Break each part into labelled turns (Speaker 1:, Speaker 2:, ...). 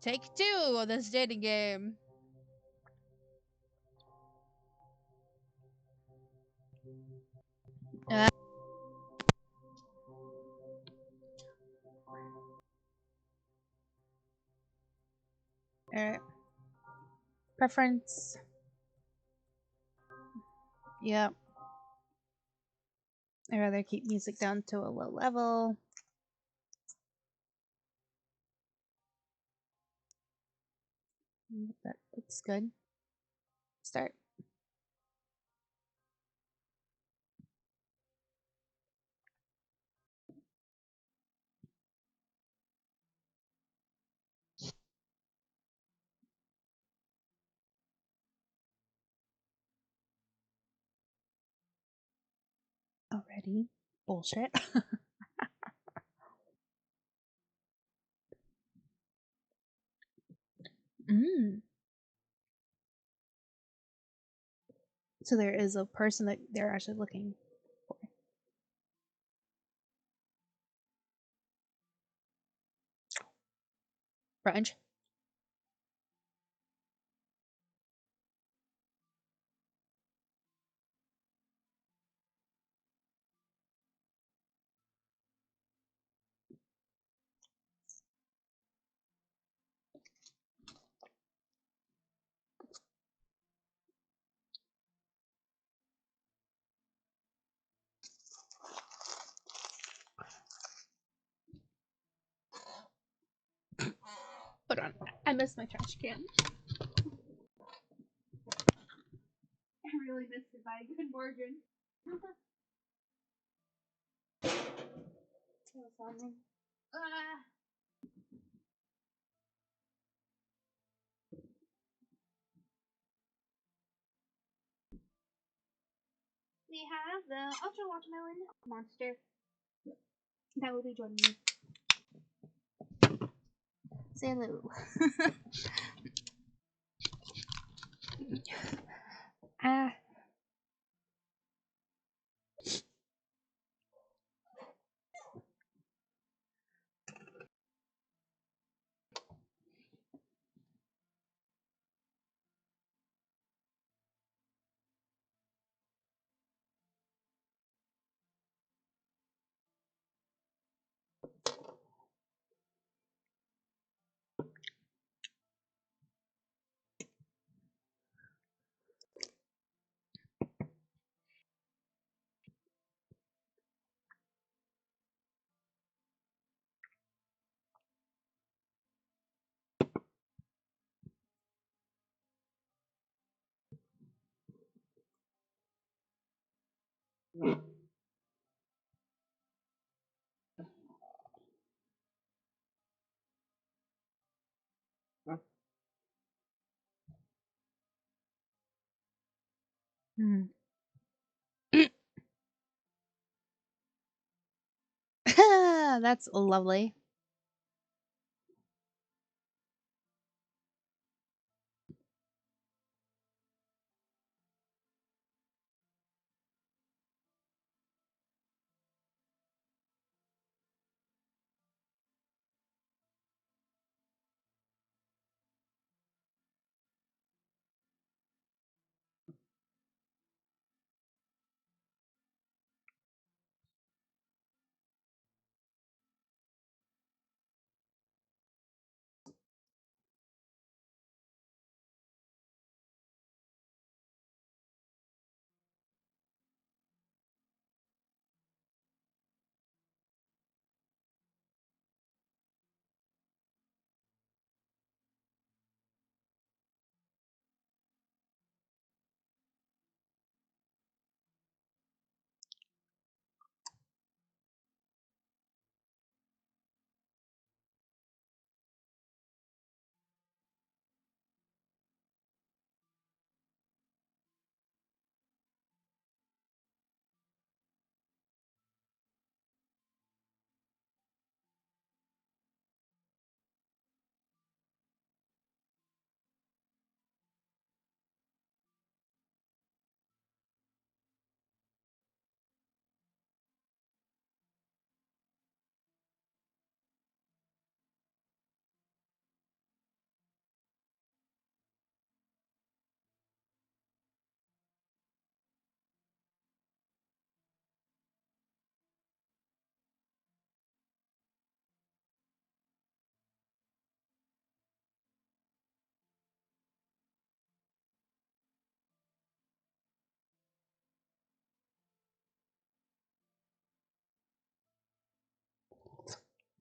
Speaker 1: Take two of this dating game. Uh, Alright. Preference. Yep. I'd rather keep music down to a low level. That looks good. Start. Already. Bullshit. Mm. So there is a person that they're actually looking for. French. Hold on. I missed my trash can. I really missed it by a good margin. We have the Ultra Watermelon Monster that will be joining me. Say hello. Ah. Hmm. That's lovely.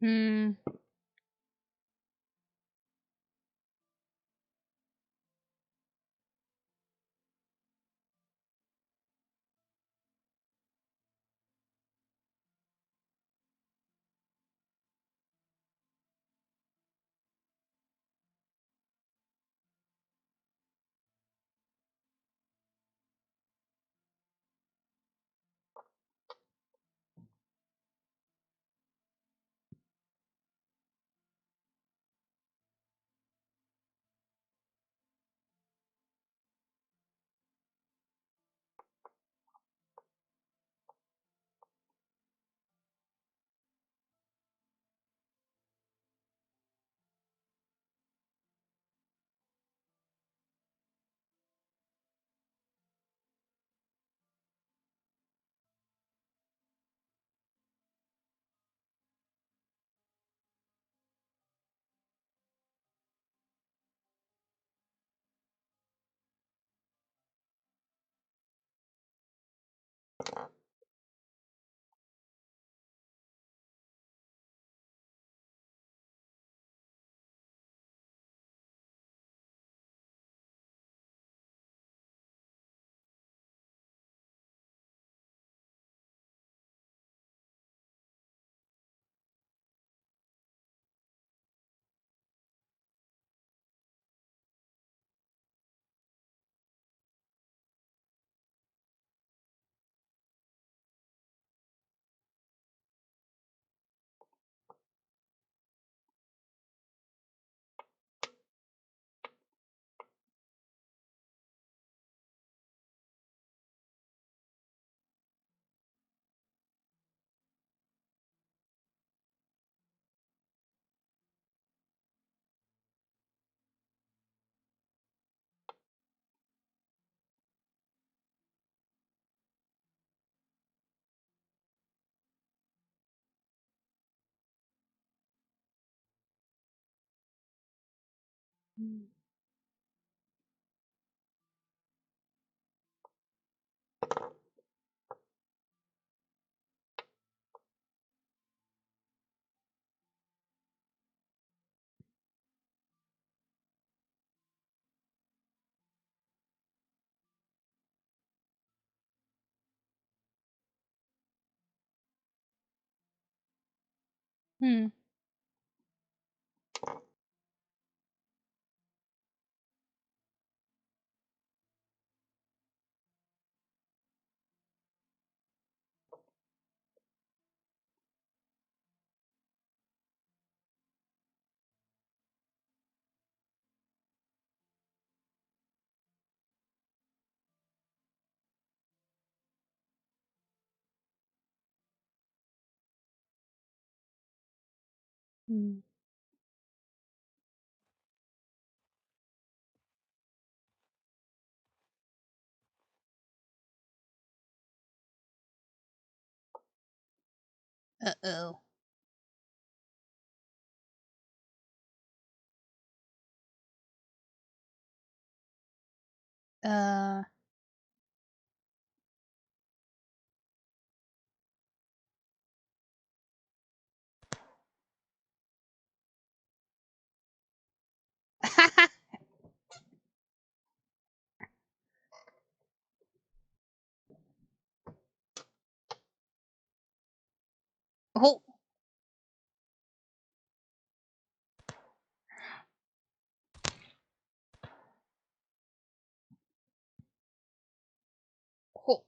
Speaker 2: Hmm. Hmm. Hmm. Uh-oh. Uh. Oh. Oh.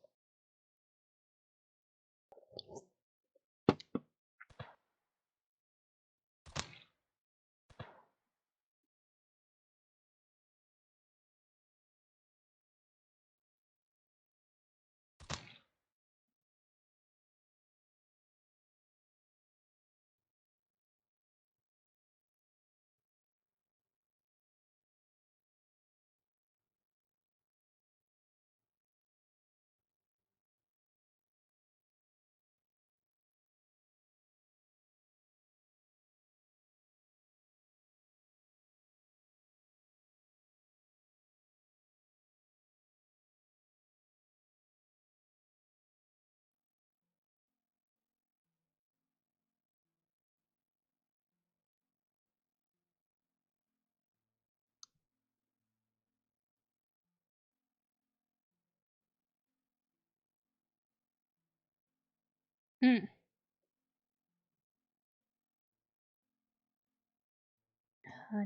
Speaker 2: Hmm.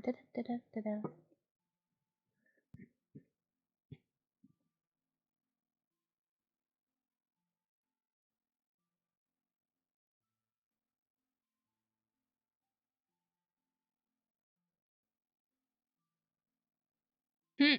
Speaker 2: Da-da-da-da-da-da. Hmm.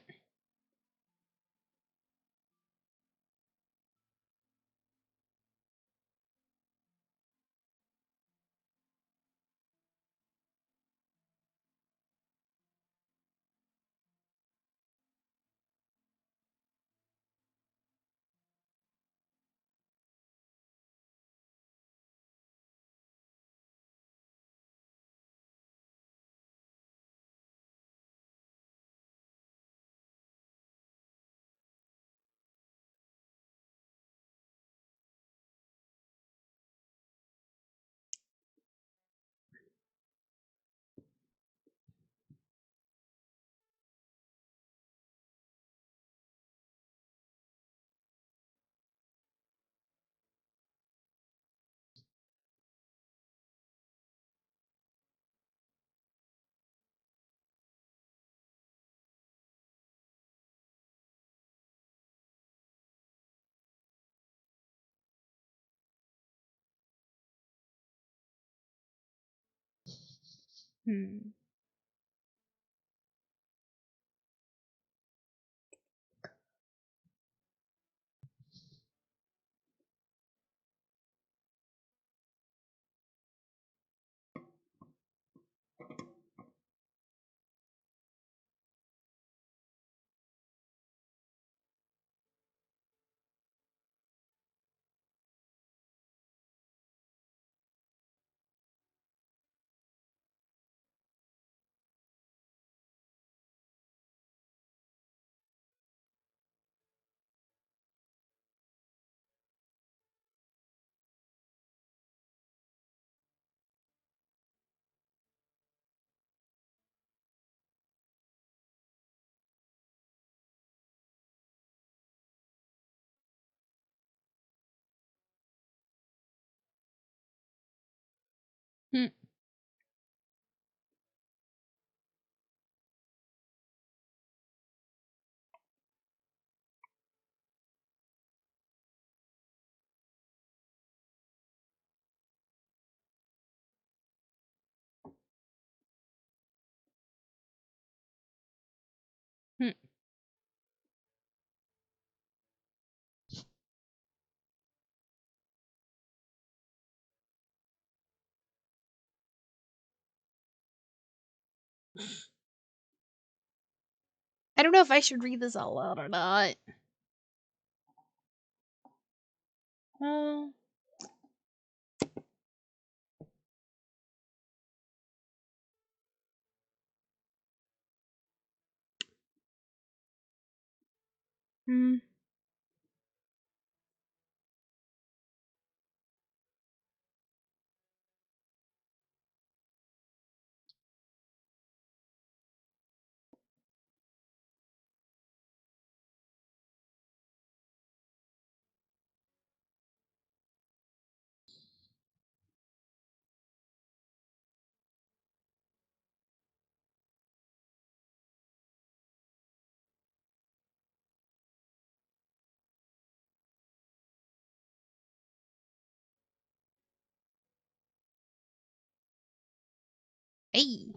Speaker 2: Hmm. Hmm. Hmm. I don't know if I should read this out loud or not. Uh, hmm. Hey.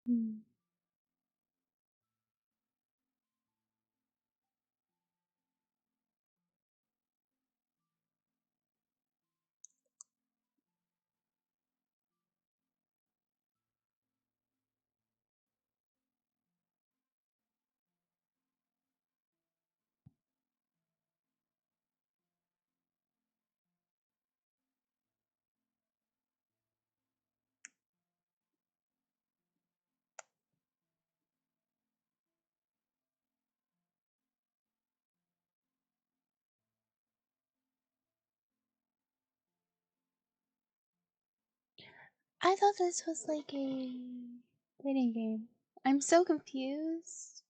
Speaker 2: Hmm. I thought this was like a waiting game. I'm so confused.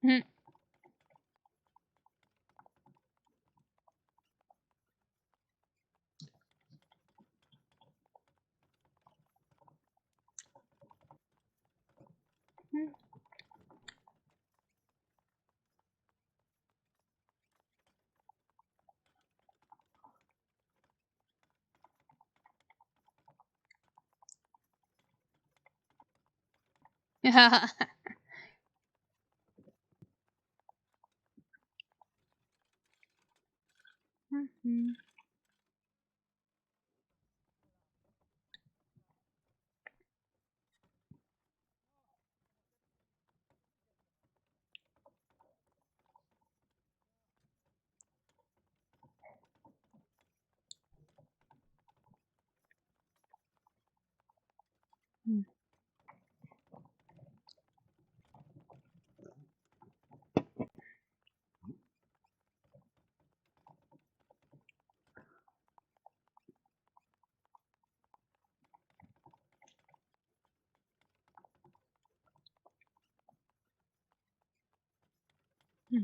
Speaker 2: Hmm. Hmm. Mhm. Hmm.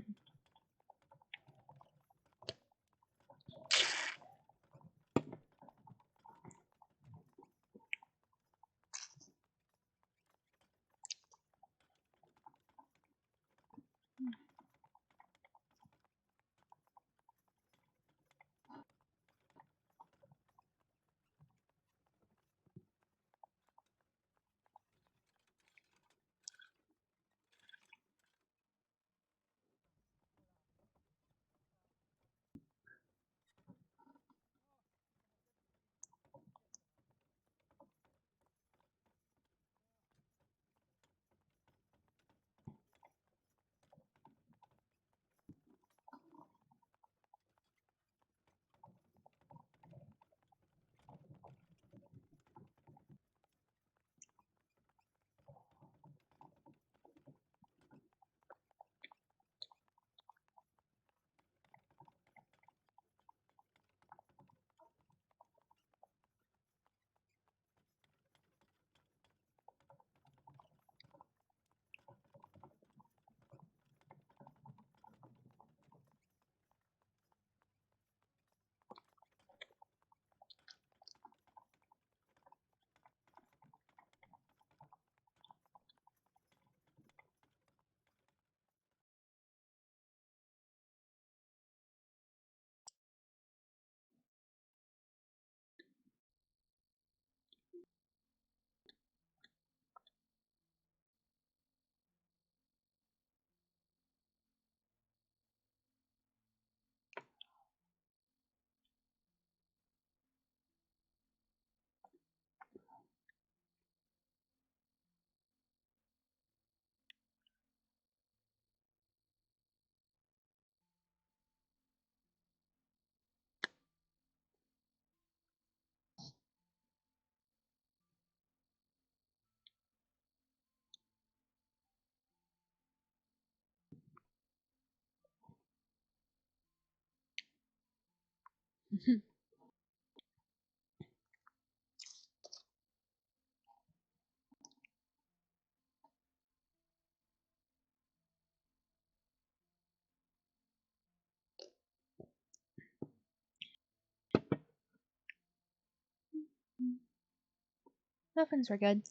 Speaker 2: Hmm. Muffins were good.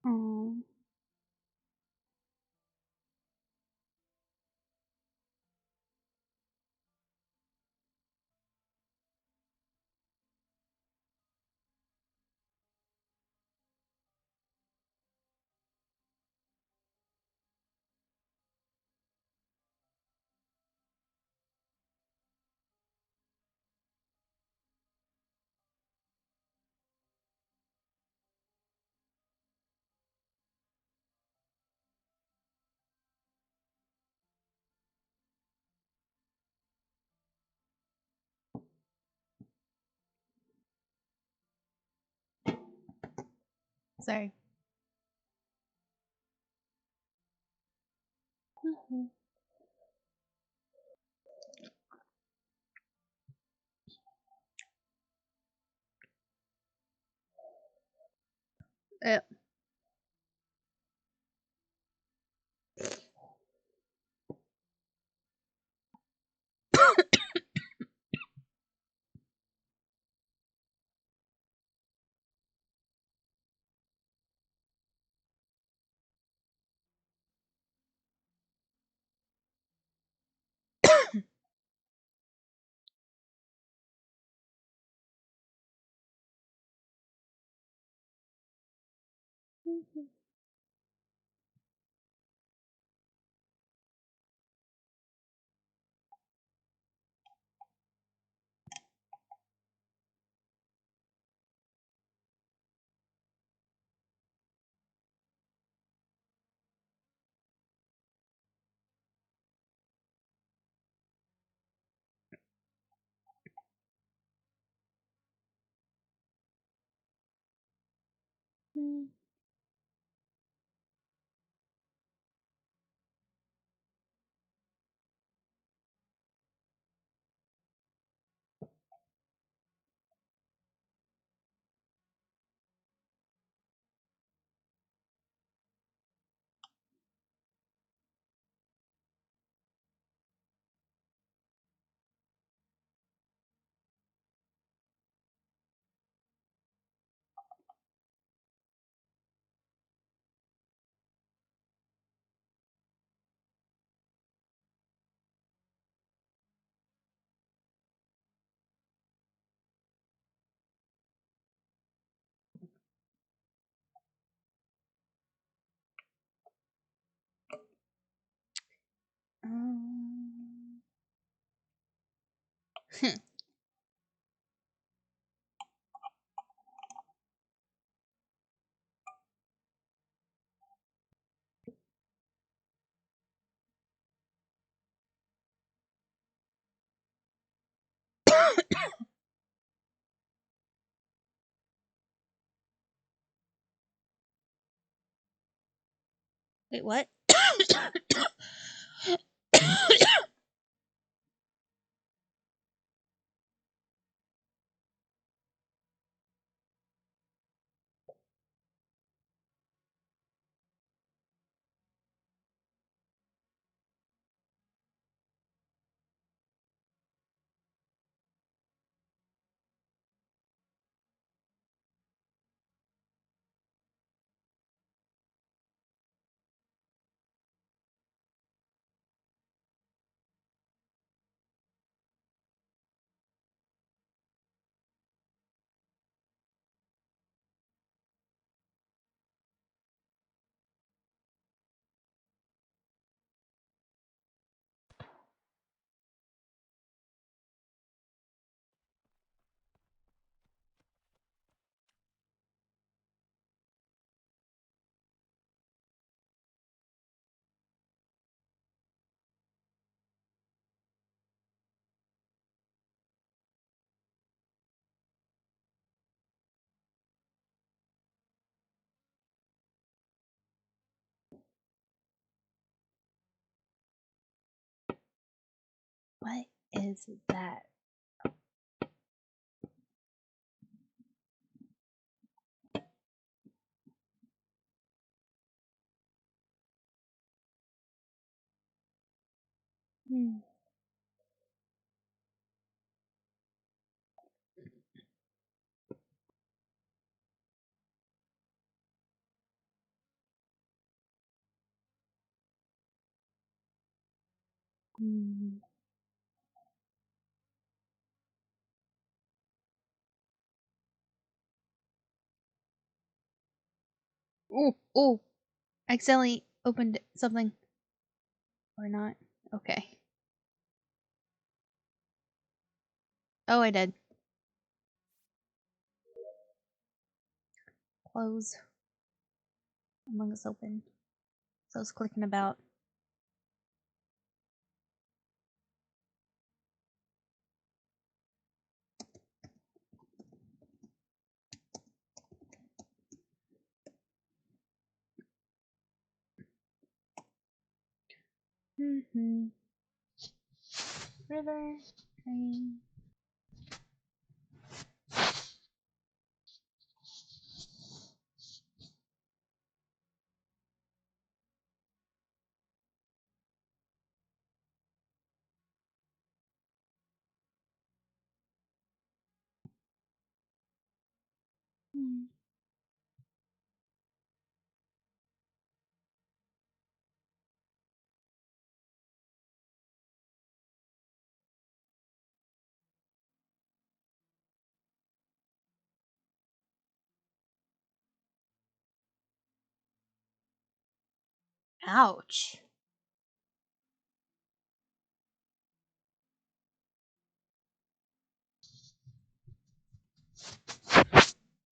Speaker 2: Oh. Sorry. Yeah. Um, Wait, what? What is that? Hmm. Hmm. Oh, oh! Accidentally opened something. Or not. Okay. Oh, I did. Close. Among Us open. So I was clicking about. Mm-hmm. River, train. Hmm. Ouch.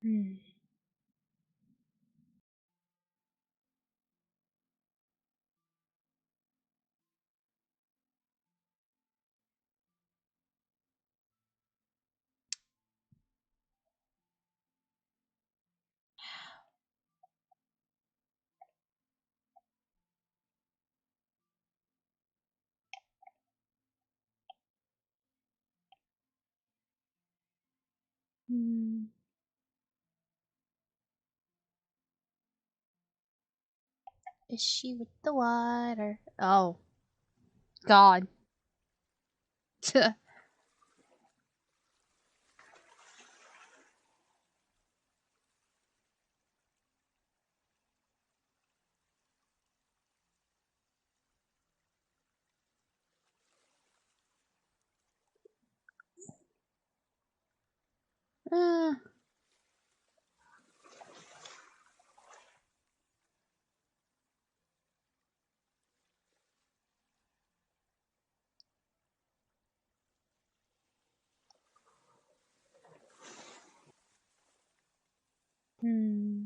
Speaker 2: Hmm. Hmm. Is she with the water? Oh, God. uh, hmm.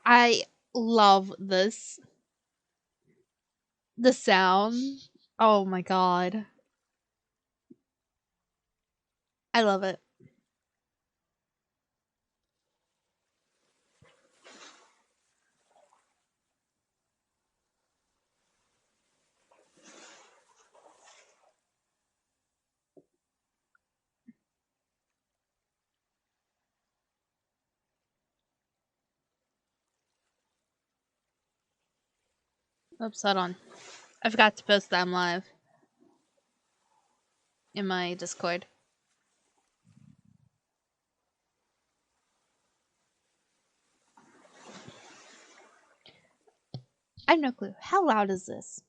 Speaker 2: I love this. The sound. Oh my God. I love it. Oops, hold on. I forgot to post them live in my Discord. I have no clue. How loud is this?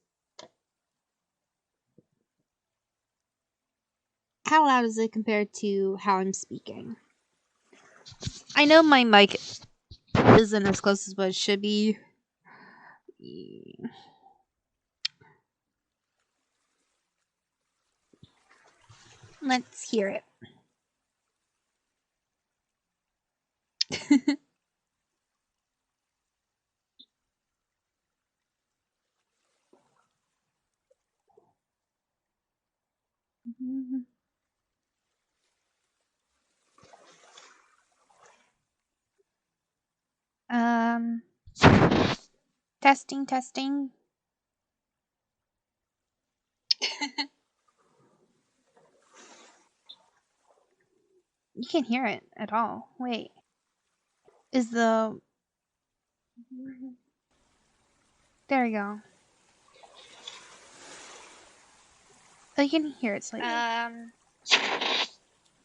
Speaker 2: How loud is it compared to how I'm speaking? I know my mic isn't as close as what it should be. Let's hear it. um, testing, testing. You can't hear it at all. Wait. Is the There we go. Oh, you can hear it slightly.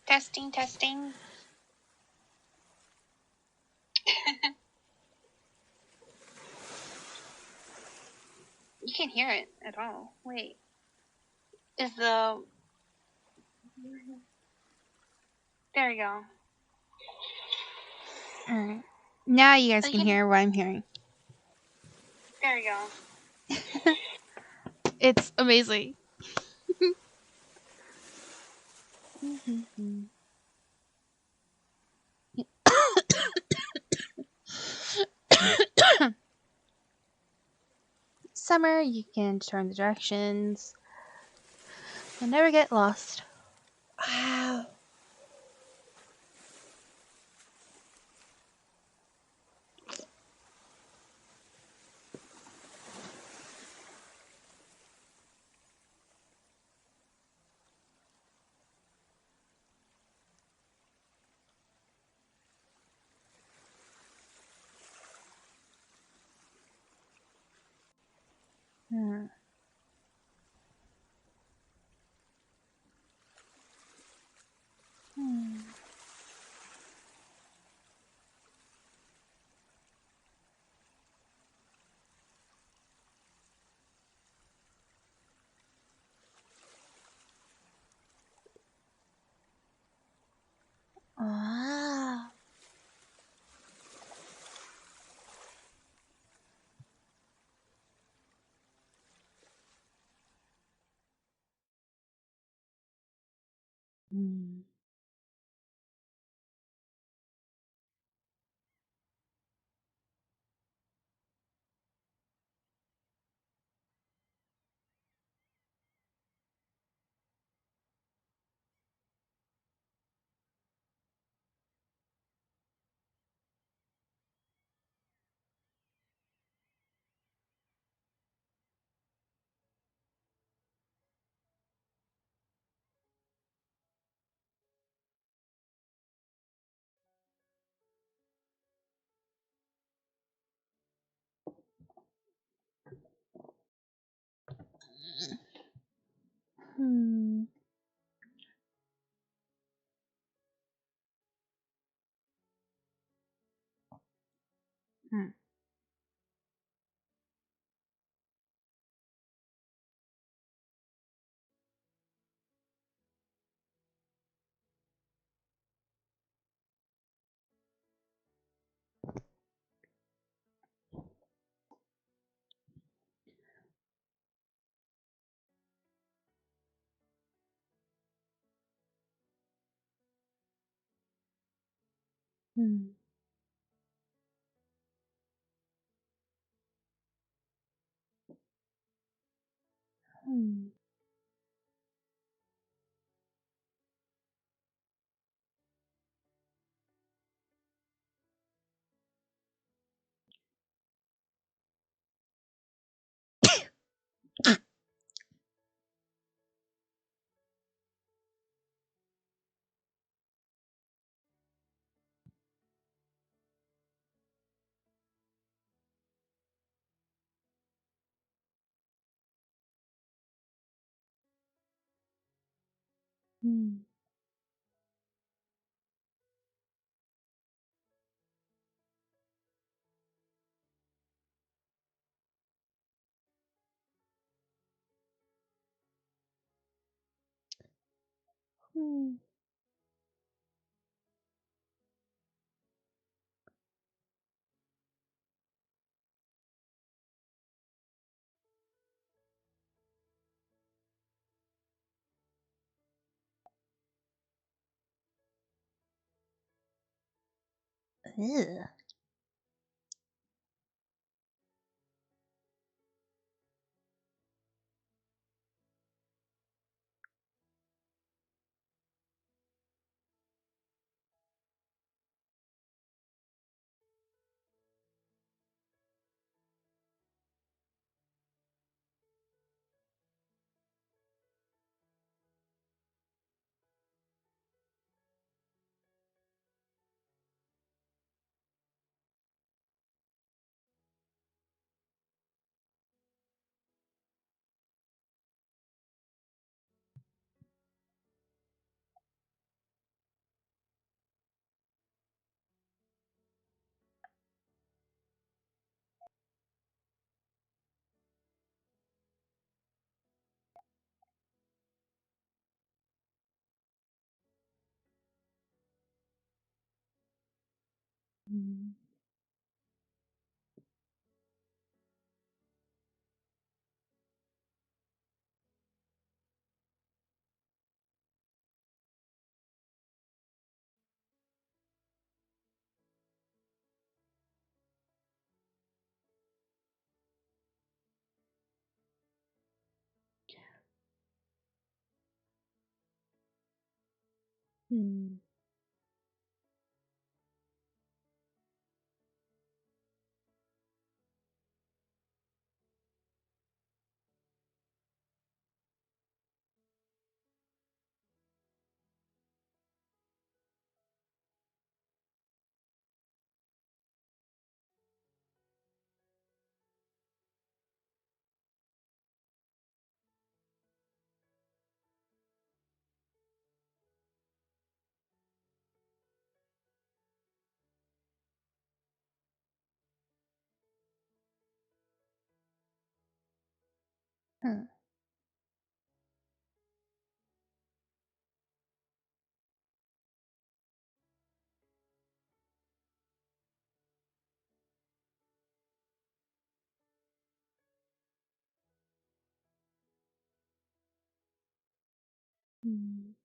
Speaker 1: Testing, testing. You can't hear it at all. Wait. Is the... There we go.
Speaker 2: Alright. Now you guys can hear what I'm hearing.
Speaker 1: There we go.
Speaker 2: It's amazing. Summer, you can turn the directions. You'll never get lost.
Speaker 3: Wow.
Speaker 2: Hmm. Hmm.
Speaker 3: Wow.
Speaker 2: Hmm. Hmm. Hmm. Hmm. Hmm. Hmm. Hmm. Ew. Mm. Mm. Huh. Mm.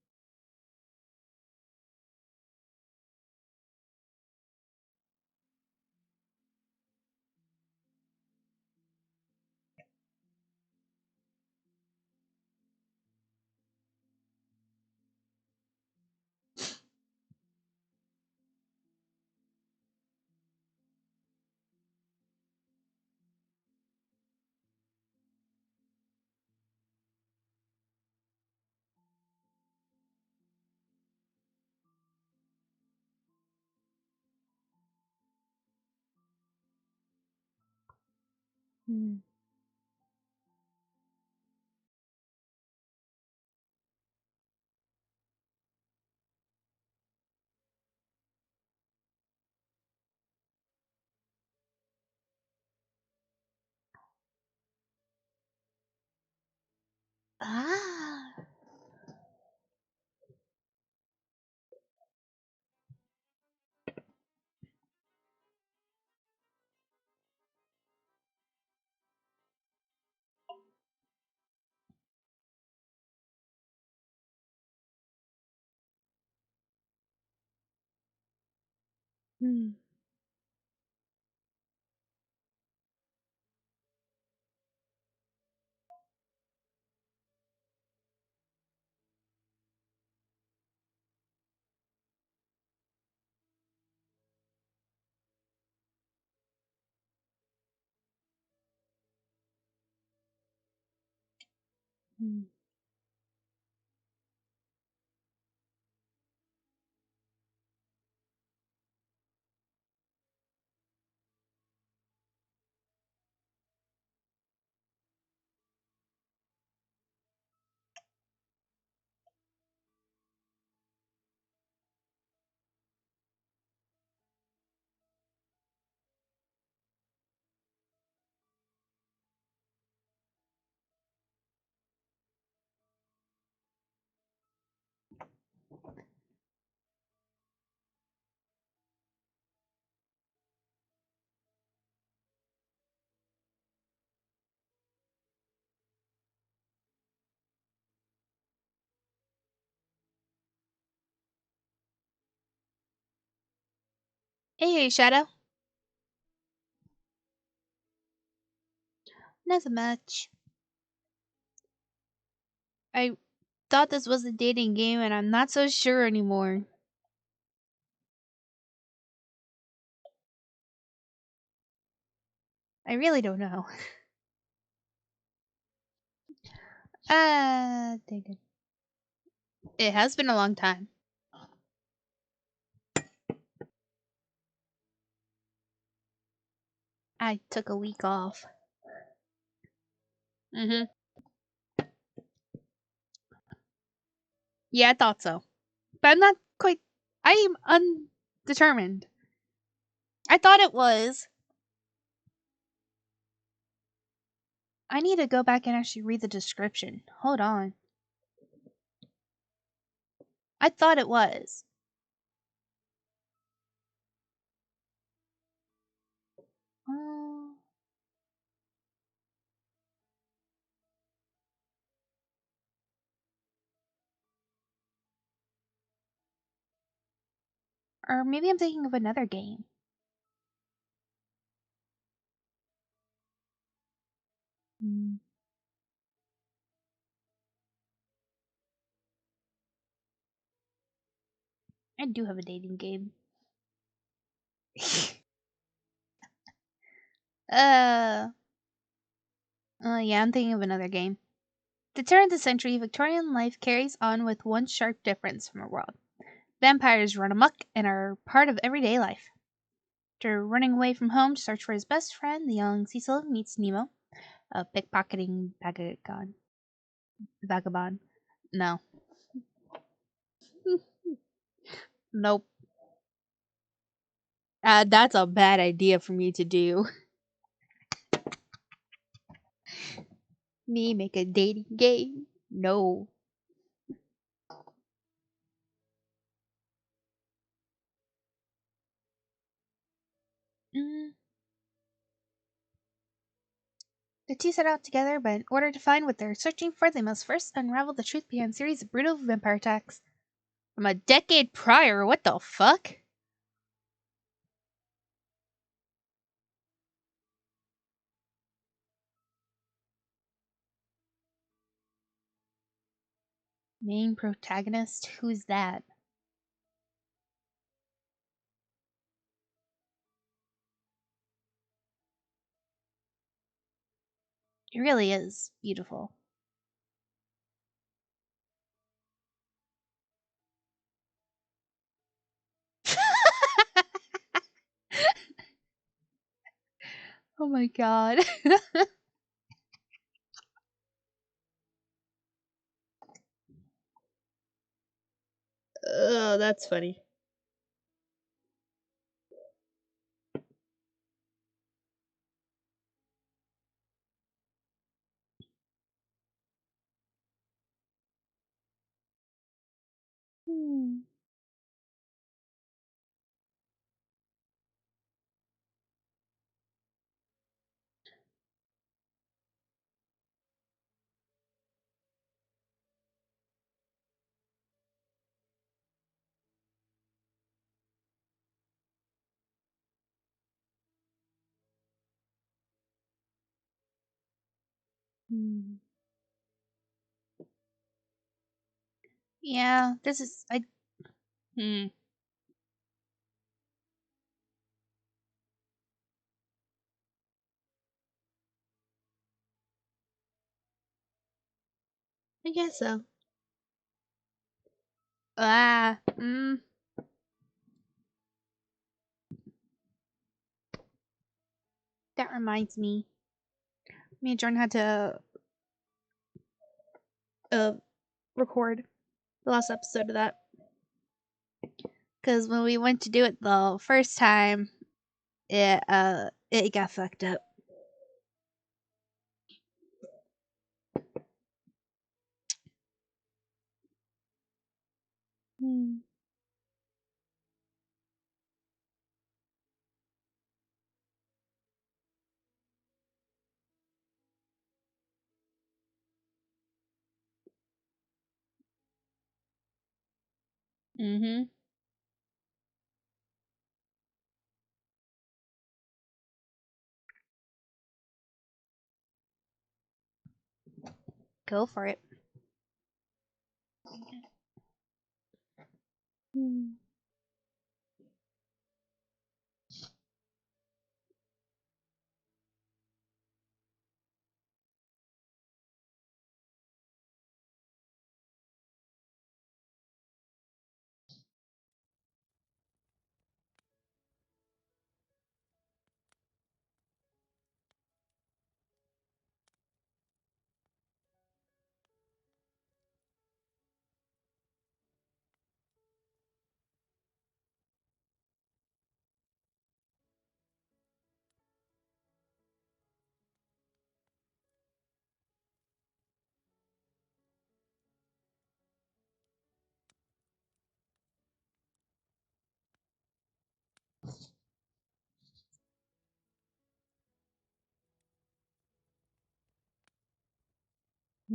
Speaker 2: Mm. Ah. Mm. Mm. Hey, Shadow. Nothing much. I thought this was a dating game, and I'm not so sure anymore. I really don't know. Dang it. It has been a long time. I took a week off. Mm-hmm. Yeah, I thought so. But I'm not quite... I am undetermined. I thought it was. I need to go back and actually read the description. Hold on. I thought it was. Uh, or maybe I'm thinking of another game. Hmm. I do have a dating game. uh, yeah, I'm thinking of another game. The turn of the century, Victorian life carries on with one sharp difference from our world. Vampires run amok and are part of everyday life. After running away from home to search for his best friend, the young Cecil meets Nemo, a pickpocketing vagabond. No. Nope. That's a bad idea for me to do. Me make a dating game? No. Mm. The two set out together, but in order to find what they're searching for, they must first unravel the truth behind a series of brutal vampire attacks. From a decade prior, what the fuck? Main protagonist? Who's that? It really is beautiful. Oh my god. Oh, that's funny. Hmm. Hmm. Yeah, this is I. Hmm. I guess so. Ah. Hmm. That reminds me. Me and Jordan had to uh record the last episode of that because when we went to do it the first time, it got fucked up. Hmm. Mm-hmm. Go for it. Hmm.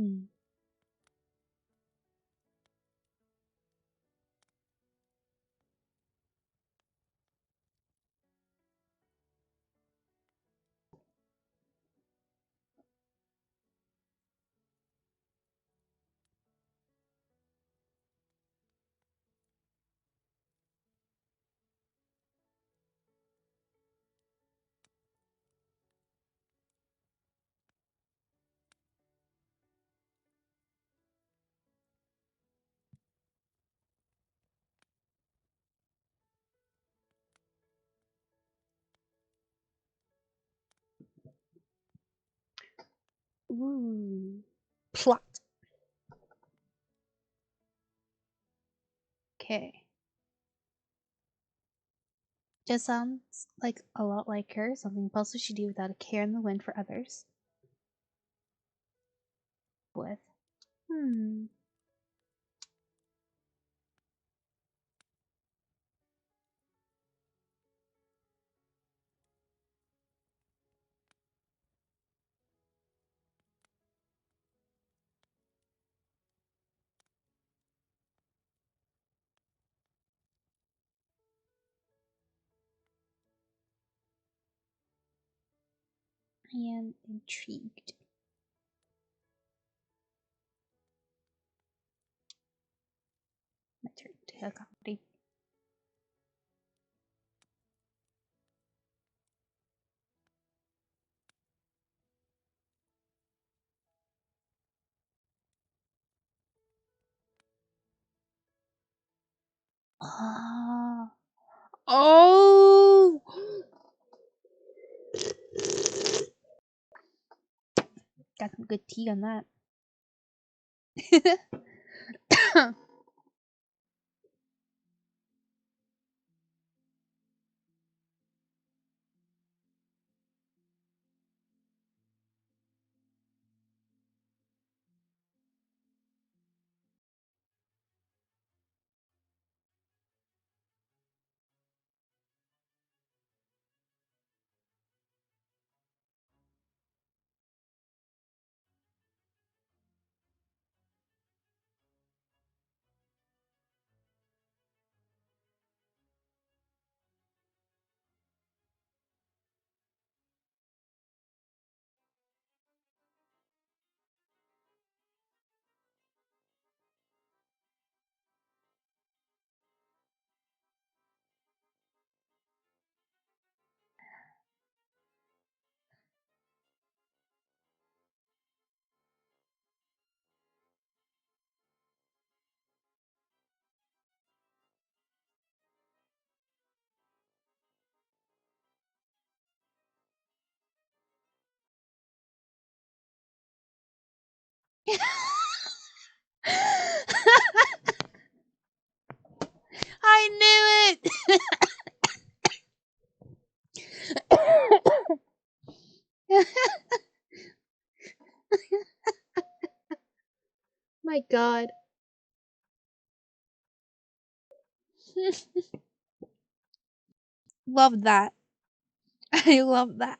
Speaker 2: Hmm. Ooh. Plot. Okay. Just sounds like a lot like her, something impulsive she do without a care in the wind for others. With. Hmm. I am intrigued. My turn to accommodate. Ah. Oh! Got some good tea on that. I knew it! My god. Love that. I love that.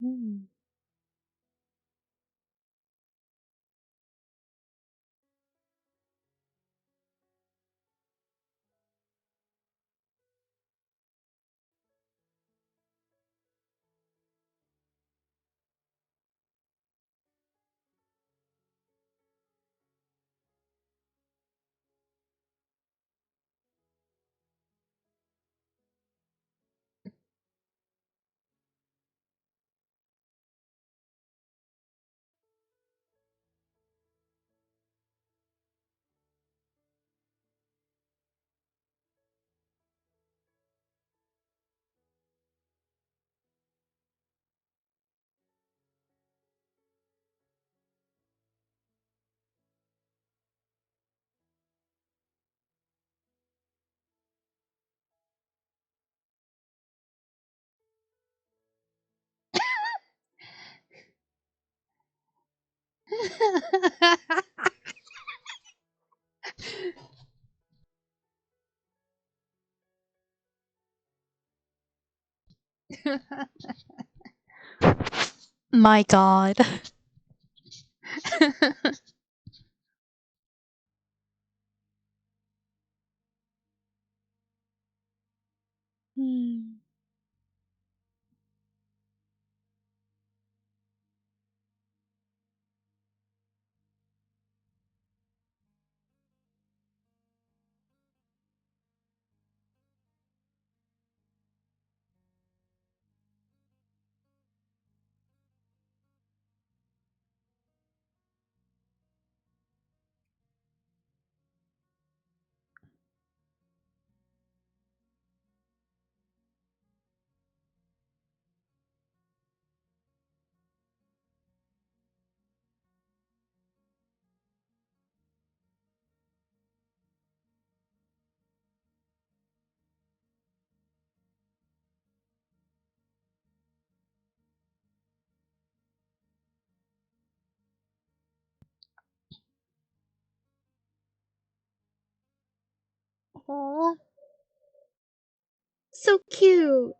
Speaker 2: Hmm.
Speaker 3: My god.
Speaker 2: Hmm. Aw. So cute.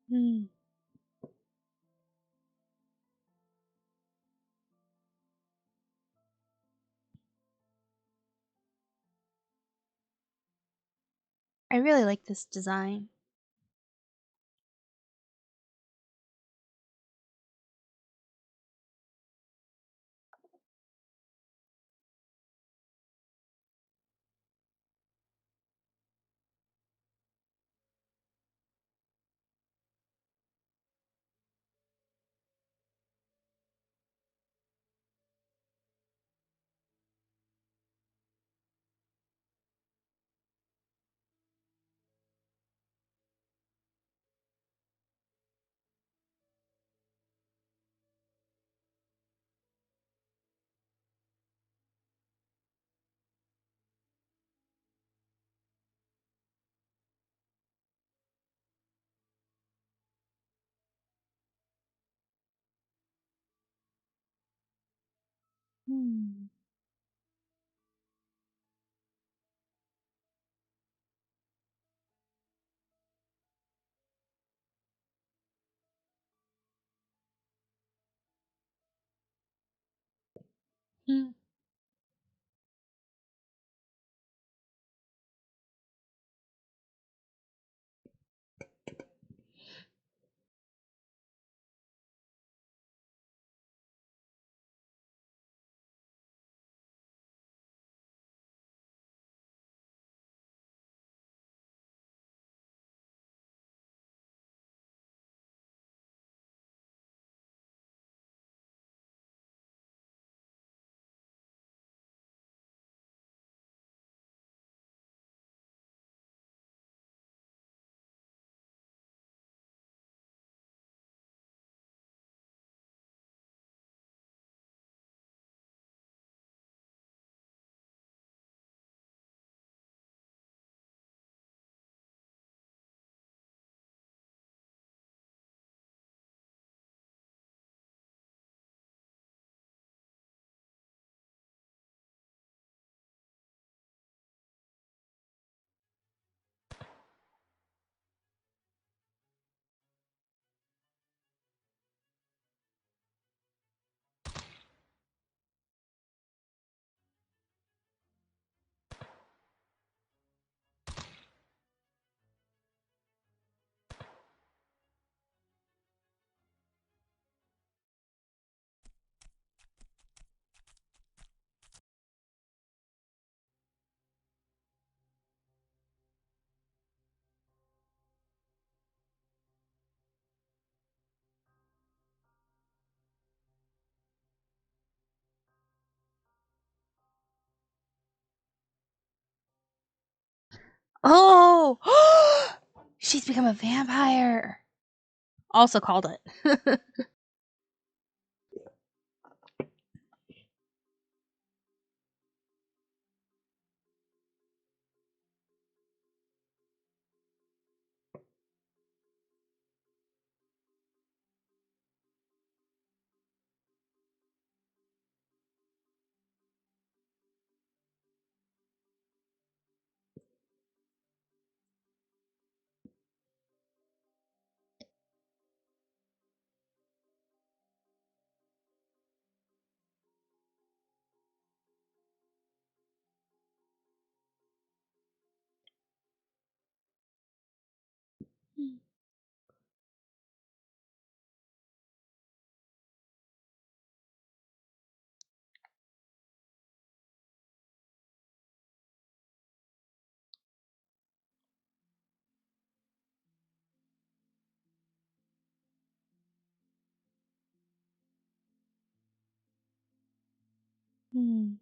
Speaker 2: Hmm. I really like this design. Hmm. Hmm. Oh! She's become a vampire. Also called it. Hmm.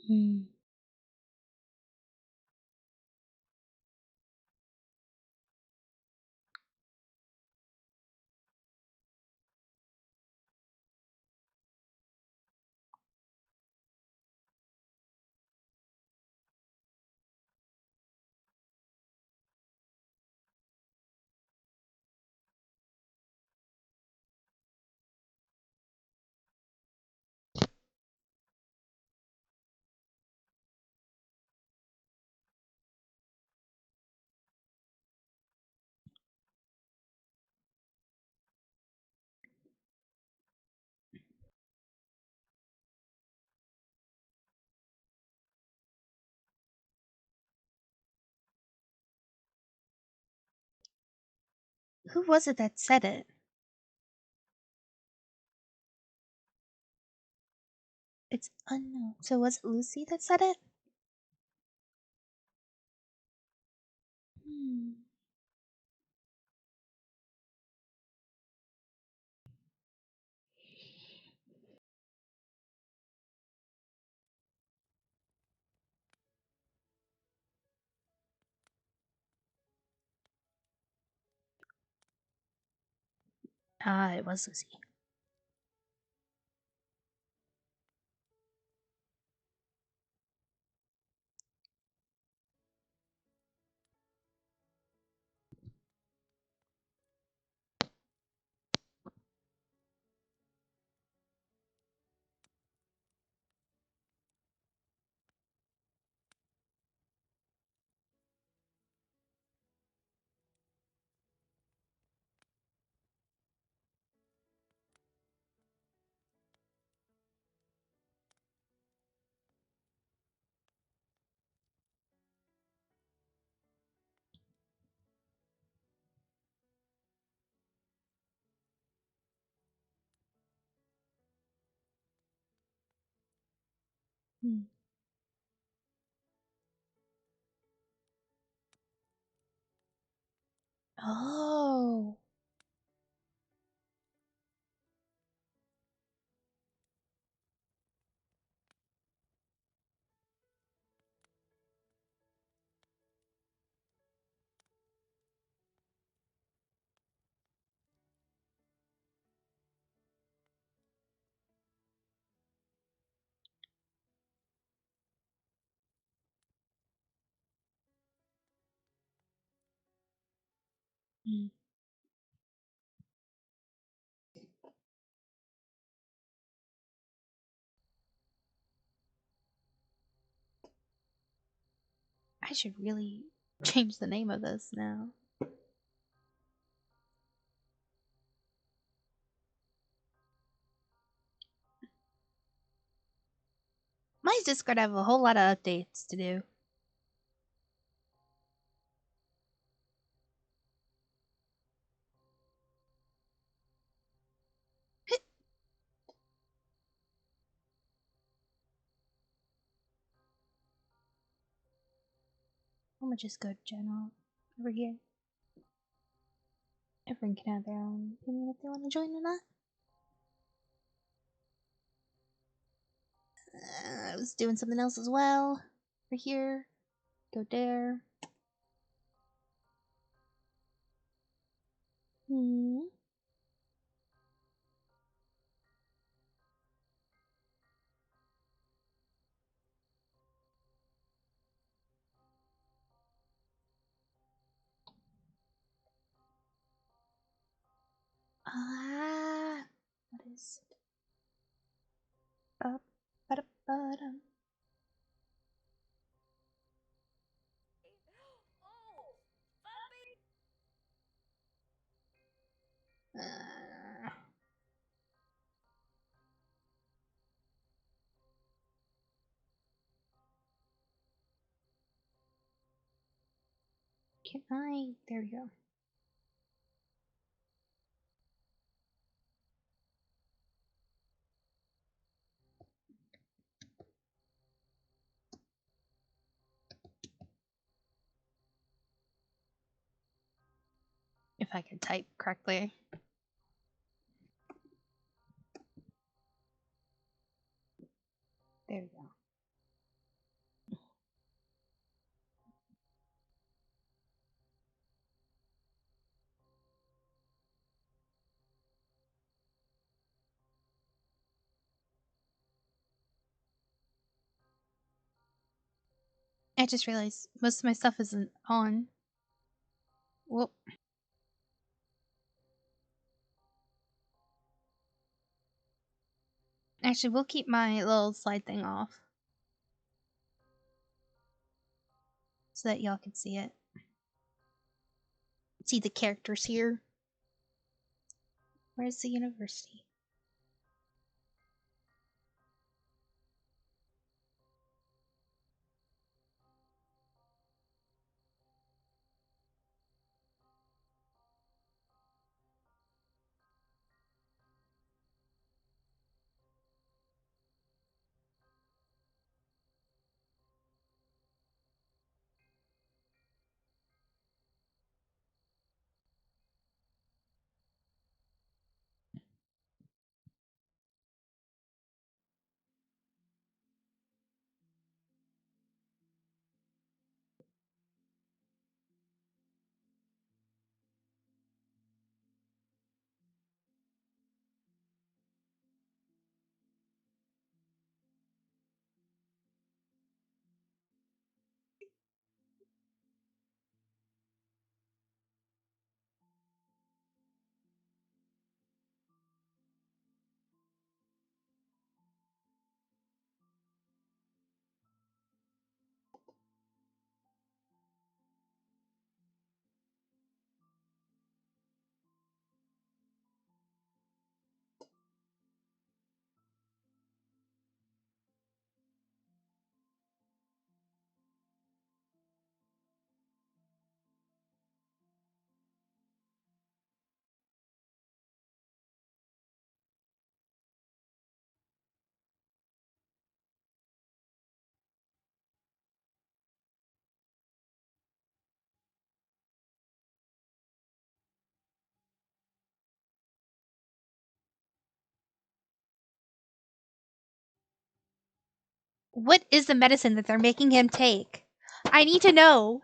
Speaker 2: Hmm. Who was it that said it? It's unknown. So was it Lucy that said it? Hmm. Ah, it was Lucy. Hmm. Oh. Hmm. I should really change the name of this now. Daddy's Discord have a whole lot of updates to do. I'm gonna just go to general over here. Everyone can have their own opinion if they want to join or not. I was doing something else as well. Over here. Go there. What is it? Ba-da-ba-dum. Can I? There we go. If I can type correctly. There we go. I just realized most of my stuff isn't on. Whoop. Actually, we'll keep my little slide thing off. So that y'all can see it. See the characters here. Where's the university? What is the medicine that they're making him take? I need to know.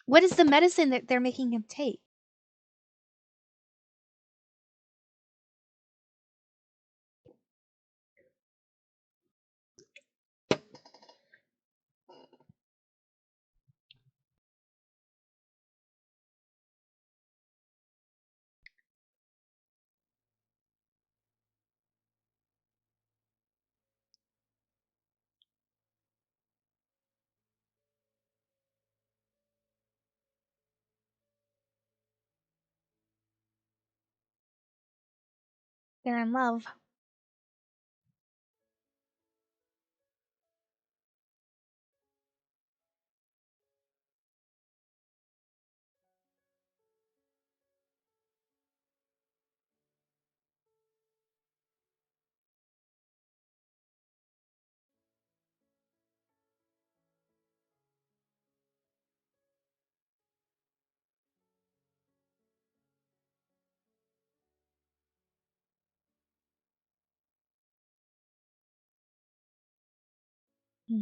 Speaker 2: What is the medicine that they're making him take? They're in love. Oh.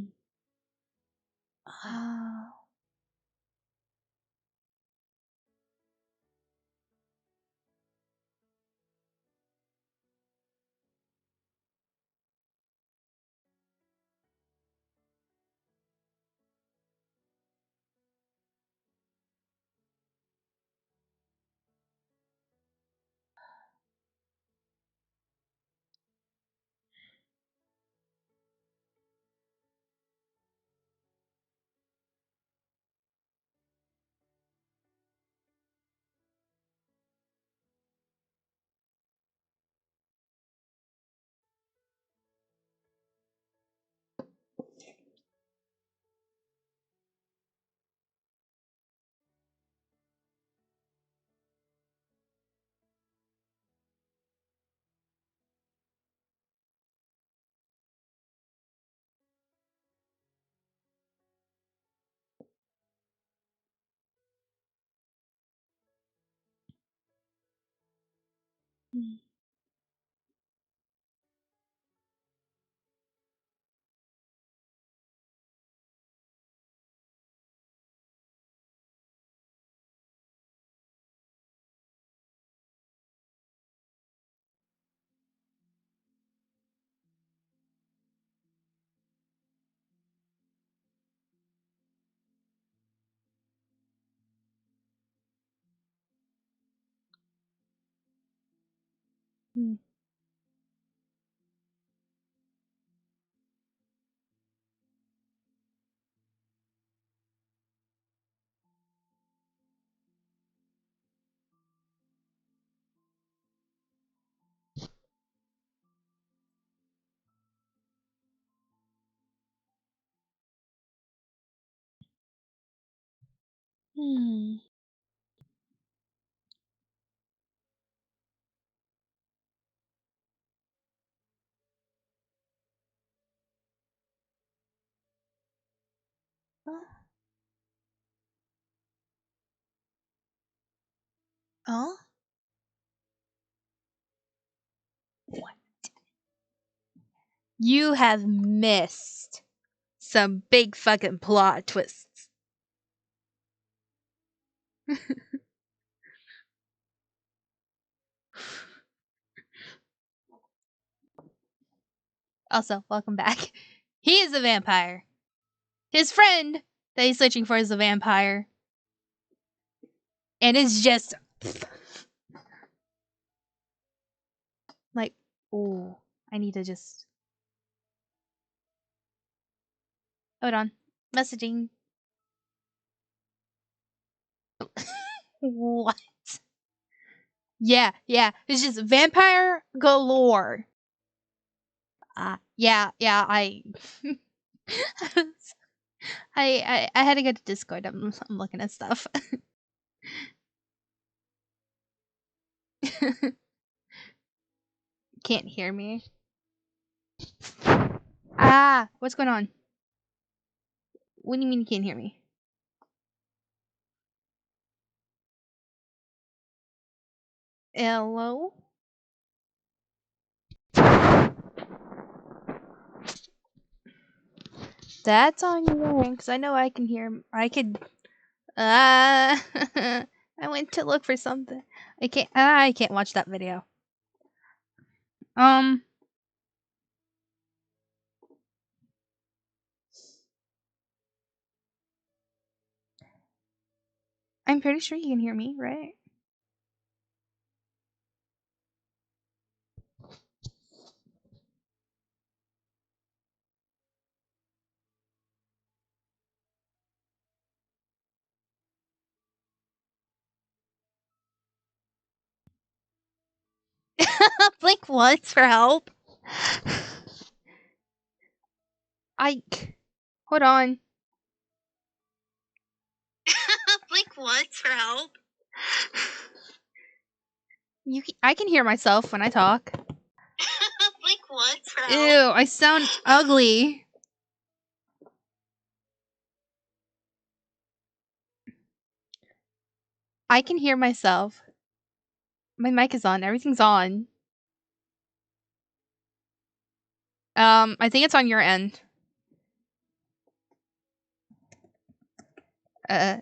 Speaker 2: Hmm. Hmm. Oh? What? You have missed some big fucking plot twists. Also, welcome back. He is a vampire. His friend that he's searching for is a vampire. And it's just like, ooh, I need to just hold on. Messaging. What? Yeah. It's just vampire galore. Yeah. I had to go to Discord. I'm looking at stuff. Can't hear me. What's going on? What do you mean you can't hear me? Hello? That's on your end, because I know I can hear. I could. I went to look for something. I can't watch that video. I'm pretty sure you can hear me, right? Blink once for help. Hold on. Blink once for help. I can hear myself when I talk. Blink once for help. Ew, I sound ugly. I can hear myself. My mic is on. Everything's on. I think it's on your end. Uh.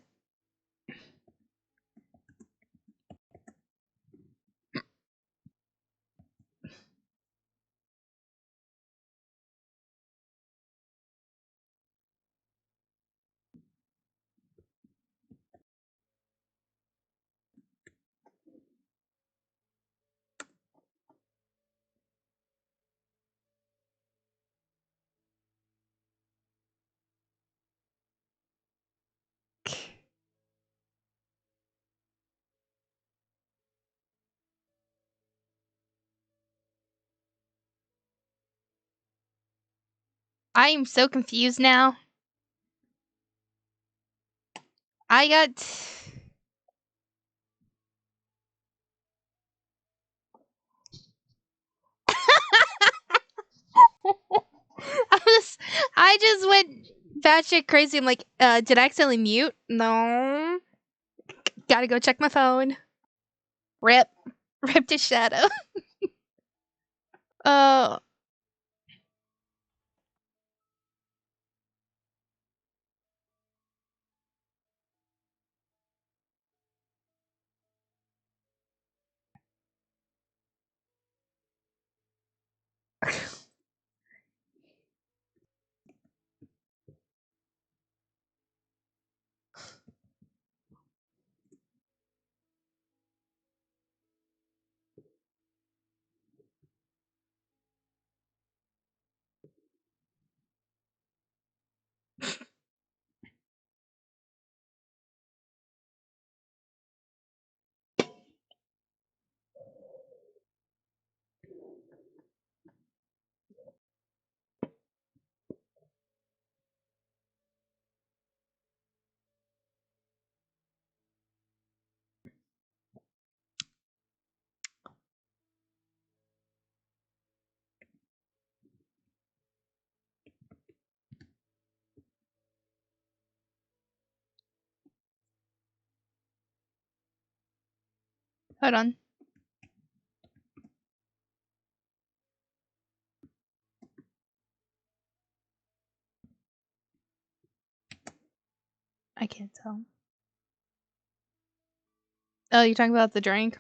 Speaker 2: I am so confused now. I got... I just went batshit crazy. I'm like, did I accidentally mute? No. Gotta go check my phone. Rip. Rip to Shadow. Oh. Hold on. I can't tell. Oh, you're talking about the drink?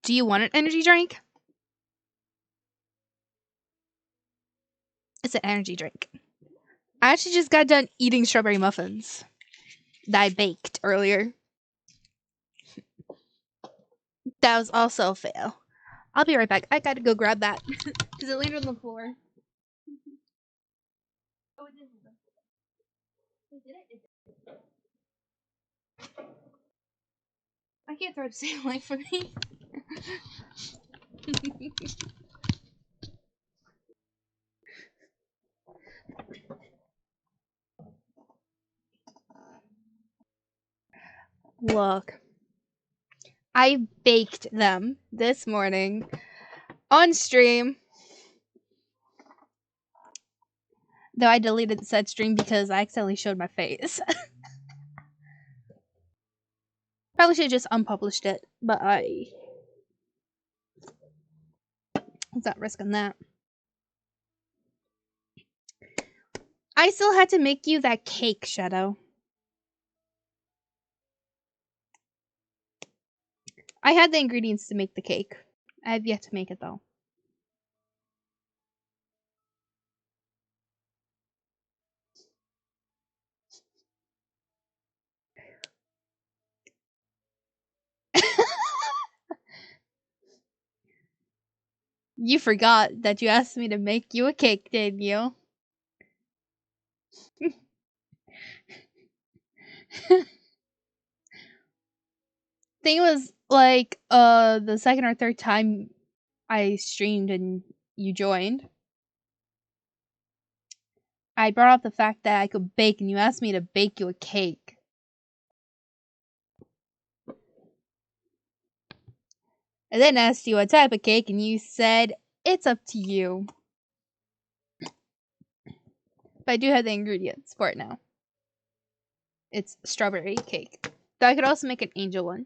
Speaker 2: Do you want an energy drink? It's an energy drink. I actually just got done eating strawberry muffins that I baked earlier. That was also a fail. I'll be right back. I gotta go grab that because it landed on the floor. Oh, it did. I can't throw it to save life for me. Look, I baked them this morning on stream. Though I deleted said stream because I accidentally showed my face. Probably should have just unpublished it, but I was not risking that. I still had to make you that cake, Shadow. I had the ingredients to make the cake. I have yet to make it though. You forgot that you asked me to make you a cake, didn't you? Thing was, like, the second or third time I streamed and you joined, I brought up the fact that I could bake and you asked me to bake you a cake. I then asked you what type of cake, and you said, it's up to you. But I do have the ingredients for it now. It's strawberry cake. Though I could also make an angel one.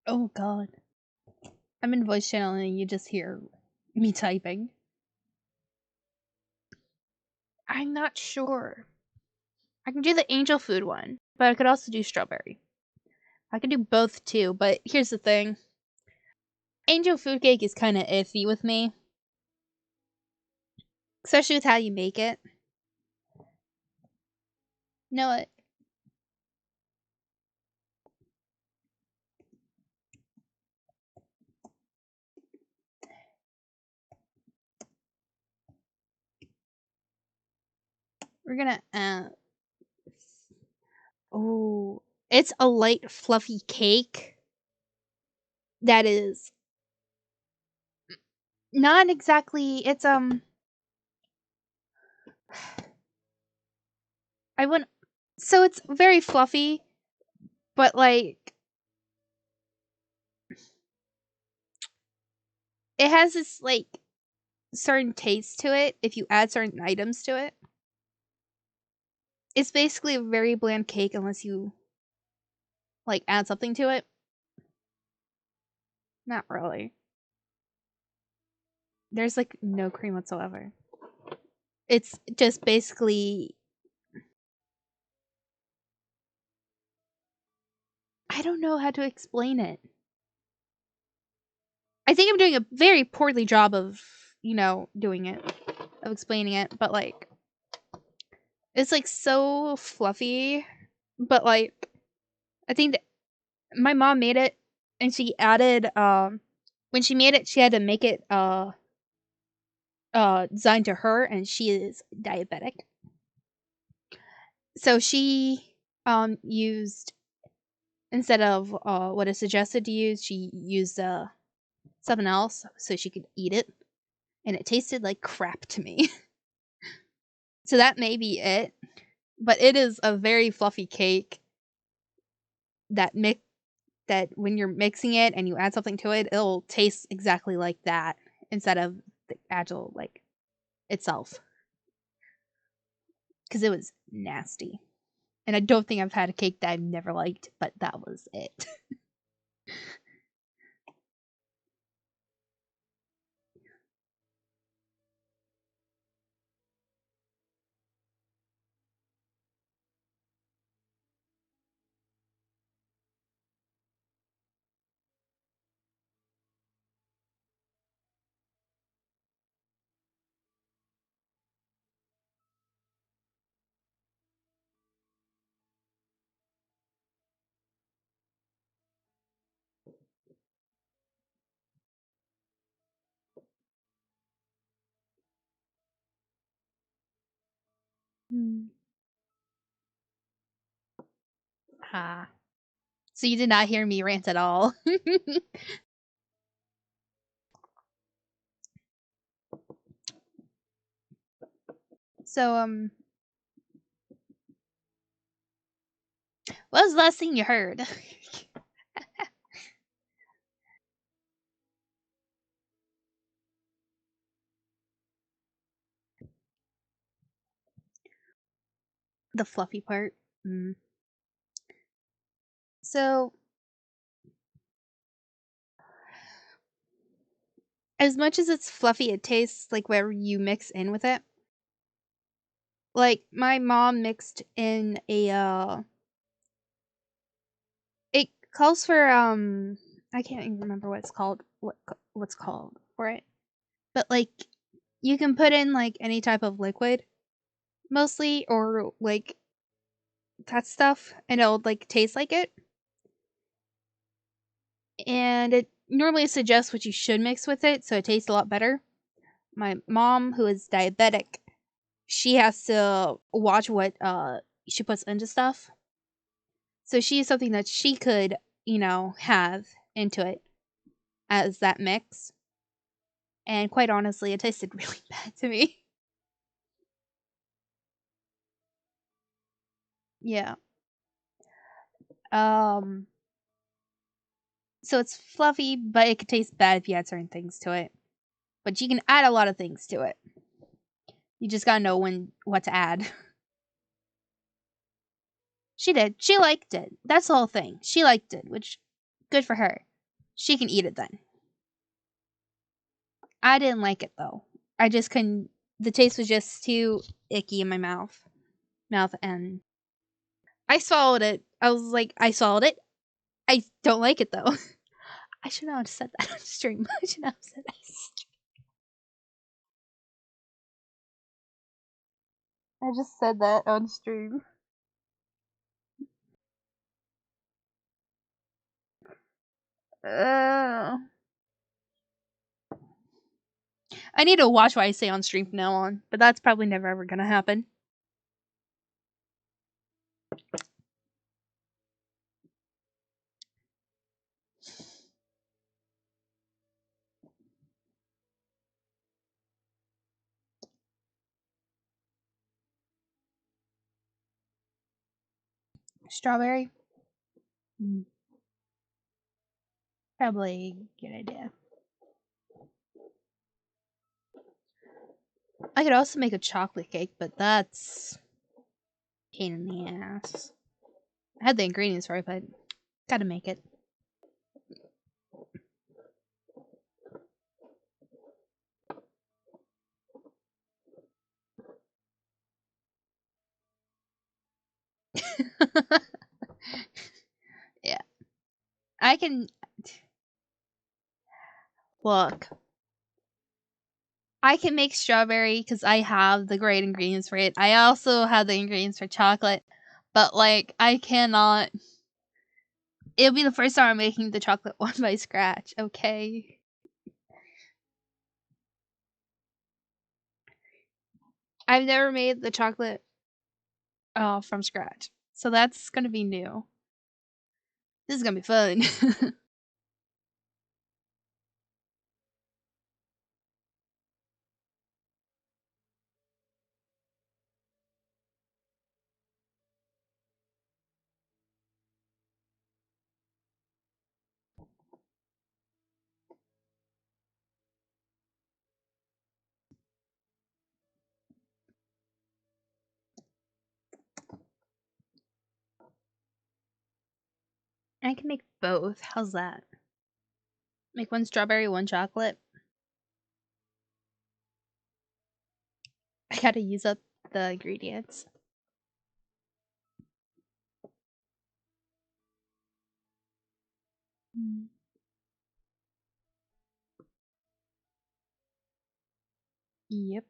Speaker 2: Oh god. I'm in voice channel and you just hear me typing. I'm not sure. I can do the angel food one, but I could also do strawberry. I can do both too, but here's the thing. Angel food cake is kind of iffy with me. Especially with how you make it. Know what? We're gonna oh, it's a light fluffy cake that is not exactly, it's I wouldn't, so it's very fluffy, but like it has this like certain taste to it if you add certain items to it. It's basically a very bland cake unless you like add something to it. Not really. There's like no cream whatsoever. It's just basically, I don't know how to explain it. I think I'm doing a very poorly job of, doing it, of explaining it, but like it's like so fluffy, but like I think that my mom made it and she added when she made it she had to make it designed to her, and she is diabetic. So she used, instead of what is suggested to use, she used something else so she could eat it, and it tasted like crap to me. So that may be it, but it is a very fluffy cake that when you're mixing it and you add something to it, it'll taste exactly like that instead of the actual like itself. Because it was nasty. And I don't think I've had a cake that I've never liked, but that was it. Ah. So you did not hear me rant at all. So, what was the last thing you heard? The fluffy part. So, as much as it's fluffy, it tastes like whatever you mix in with it. Like, my mom mixed in it calls for, I can't even remember what it's called. what's called for it. But like you can put in like any type of liquid mostly or like that stuff and it'll like taste like it. And it normally suggests what you should mix with it so it tastes a lot better. My mom, who is diabetic, she has to watch what she puts into stuff. So she used something that she could, have into it as that mix. And quite honestly, it tasted really bad to me. Yeah. Um so it's fluffy, but it could taste bad if you add certain things to it. But you can add a lot of things to it. You just gotta know what to add. She did. She liked it. That's the whole thing. She liked it, which good for her. She can eat it then. I didn't like it though. I just couldn't. The taste was just too icky in my mouth, and I swallowed it. I was like, I swallowed it. I don't like it though. I should not have said that on stream. I should not have said that. I just said that on stream. I need to watch what I say on stream from now on, but that's probably never ever gonna happen. Strawberry? Probably a good idea. I could also make a chocolate cake, but that's pain in the ass. I had the ingredients for it, but gotta make it. Yeah. I can look. I can make strawberry because I have the great ingredients for it. I also have the ingredients for chocolate, but like I cannot. It'll be the first time I'm making the chocolate one by scratch. Okay. I've never made the chocolate from scratch, so that's gonna be new. This is gonna be fun. I can make both. How's that? Make one strawberry, one chocolate. I gotta use up the ingredients. Yep.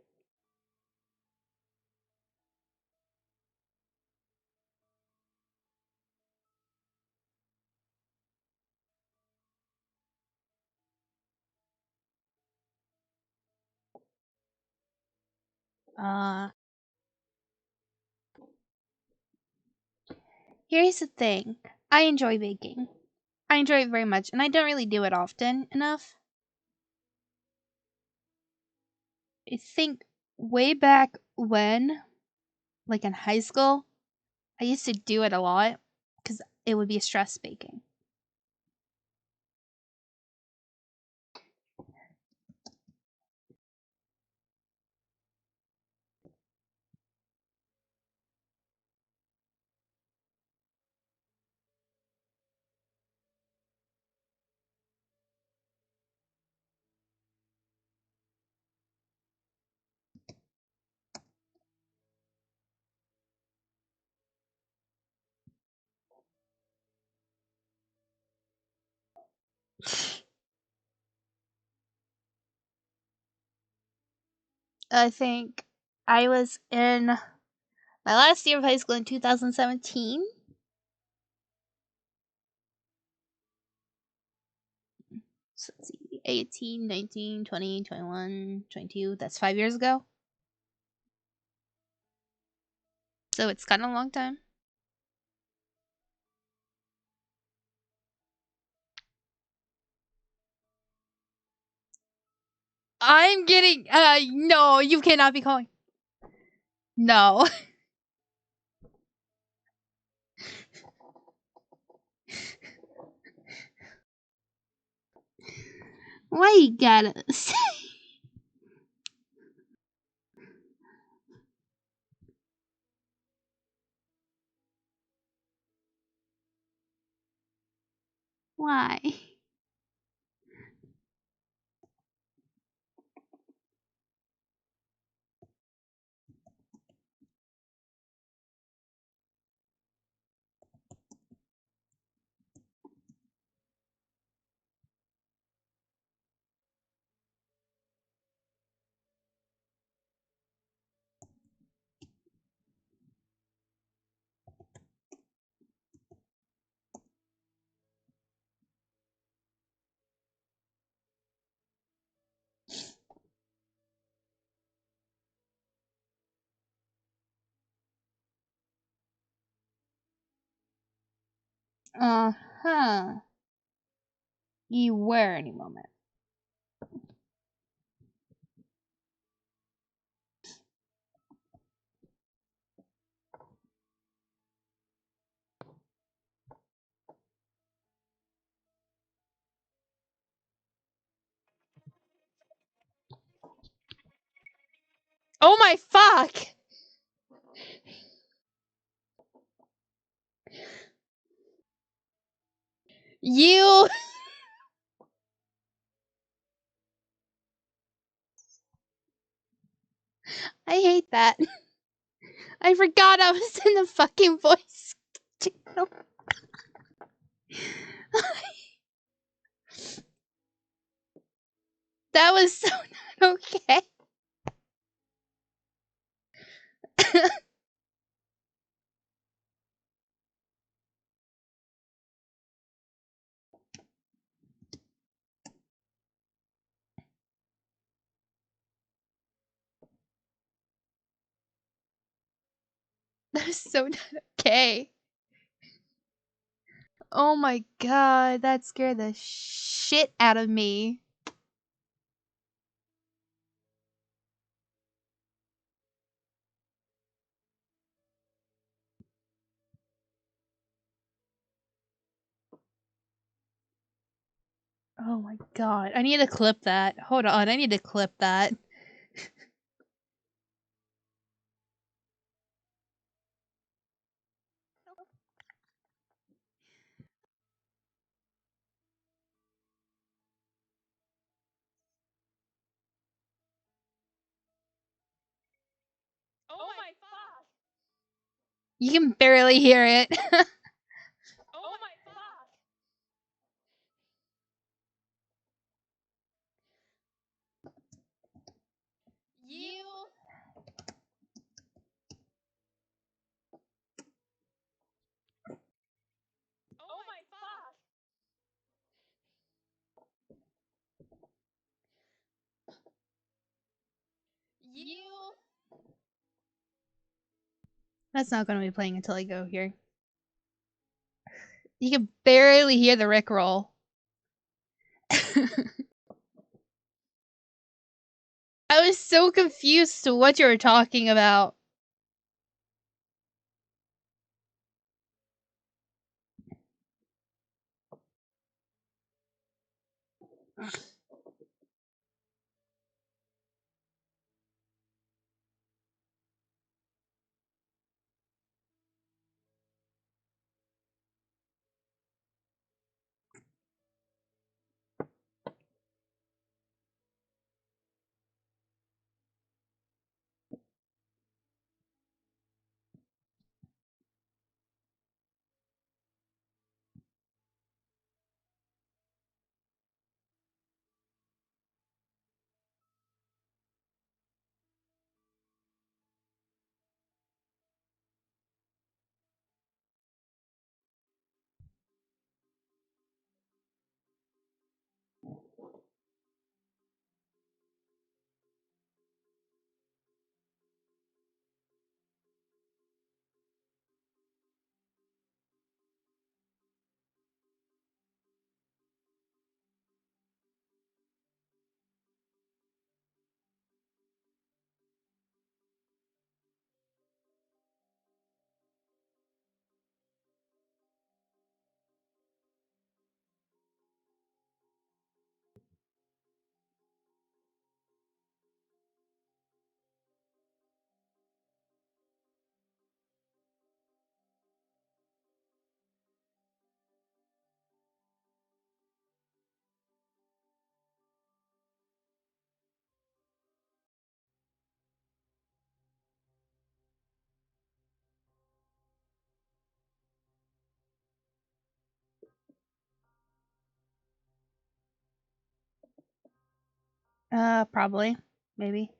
Speaker 2: Here's the thing. I enjoy baking. I enjoy it very much, and I don't really do it often enough. I think way back when, like in high school, I used to do it a lot because it would be a stress baking. I think I was in my last year of high school in 2017. So let's see, 18, 19, 20, 21, 22. That's 5 years ago. So it's kind of a long time. I'm getting, no, you cannot be calling. No. Why you gotta say? Why? Uh-huh. You were any moment. Oh my fuck! You... I hate that. I forgot I was in the fucking voice channel. That was so not okay. That was so not okay. Oh my god, that scared the shit out of me. Oh my god, I need to clip that. Hold on, I need to clip that.
Speaker 3: Oh my fuck!
Speaker 2: You can barely hear it.
Speaker 3: Oh my fuck! You... Oh my fuck! You...
Speaker 2: That's not gonna be playing until I go here. You can barely hear the Rickroll. I was so confused to what you were talking about. Probably. Maybe.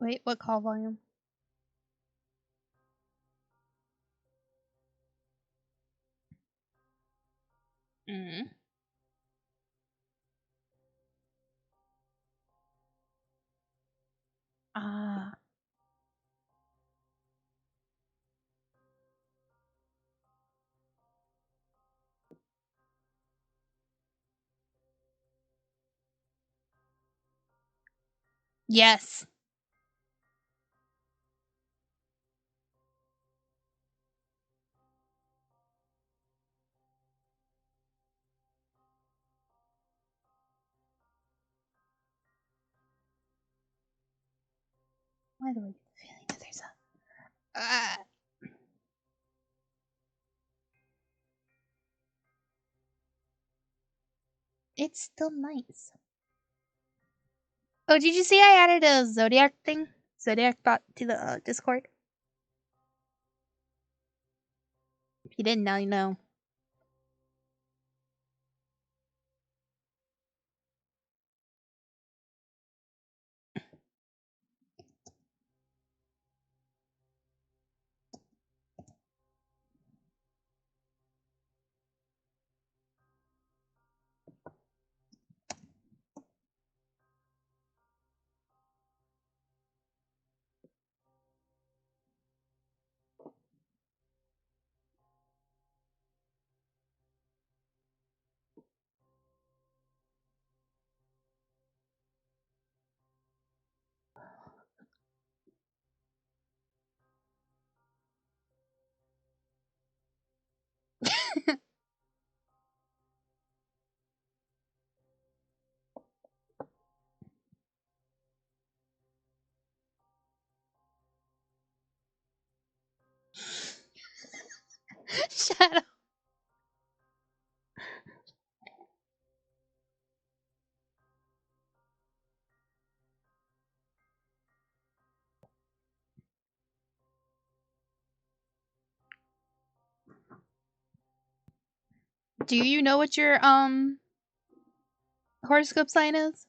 Speaker 2: Wait, what call volume? Mm. Ah. Yes. Why do I get the feeling that there's a... It's still nice. Oh, did you see I added a Zodiac thing? Zodiac bot to the Discord? If you didn't, now you know. Shut up. Do you know what your horoscope sign is?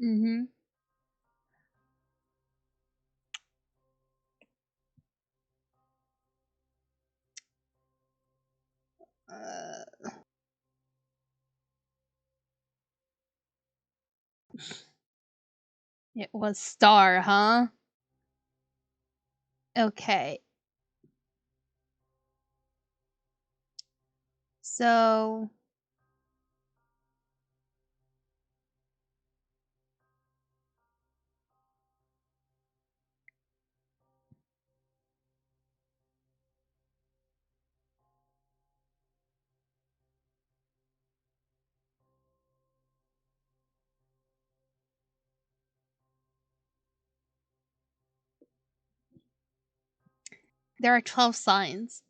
Speaker 2: Mm-hmm. It was star, huh? Okay. So there are 12 signs.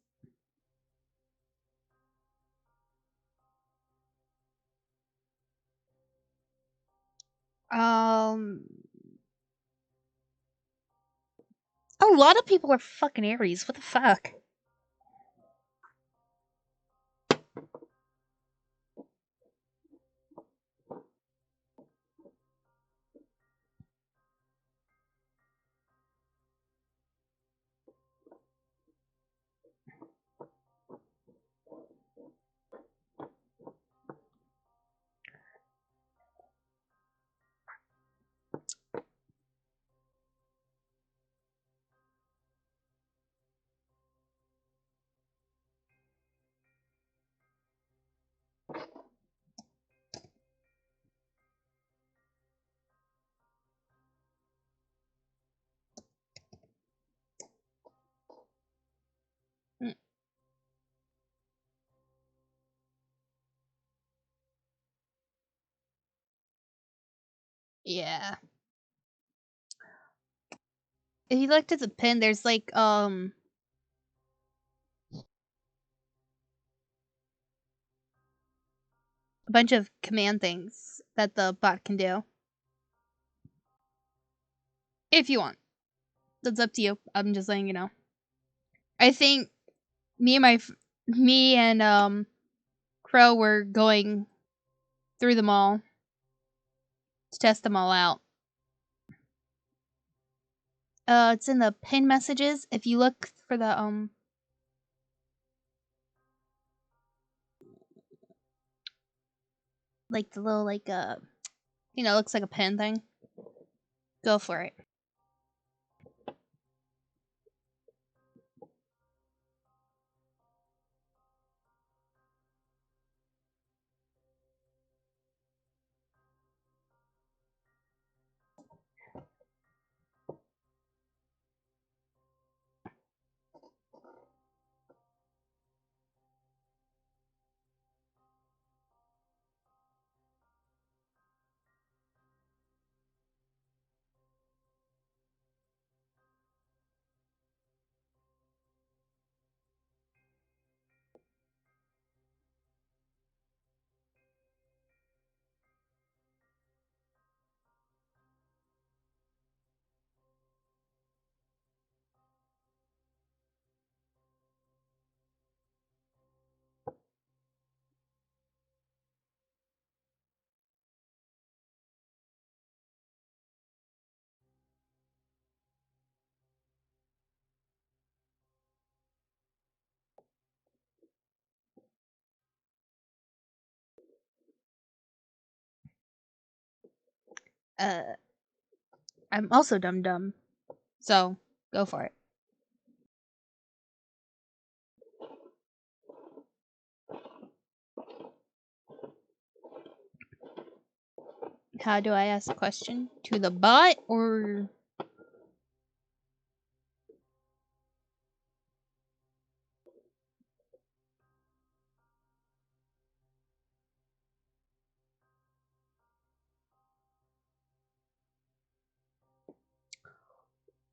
Speaker 2: Um a lot of people are fucking Aries. What the fuck? Mm, yeah. If you looked at the pin, there's like a bunch of command things that the bot can do. If you want. That's up to you. I'm just letting you know. I think me and Crow were going through them all to test them all out. It's in the pin messages. If you look for the like the little like looks like a pin thing. Go for it. I'm also dumb. So go for it. How do I ask a question? To the bot or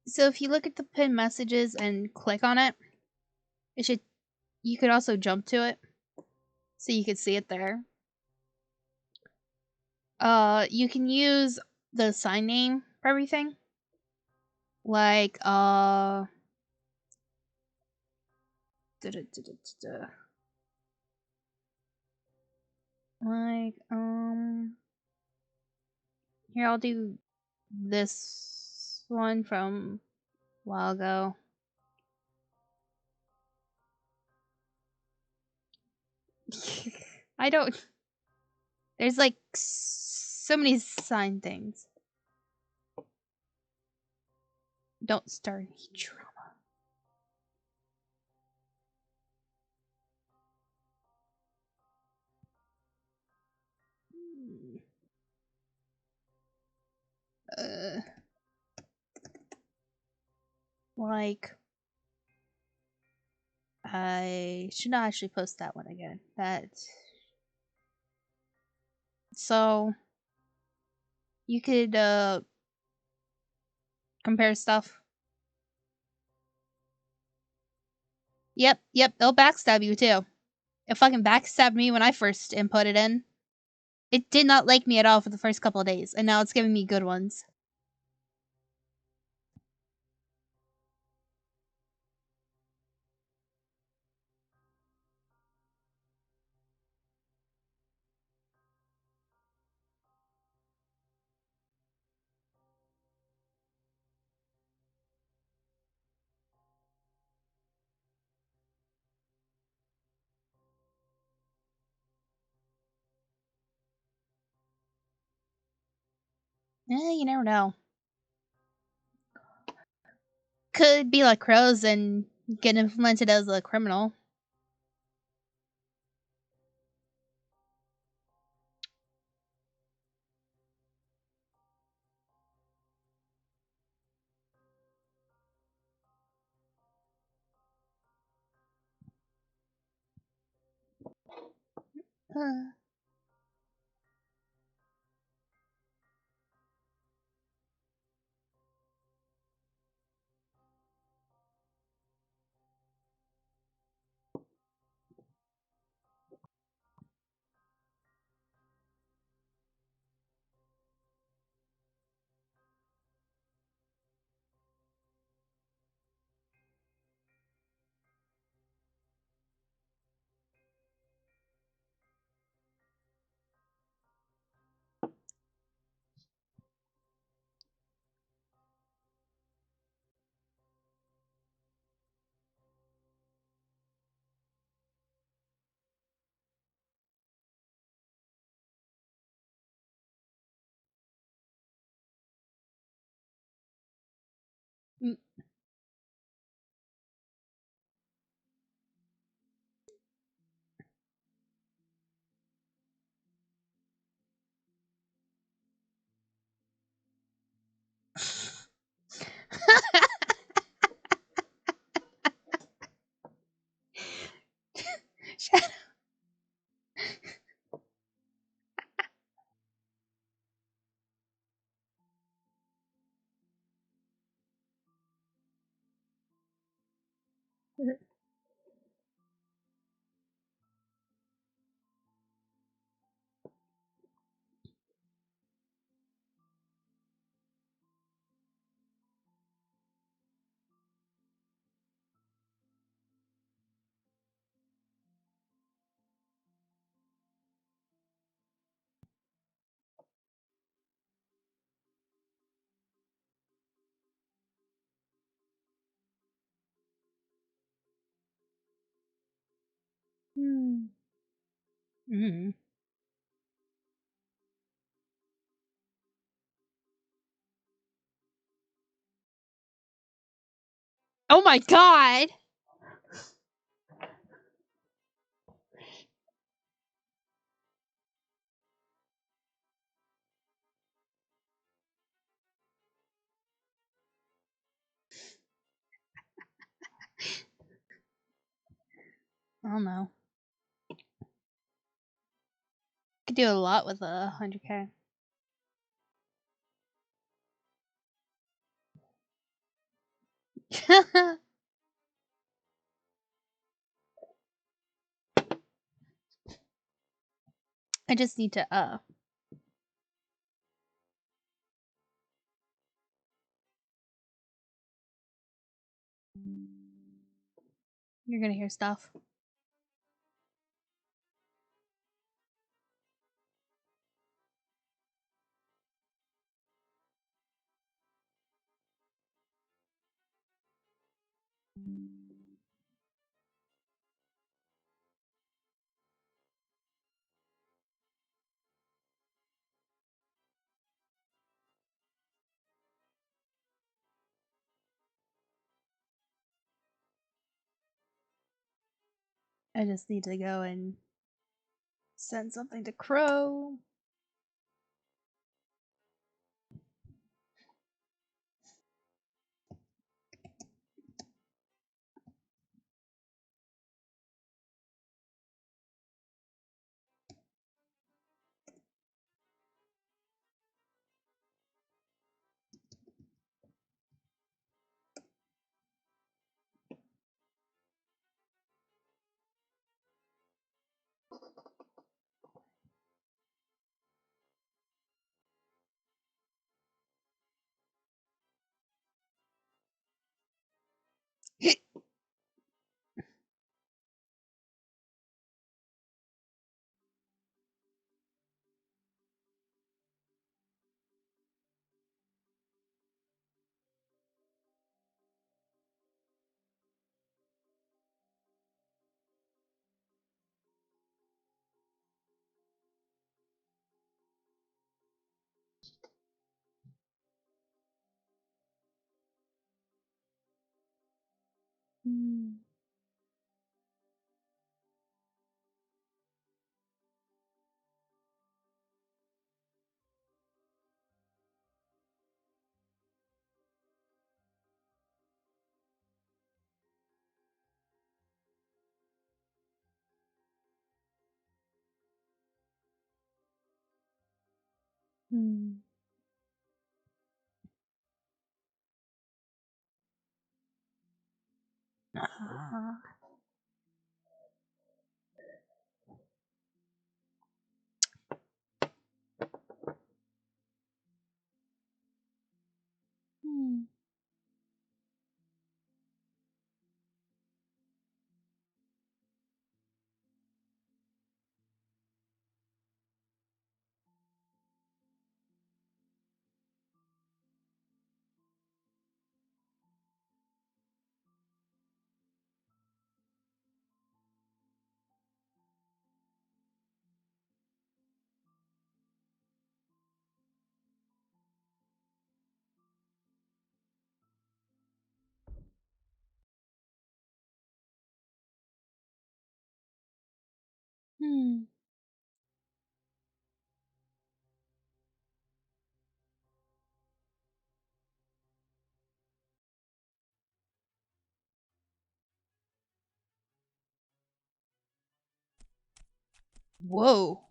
Speaker 2: so if you look at the pin messages and click on it, you could also jump to it. So you could see it there. You can use the sign name for everything. Like like here I'll do this one from a while ago. I don't. There's like so many sign things. Don't start any drama. Like, I should not actually post that one again. So you could compare stuff. Yep, they'll backstab you too. It fucking backstabbed me when I first inputted in. It did not like me at all for the first couple of days, and now it's giving me good ones. You never know. Could be like Crows and get implemented as a criminal. Hmm. Mm. Oh my god! I don't know. Could do a lot with 100K. I just need to You're gonna hear stuff. I just need to go and send something to Crow. Hmm. Hmm. Ah. Hmm. Hmm. Whoa.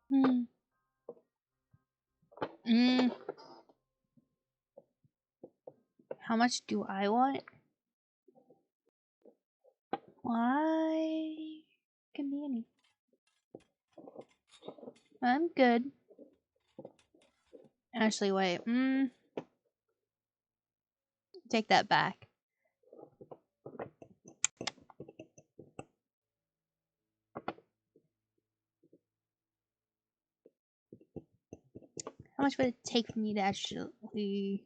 Speaker 2: Hmm. Mm. How much do I want? Why? Can be any. I'm good. Actually, wait. Take that back. How much would it take for me to actually...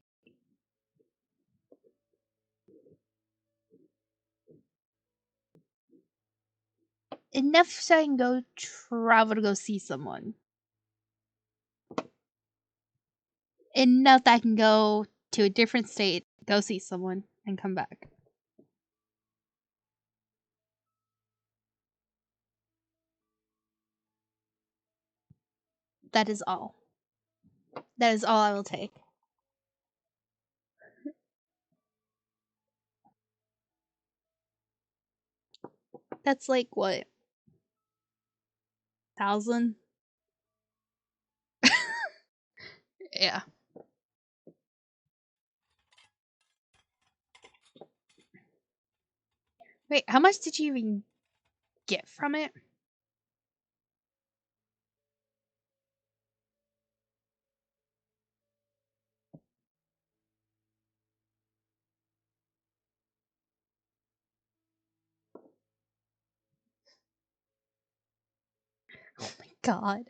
Speaker 2: Enough so I can go travel to go see someone. Enough that I can go to a different state, go see someone, and come back. That is all. That is all I will take. That's like what? 1,000? Yeah. Wait, how much did you even get from it? Oh my god.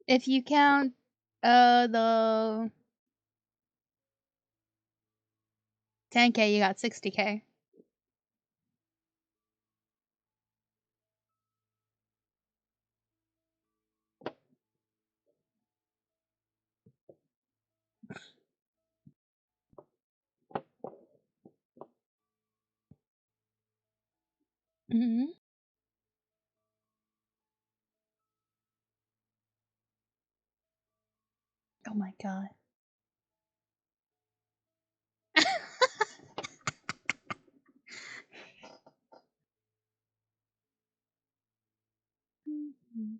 Speaker 2: If you count the 10k, you got 60k. Mm-hmm. Oh my god. Mhm.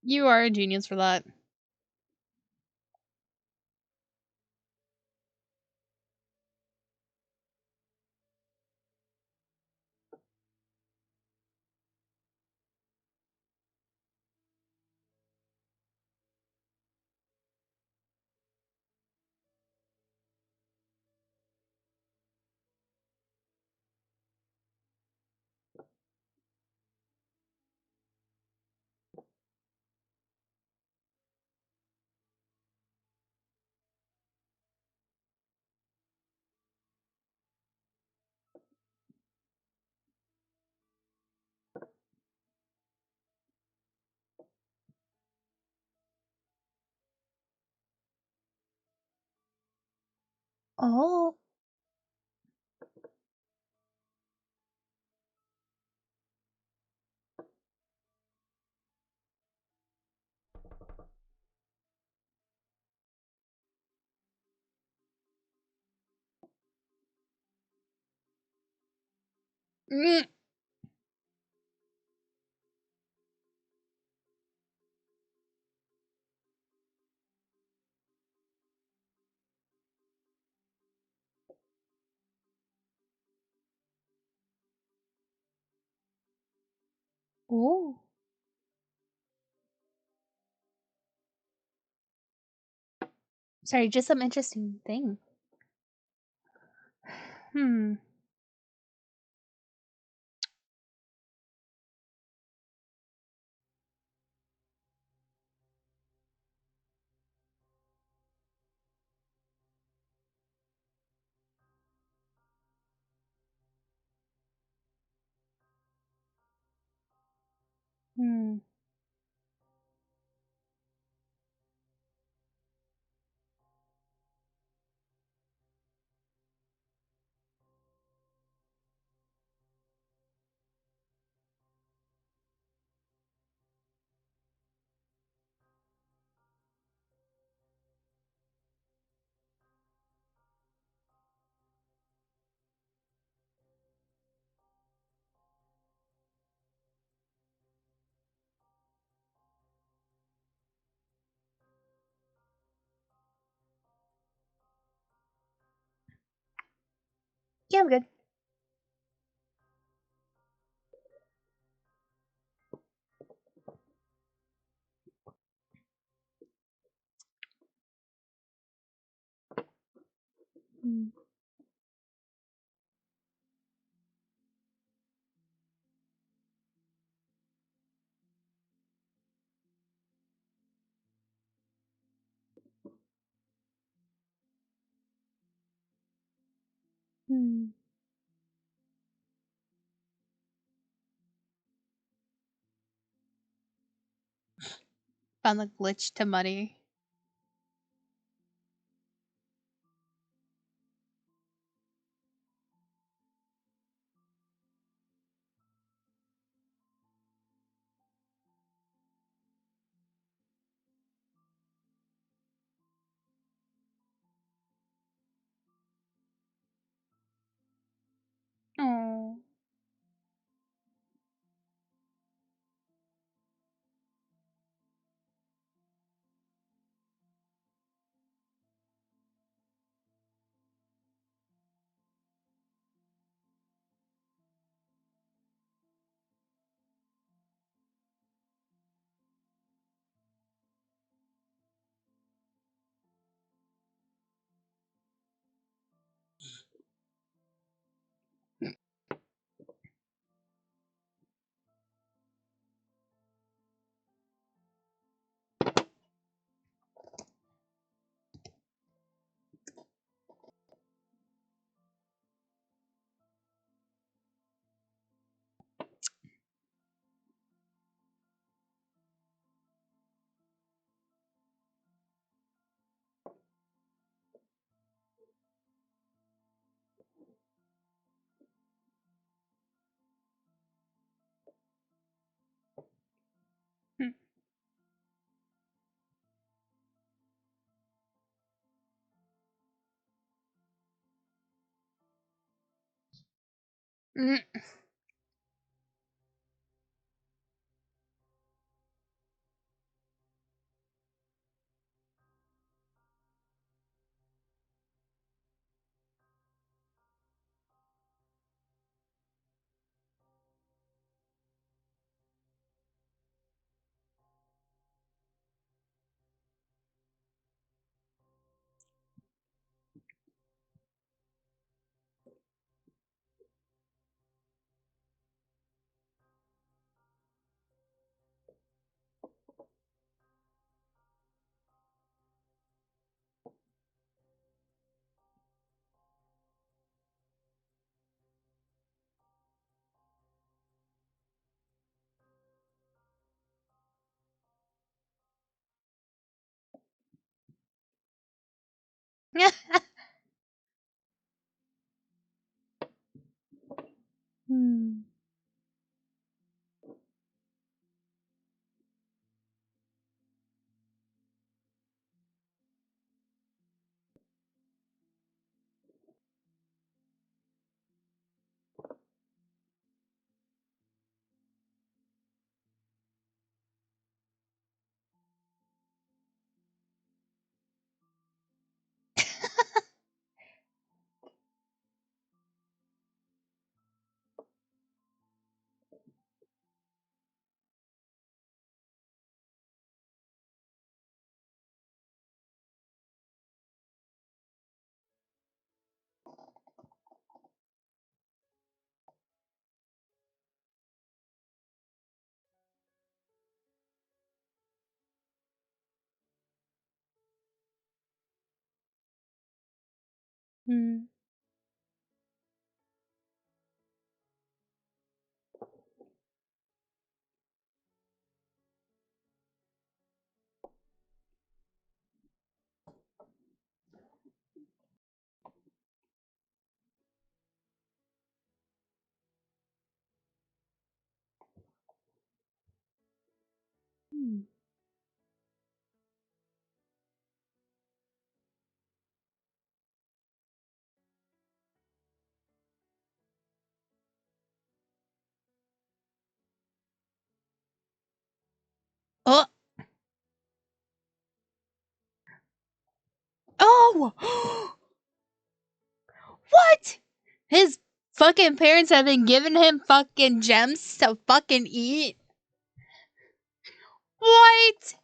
Speaker 2: You are a genius for that. Oh. Mm. Oh. Sorry, just some interesting thing. Hmm. Hmm. good. Hmm. Hmm. Found the glitch to money. Oh. Hmm. Mm. Hmm. Hmm. Hmm. Oh. Oh. What? His fucking parents have been giving him fucking gems to fucking eat. What?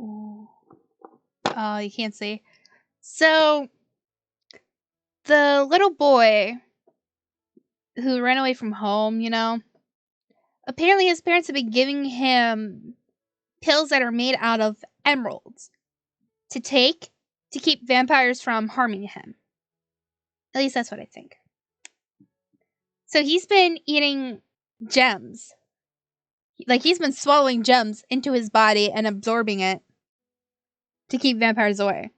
Speaker 2: Oh, you can't see. So, the little boy who ran away from home, you know, apparently his parents have been giving him pills that are made out of emeralds to take to keep vampires from harming him. At least that's what I think. So he's been eating gems. Like, he's been swallowing gems into his body and absorbing it to keep vampires away.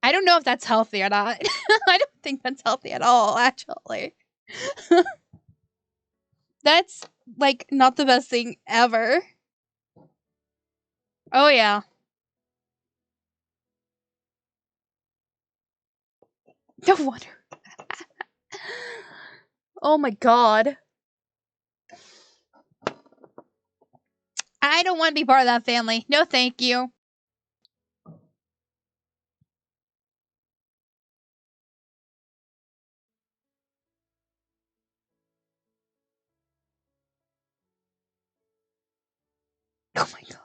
Speaker 2: I don't know if that's healthy or not. I don't think that's healthy at all, actually. That's, like, not the best thing ever. Oh, yeah. No wonder. Oh my god. I don't want to be part of that family. No, thank you. Oh my god.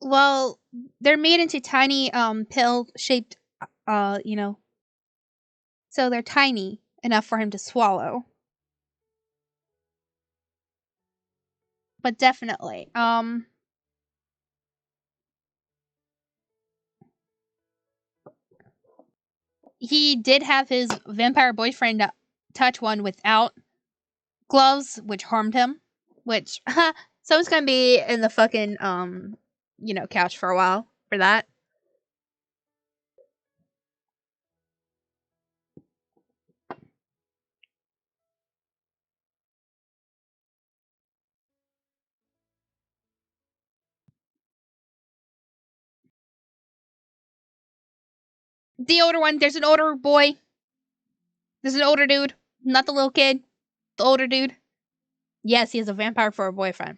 Speaker 2: Well, they're made into tiny pill shaped you know. So they're tiny enough for him to swallow. But definitely. He did have his vampire boyfriend touch one without gloves, which harmed him. Which someone's gonna be in the fucking you know, couch for a while for that. The older one, there's an older boy. There's an older dude. Not the little kid. The older dude. Yes, he has a vampire for a boyfriend.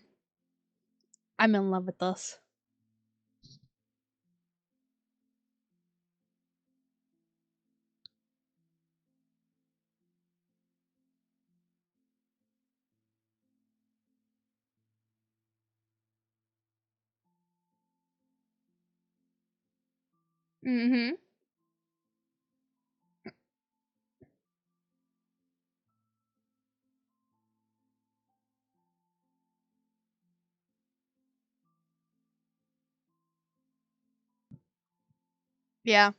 Speaker 2: I'm in love with this. Mm-hmm. Yeah.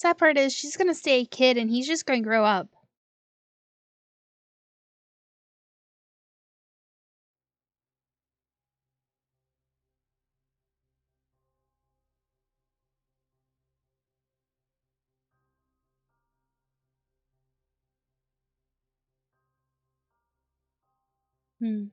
Speaker 2: Sad part is she's gonna stay a kid and he's just gonna grow up. Hmm.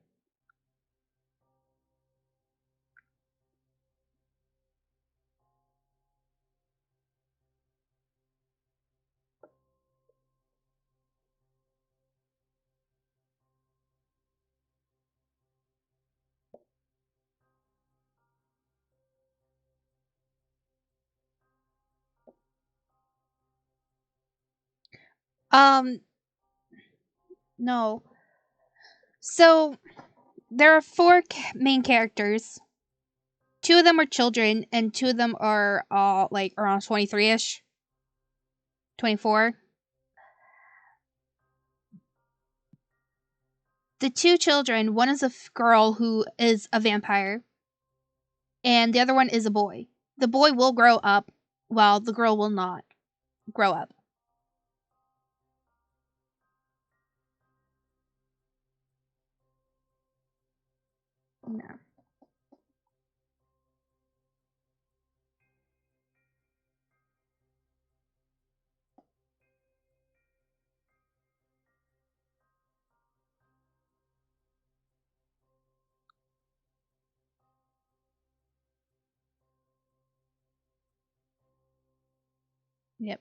Speaker 2: No. So there are four main characters. Two of them are children, and two of them are all like around 23-ish, 24. The two children, one is a girl who is a vampire, and the other one is a boy. The boy will grow up, while the girl will not grow up. No. Yep.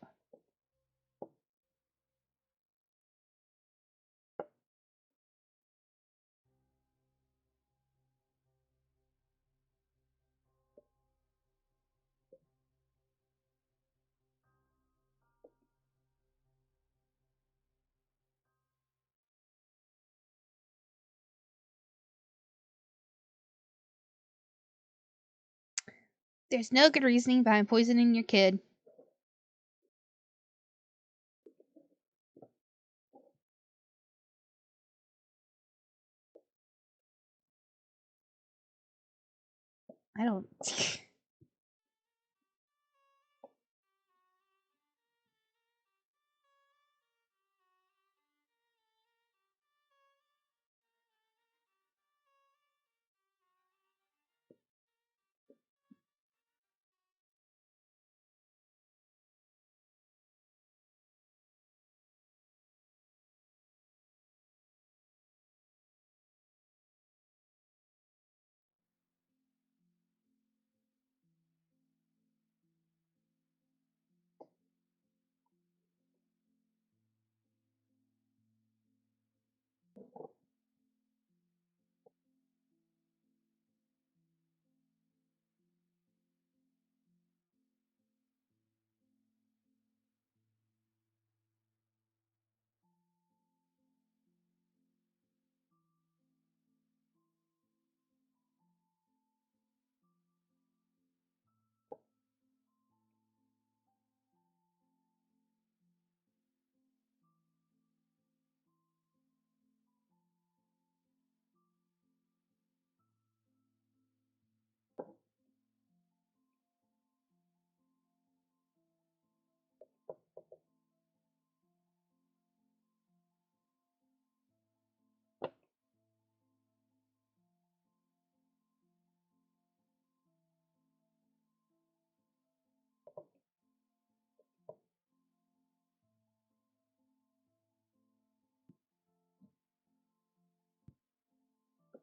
Speaker 2: There's no good reasoning behind poisoning your kid. I don't.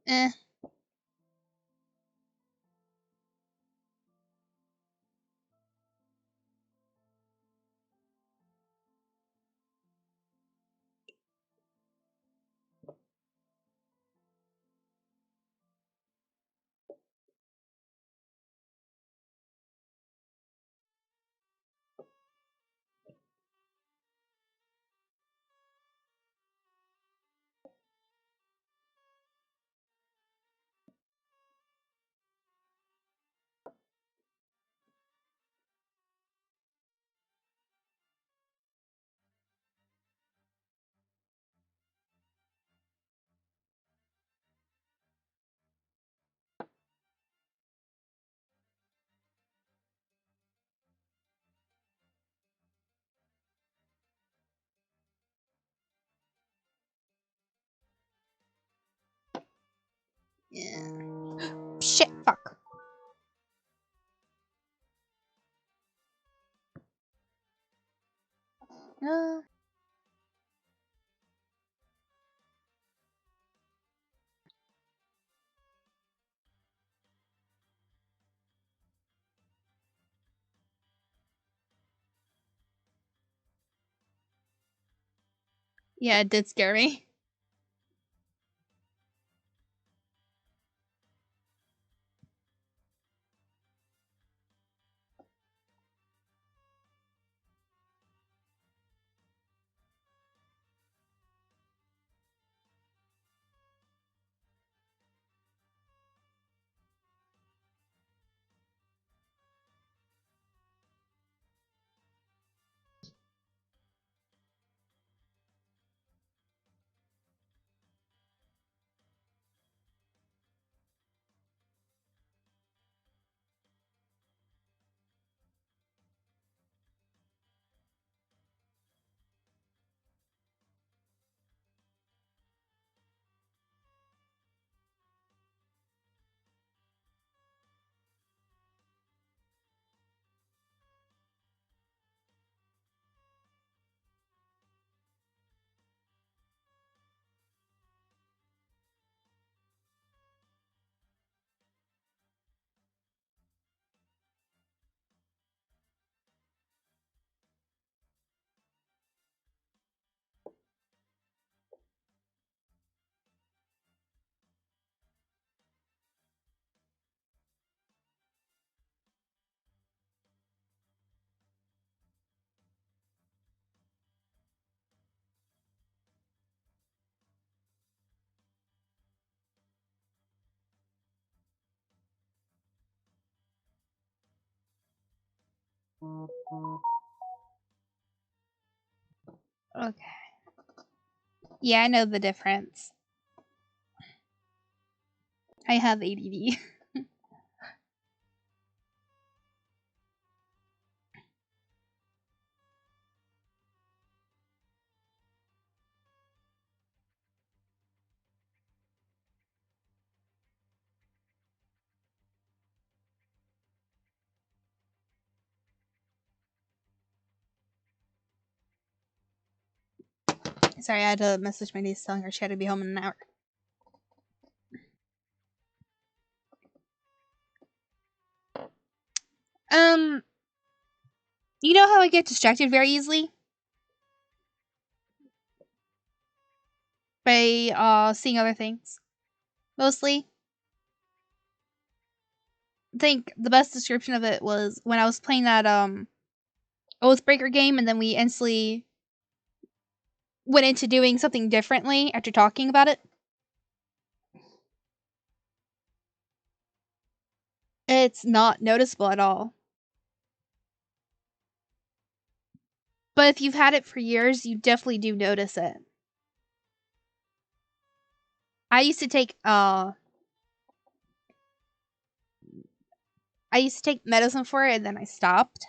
Speaker 2: Eh. Shit, fuck. Uh, yeah, it did scare me. Okay. Yeah, I know the difference. I have ADD. Sorry, I had to message my niece telling her she had to be home in an hour. You know how I get distracted very easily? By seeing other things. Mostly. I think the best description of it was when I was playing that Oathbreaker game and then we instantly went into doing something differently after talking about it. It's not noticeable at all. But if you've had it for years, you definitely do notice it. I used to take medicine for it and then I stopped.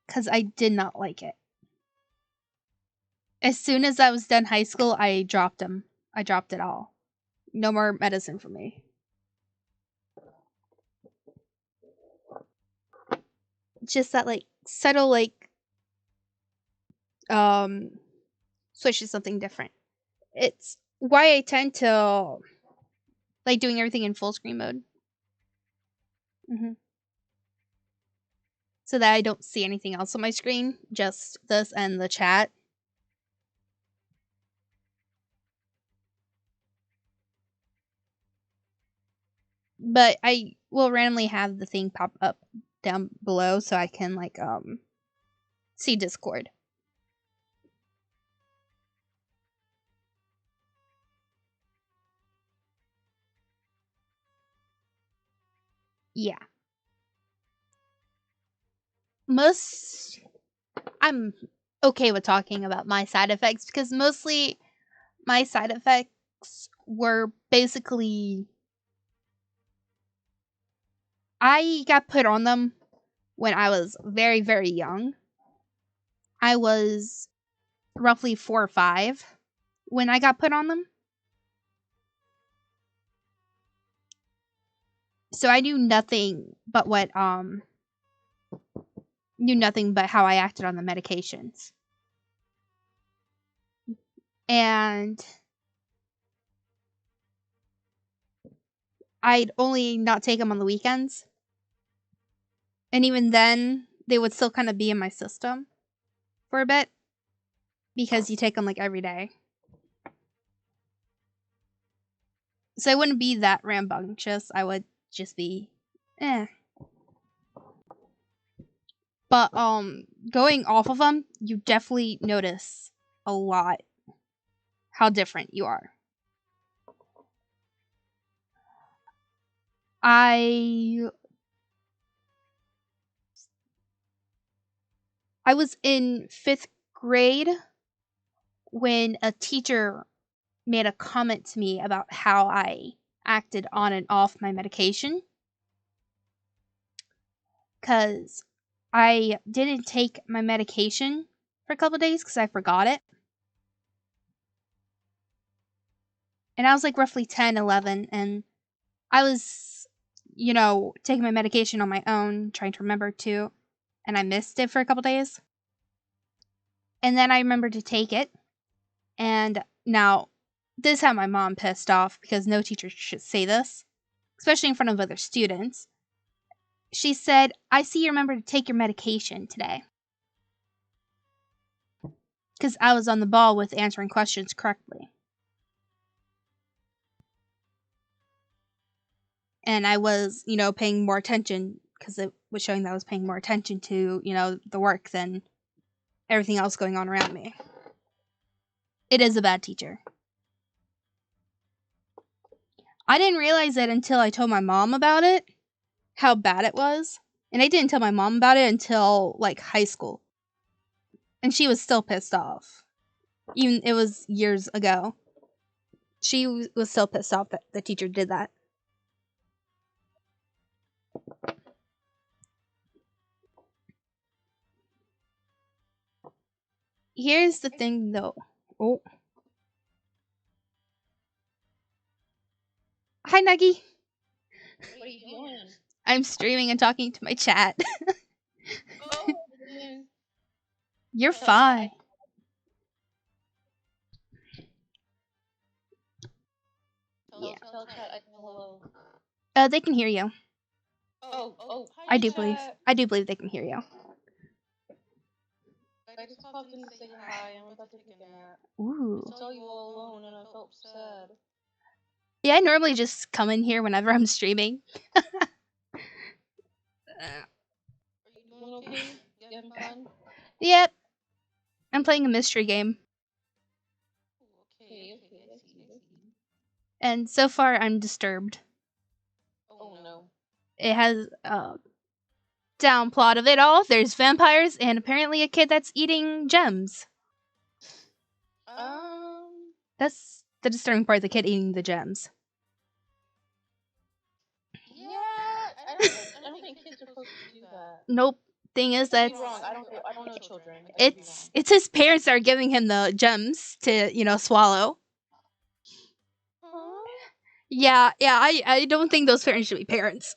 Speaker 2: Because I did not like it. As soon as I was done high school, I dropped them. I dropped it all. No more medicine for me. Just that like subtle like switch to something different. It's why I tend to like doing everything in full screen mode. So that I don't see anything else on my screen, just this and the chat. But I will randomly have the thing pop up down below so I can like see Discord. Yeah. I'm okay with talking about my side effects because mostly my side effects were basically I got put on them when I was very, very young. I was roughly 4 or 5 when I got put on them. So I knew nothing but how I acted on the medications. And I'd only not take them on the weekends. And even then, they would still kind of be in my system for a bit. Because you take them like every day. So I wouldn't be that rambunctious. I would just be, eh. But going off of them, you definitely notice a lot how different you are. I was in 5th grade when a teacher made a comment to me about how I acted on and off my medication. Because I didn't take my medication for a couple days because I forgot it. And I was like roughly 10, 11, and I was, taking my medication on my own, trying to remember to, and I missed it for a couple days. And then I remembered to take it. And now, this had my mom pissed off because no teacher should say this, especially in front of other students. She said, "I see you remember to take your medication today." Because I was on the ball with answering questions correctly. And I was, paying more attention because it was showing that I was paying more attention to, the work than everything else going on around me. It is a bad teacher. I didn't realize it until I told my mom about it, how bad it was. And I didn't tell my mom about it until, like, high school. And she was still pissed off. Even it was years ago. She was still pissed off that the teacher did that. Here's the thing, though. Oh. Hi, Nuggy.
Speaker 3: What are you doing?
Speaker 2: I'm streaming and talking to my chat.
Speaker 3: Oh,
Speaker 2: You're fine.
Speaker 3: Tell chat I said hello.
Speaker 2: They can hear you.
Speaker 3: Hi,
Speaker 2: I do
Speaker 3: chat.
Speaker 2: believe they can hear you.
Speaker 3: I just popped in to say hi. I'm about to take a nap.
Speaker 2: Ooh.
Speaker 3: I saw you all alone and I felt sad.
Speaker 2: Yeah, I normally just come in here whenever I'm streaming.
Speaker 3: Are you doing okay? You having fun?
Speaker 2: Yep. I'm playing a mystery game.
Speaker 3: Okay, I see.
Speaker 2: And so far, I'm disturbed.
Speaker 3: Oh no.
Speaker 2: It has a down plot of it all. There's vampires and apparently a kid that's eating gems. That's the disturbing part, the kid eating the gems.
Speaker 3: Yeah, I don't think kids are supposed to do that.
Speaker 2: Nope. Thing is
Speaker 3: I
Speaker 2: that
Speaker 3: don't know children.
Speaker 2: it's his parents that are giving him the gems to, swallow.
Speaker 3: Huh?
Speaker 2: Yeah, I don't think those parents should be parents.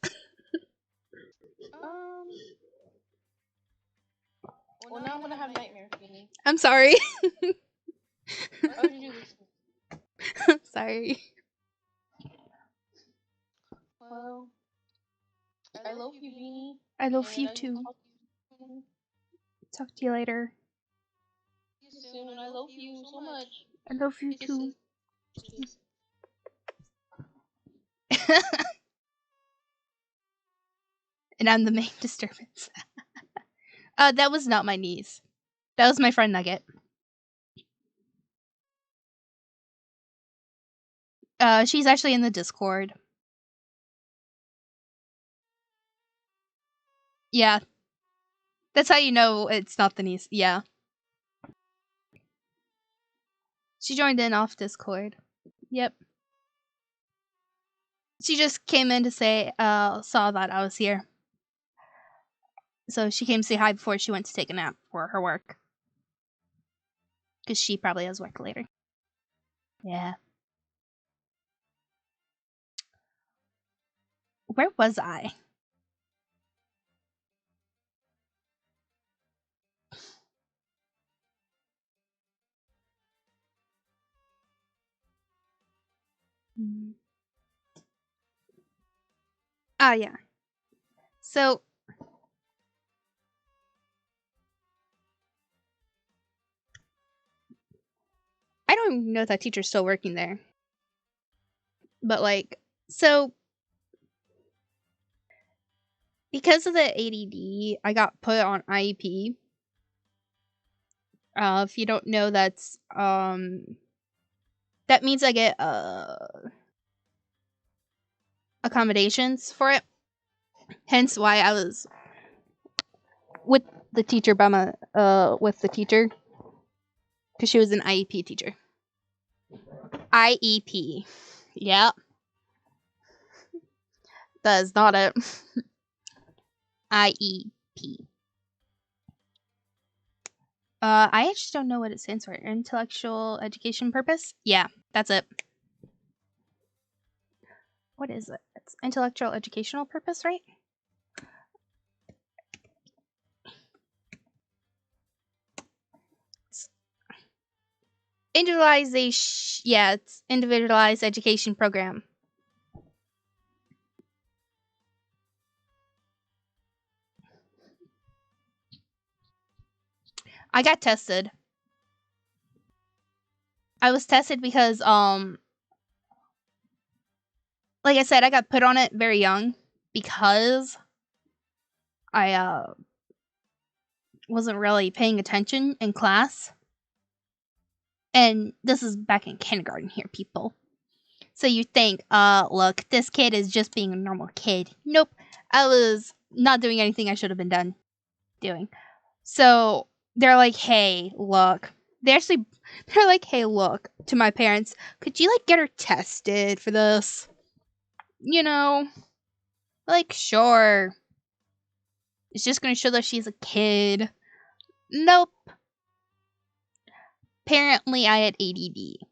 Speaker 3: Well, now I'm gonna have nightmares, Beanie.
Speaker 2: I'm sorry.
Speaker 3: Why would you do this?
Speaker 2: Sorry.
Speaker 3: Well, I love you, Beanie.
Speaker 2: I love
Speaker 3: and
Speaker 2: you
Speaker 3: I
Speaker 2: too.
Speaker 3: talk to you
Speaker 2: Talk to you later.
Speaker 3: soon, and I love you so much.
Speaker 2: I love you too.
Speaker 3: Kisses.
Speaker 2: And I'm the main disturbance. That was not my niece. That was my friend Nugget. She's actually in the Discord. Yeah. That's how you know it's not the niece. Yeah. She joined in off Discord. Yep. She just came in to say, saw that I was here. So she came to say hi before she went to take a nap for her work. Because she probably has work later. Yeah. Where was I? Ah, yeah. So, I don't even know if that teacher's still working there. But, like, so, because of the ADD, I got put on IEP. If you don't know, that means I get, accommodations for it. Hence why I was with the teacher with the teacher. Because she was an IEP teacher. IEP. Yep. That is not it. IEP. I actually don't know what it stands for. Intellectual education purpose? Yeah, that's it. What is it? It's intellectual educational purpose, right? Individualization. Yeah, it's individualized education program. I got tested. I was tested because, like I said, I got put on it very young because I, wasn't really paying attention in class. And this is back in kindergarten here, people. So you think, look, this kid is just being a normal kid. Nope. I was not doing anything I should have been doing. So they're like, hey, look. They're like, hey, look, to my parents, could you, like, get her tested for this? You know? Like, sure. It's just gonna show that she's a kid. Nope. Apparently, I had ADD.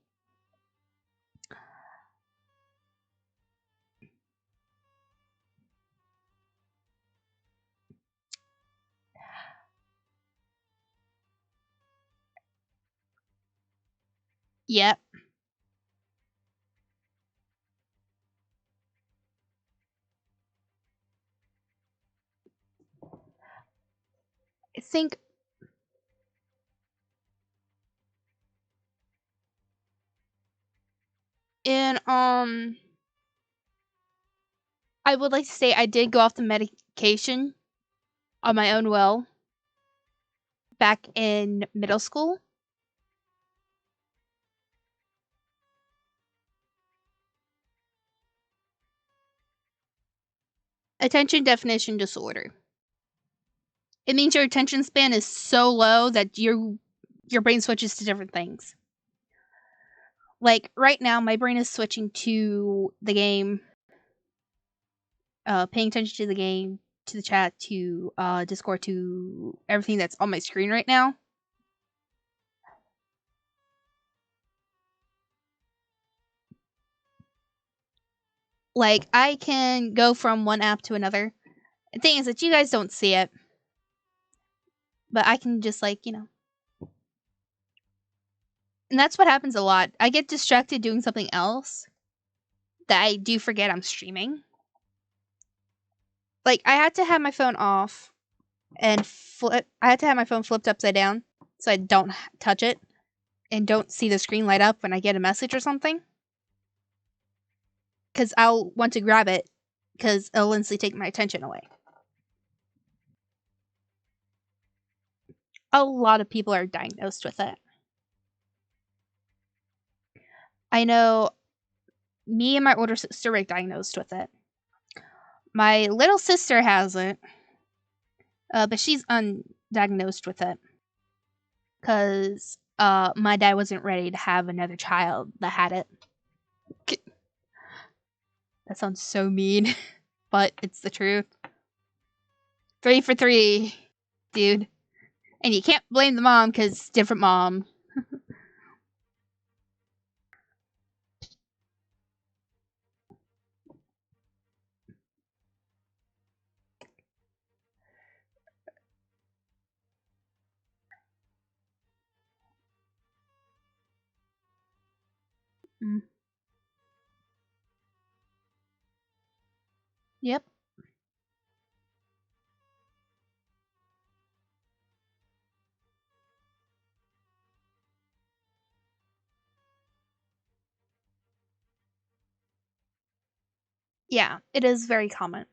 Speaker 2: Yep. I think in I would like to say I did go off the medication on my own will back in middle school. Attention definition disorder. It means your attention span is so low that your brain switches to different things. Like right now, my brain is switching to the game, paying attention to the game, to the chat, to Discord, to everything that's on my screen right now. Like, I can go from one app to another. The thing is that you guys don't see it. But I can just, like, you know. And that's what happens a lot. I get distracted doing something else that I do forget I'm streaming. Like, I had to have my phone off and I had to have my phone flipped upside down so I don't touch it and don't see the screen light up when I get a message or something. Because I'll want to grab it because it'll instantly take my attention away. A lot of people are diagnosed with it. I know me and my older sister were diagnosed with it. My little sister has it, but she's undiagnosed with it. Because my dad wasn't ready to have another child that had it. That sounds so mean, but it's the truth. 3 for 3, dude. And you can't blame the mom because different mom. Mm. Yep. Yeah, it is very common.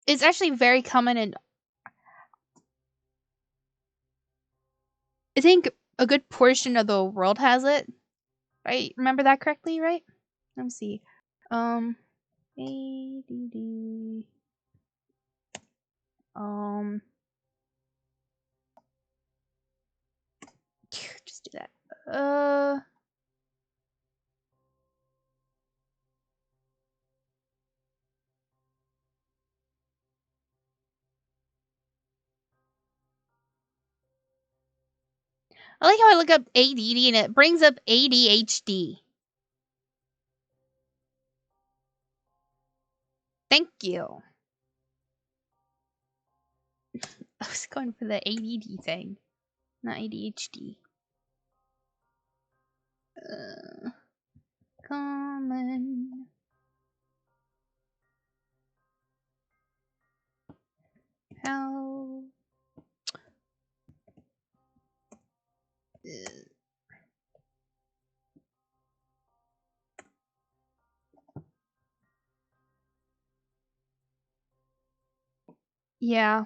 Speaker 2: It's actually very common in, I think a good portion of the world has it. I remember that correctly, right? Let me see. ADD. Just do that. I like how I look up ADD and it brings up ADHD. Thank you. I was going for the ADD thing, not ADHD. Common. How? Yeah.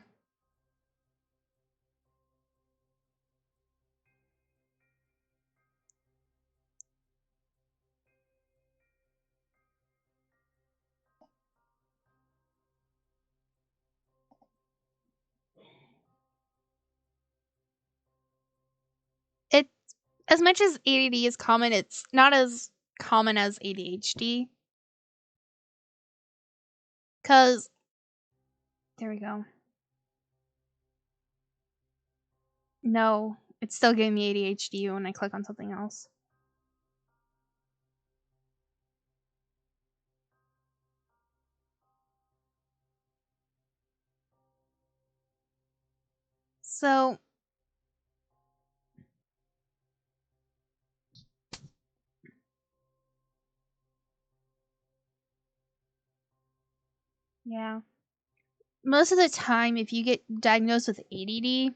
Speaker 2: It's as much as ADD is common, it's not as common as ADHD. Cause there we go. No, it's still giving me ADHD when I click on something else. So yeah. Most of the time if you get diagnosed with ADD,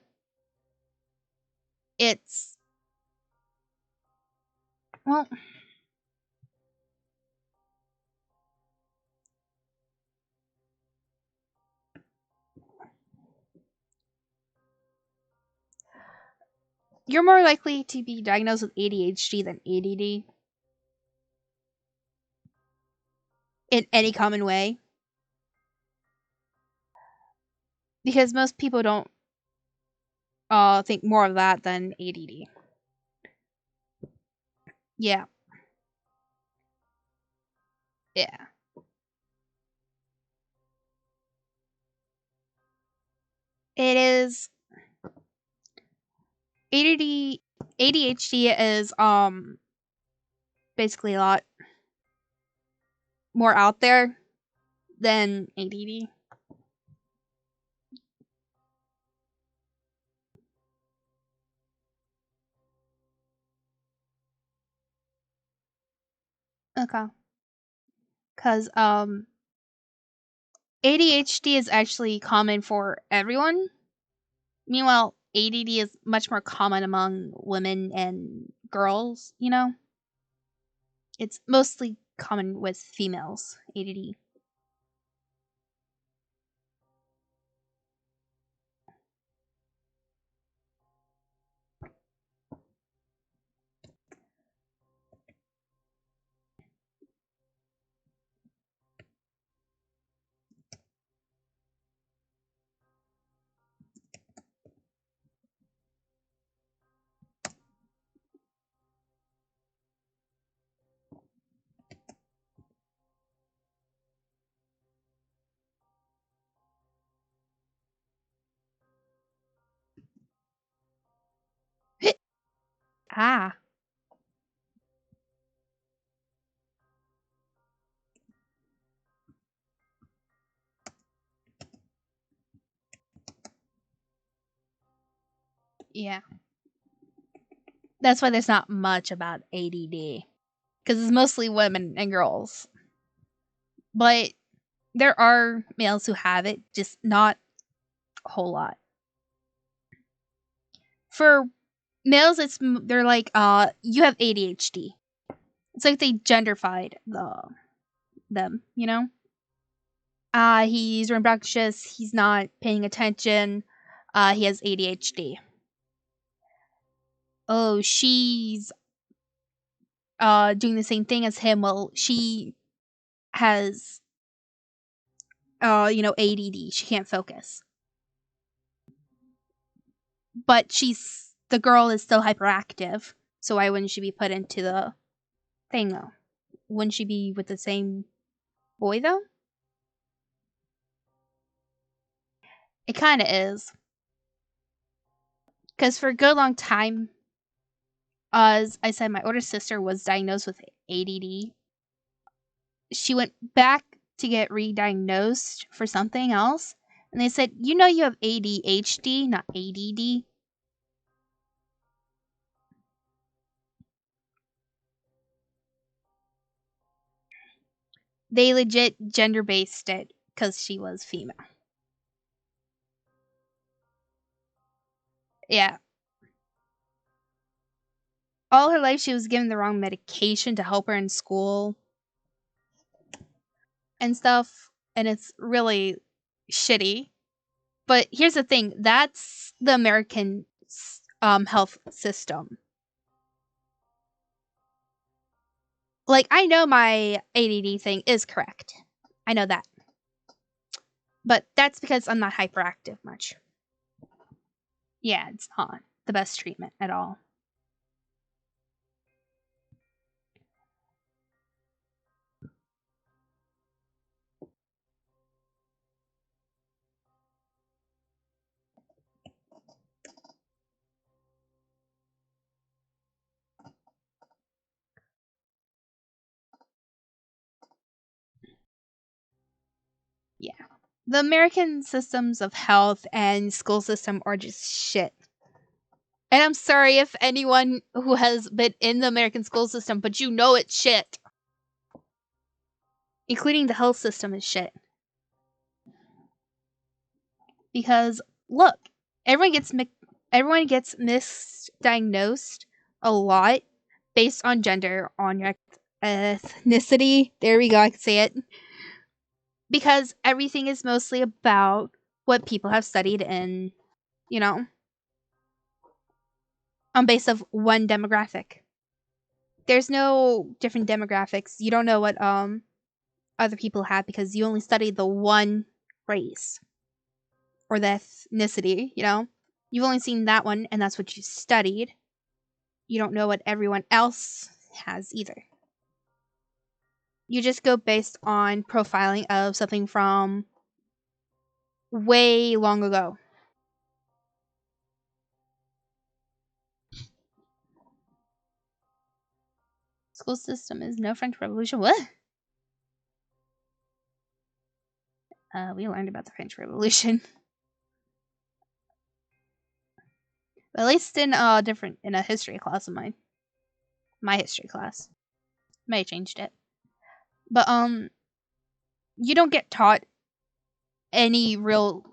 Speaker 2: it's well, you're more likely to be diagnosed with ADHD than ADD in any common way. Because most people don't think more of that than ADD. Yeah. Yeah. It is ADD ADHD is basically a lot more out there than ADD. Okay. Cuz ADHD is actually common for everyone. Meanwhile, ADD is much more common among women and girls, you know? It's mostly common with females, ADD. Ah. Yeah. That's why there's not much about ADD. Because it's mostly women and girls. But there are males who have it, just not a whole lot. For males, they're like, you have ADHD. It's like they genderfied them, you know? He's rambunctious, he's not paying attention, he has ADHD. Oh, she's doing the same thing as him. Well, she has ADD. She can't focus. But the girl is still hyperactive, so why wouldn't she be put into the thing though? Wouldn't she be with the same boy though? It kind of is. Because for a good long time, as I said, my older sister was diagnosed with ADD. She went back to get re-diagnosed for something else, and they said, you have ADHD, not ADD. They legit gender-based it because she was female. Yeah. All her life she was given the wrong medication to help her in school and stuff, and it's really shitty. But here's the thing, that's the American health system. Like, I know my ADD thing is correct. I know that. But that's because I'm not hyperactive much. Yeah, it's not the best treatment at all. Yeah. The American systems of health and school system are just shit. And I'm sorry if anyone who has been in the American school system, but you know it's shit. Including the health system is shit. Because look, everyone gets misdiagnosed a lot based on gender, on your ethnicity. There we go, I can say it. Because everything is mostly about what people have studied in, on base of one demographic. There's no different demographics. You don't know what other people have because you only studied the one race or the ethnicity, You've only seen that one and that's what you studied. You don't know what everyone else has either. You just go based on profiling of something from way long ago. School system is no French Revolution. What? We learned about the French Revolution. At least in a history class of mine. My history class. May have changed it. But you don't get taught any real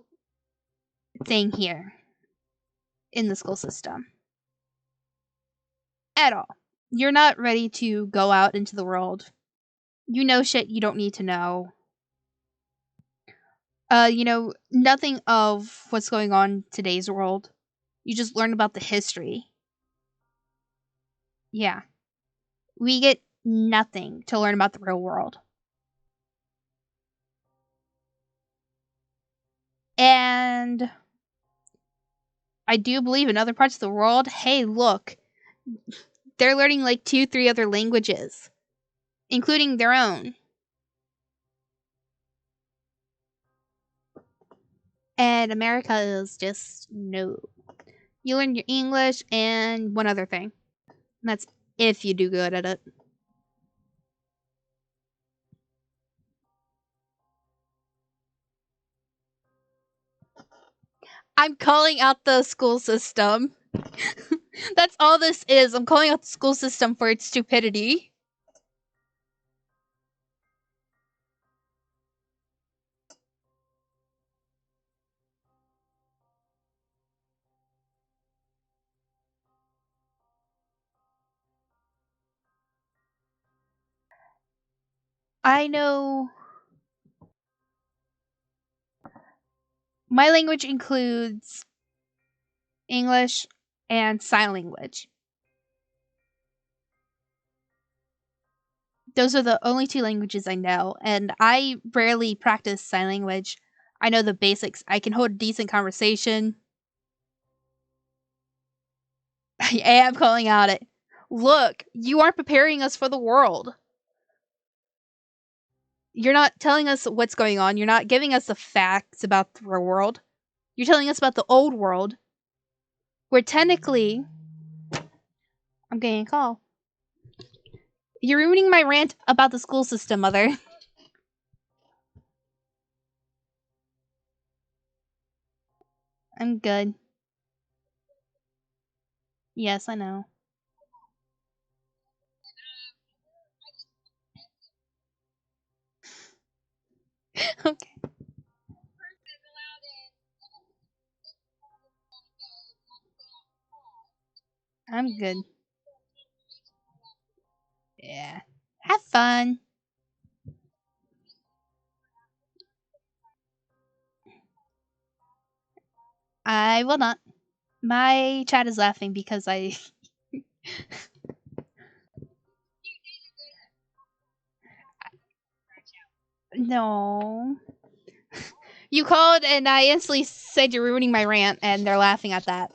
Speaker 2: thing here in the school system. At all. You're not ready to go out into the world. You know shit you don't need to know. Nothing of what's going on in today's world. You just learn about the history. Yeah. We get nothing to learn about the real world. And I do believe in other parts of the world, hey, look, they're learning like 2-3 other languages, including their own. And America is just no. You learn your English and one other thing. And that's if you do good at it. I'm calling out the school system. That's all this is. I'm calling out the school system for its stupidity. I know my language includes English and sign language. Those are the only two languages I know, and I rarely practice sign language. I know the basics. I can hold a decent conversation. I am calling out it. Look, you aren't preparing us for the world. You're not telling us what's going on. You're not giving us the facts about the world. You're telling us about the old world, where technically, I'm getting a call. You're ruining my rant about the school system, Mother. I'm good. Yes, I know. Okay. I'm good. Yeah. Have fun. I will not. My chat is laughing because I. No. You called and I instantly said you're ruining my rant, and they're laughing at that.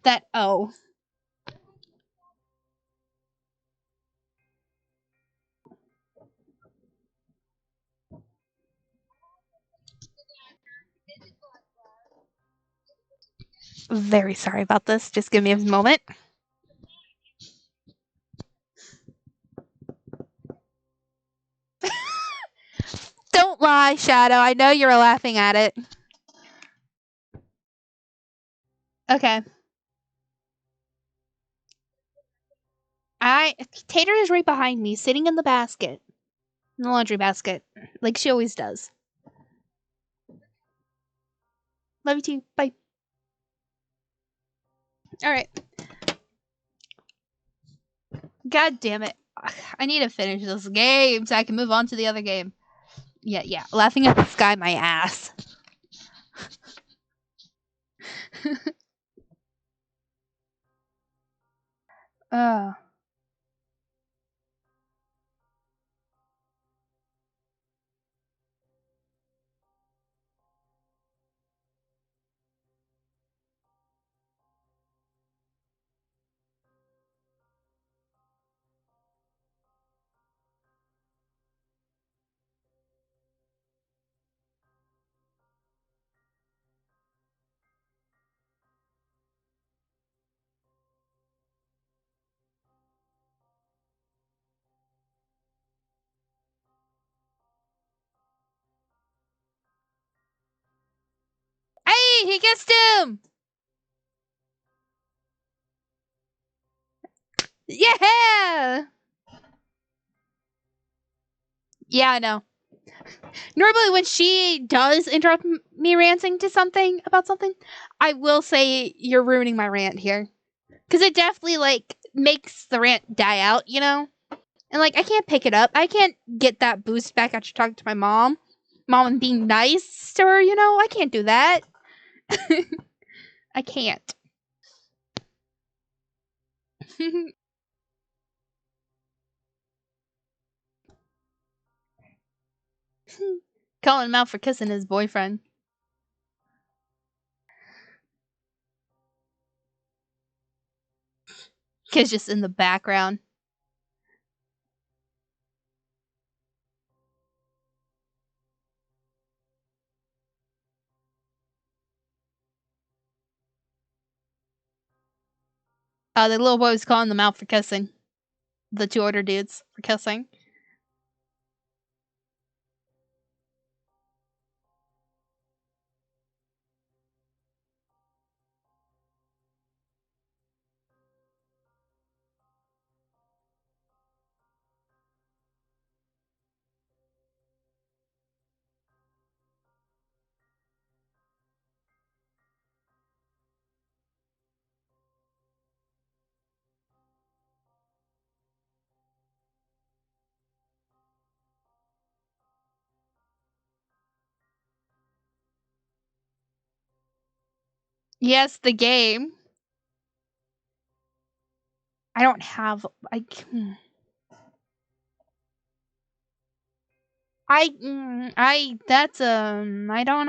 Speaker 2: That oh. Very sorry about this. Just give me a moment. Don't lie, Shadow. I know you're laughing at it. Okay. Tater is right behind me, sitting in the basket. In the laundry basket. Like she always does. Love you too. Bye. Alright. God damn it. I need to finish this game so I can move on to the other game. Yeah. Laughing at the sky, my ass. Ugh. Hey, he kissed him! Yeah! Yeah, I know. Normally, when she does interrupt me ranting to something about something, I will say you're ruining my rant here, because it definitely like makes the rant die out, you know. And like I can't pick it up. I can't get that boost back after talking to my mom and being nice to her. You know, I can't do that. I can't. Calling him out for kissing his boyfriend. Kid's just in the background. The little boy was calling them out for kissing. The two older dudes for kissing. Yes, the game. I don't have. I that's I don't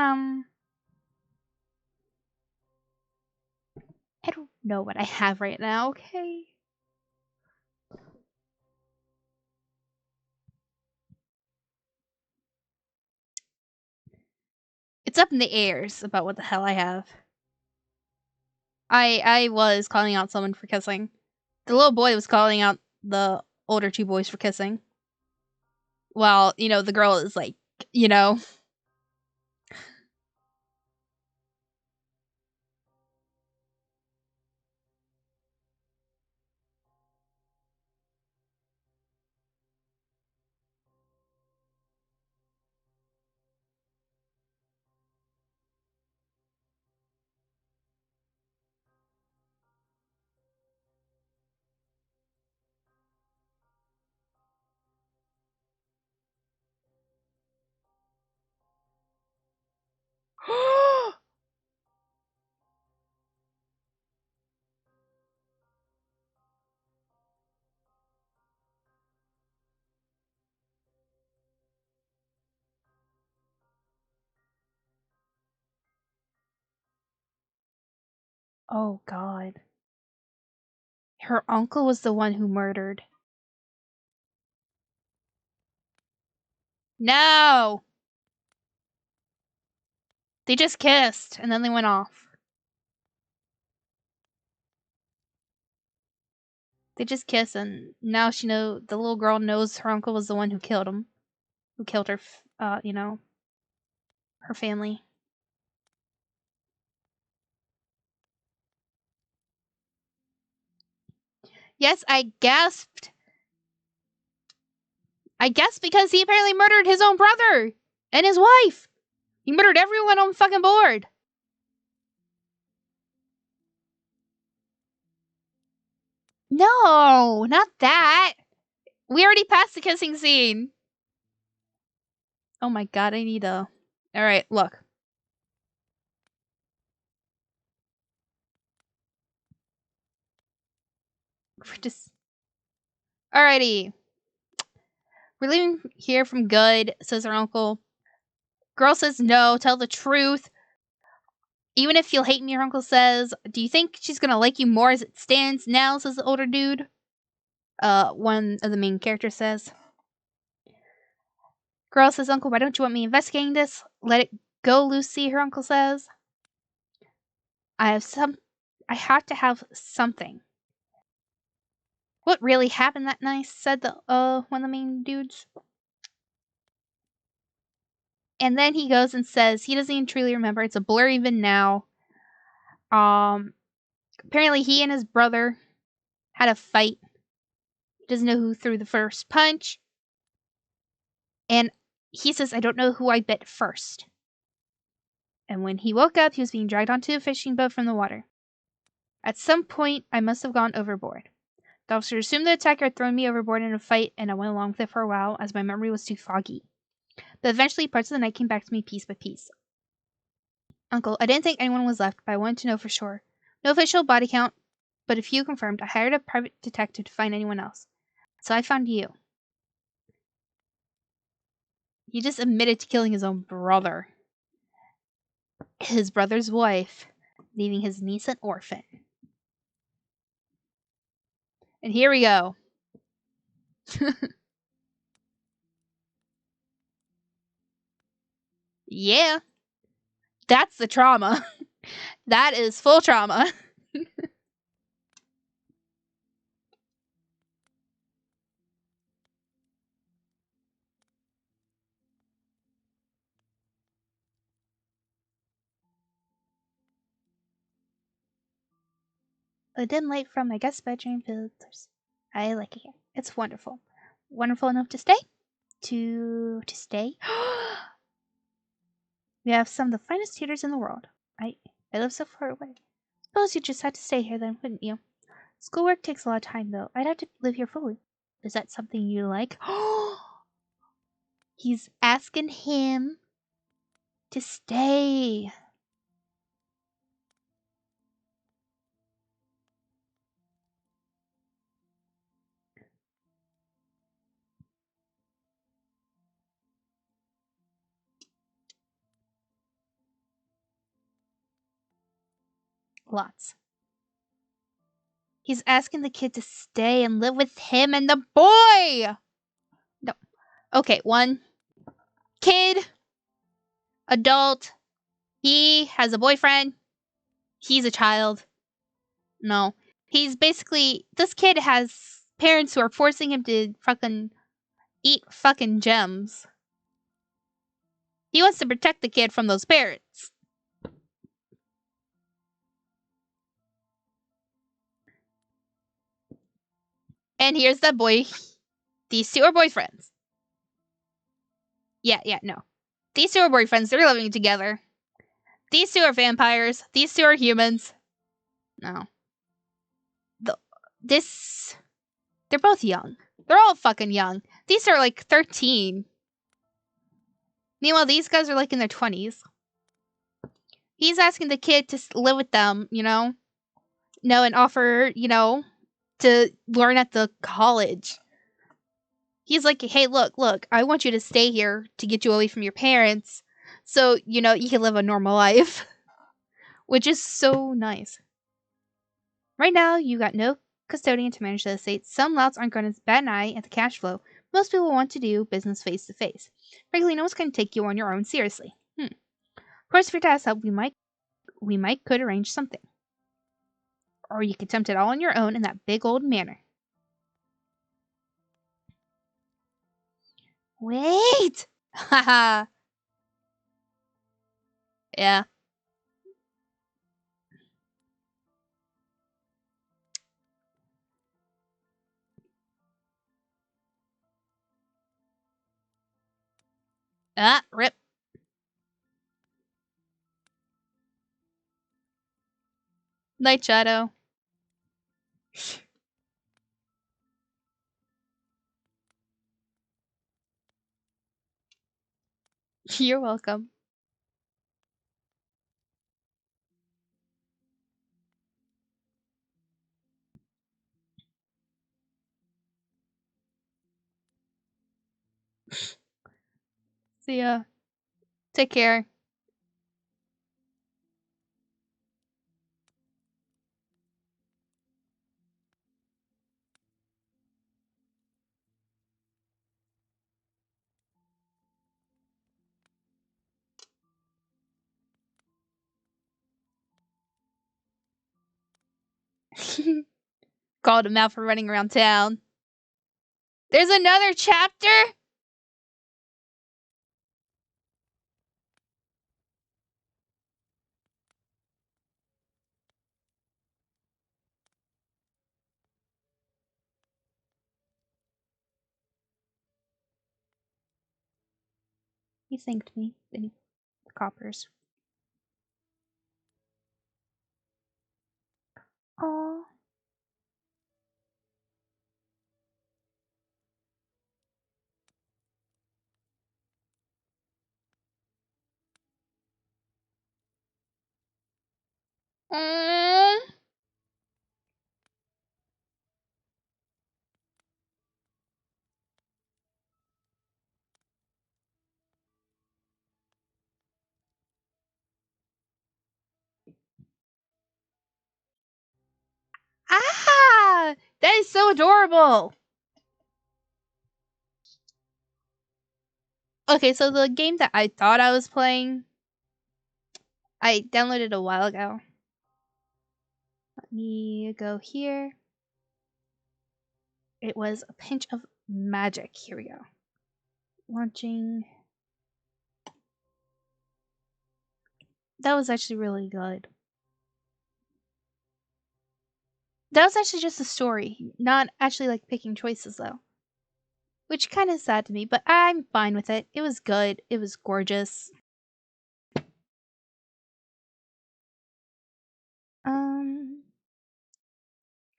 Speaker 2: I don't know what I have right now. Okay. It's up in the airs about what the hell I have. I was calling out someone for kissing. The little boy was calling out the older two boys for kissing. While, you know, the girl is like, you know. Oh god. Her uncle was the one who murdered. No! They just kissed and then they went off. They just kissed and now the little girl knows her uncle was the one who killed him. Who killed her, you know, her family. Yes, I gasped. I guess because he apparently murdered his own brother and his wife. He murdered everyone on fucking board. No, not that. We already passed the kissing scene. Oh my god, I need a... Alright, look. We're just... Alrighty. We're leaving here from good, says her uncle. Girl says no, tell the truth. Even if you'll hate me, her uncle says. Do you think she's gonna like you more as it stands now, says the older dude. One of the main characters says. Girl says, Uncle, why don't you want me investigating this? Let it go, Lucy, her uncle says. I have to have something. What really happened that night? Said the one of the main dudes. And then he goes and says he doesn't even truly remember. It's a blur even now. Apparently he and his brother had a fight. He doesn't know who threw the first punch. And he says, I don't know who I bit first. And when he woke up, he was being dragged onto a fishing boat from the water. At some point, I must have gone overboard. The officer assumed the attacker had thrown me overboard in a fight, and I went along with it for a while, as my memory was too foggy. But eventually, parts of the night came back to me piece by piece. Uncle, I didn't think anyone was left, but I wanted to know for sure. No official body count, but a few confirmed. I hired a private detective to find anyone else. So I found you. He just admitted to killing his own brother. His brother's wife, leaving his niece an orphan. And here we go. Yeah. That's the trauma. That is full trauma. A dim light from my guest bedroom filters. I like it here. It's wonderful. Wonderful enough to stay? To stay? We have some of the finest theaters in the world. I live so far away. Suppose you just had to stay here then, wouldn't you? Schoolwork takes a lot of time, though. I'd have to live here fully. Is that something you like? He's asking him to stay. Lots. He's asking the kid to stay and live with him and the boy! No. Okay, one. Kid. Adult. He has a boyfriend. He's a child. No. He's basically... This kid has parents who are forcing him to fucking eat fucking gems. He wants to protect the kid from those parents. And here's the boy. These two are boyfriends. Yeah, no. These two are boyfriends. They're living together. These two are vampires. These two are humans. No. They're both young. They're all fucking young. These are like 13. Meanwhile, these guys are like in their 20s. He's asking the kid to live with them, you know? No, and offer, you know, to learn at the college. He's like, hey, look, I want you to stay here to get you away from your parents so, you know, you can live a normal life. Which is so nice. Right now, you got no custodian to manage the estate. Some louts aren't going to bat an eye at the cash flow. Most people want to do business face to face. Frankly, no one's going to take you on your own seriously. Of course, if you're to ask help, we could arrange something. Or you could attempt it all on your own in that big old manor. Wait! Haha. Yeah. Ah, rip. Night Shadow. You're welcome. See ya. Take care. Called him out for running around town. There's another chapter? He thanked me. Then he... The coppers. Aww. Ah! That is so adorable! Okay, so the game that I thought I was playing, I downloaded a while ago. Let me go here. It was A Pinch of Magic. Here we go. Launching. That was actually really good. That was actually just a story, not actually like picking choices though. Which kind of sad to me, but I'm fine with it. It was good. It was gorgeous.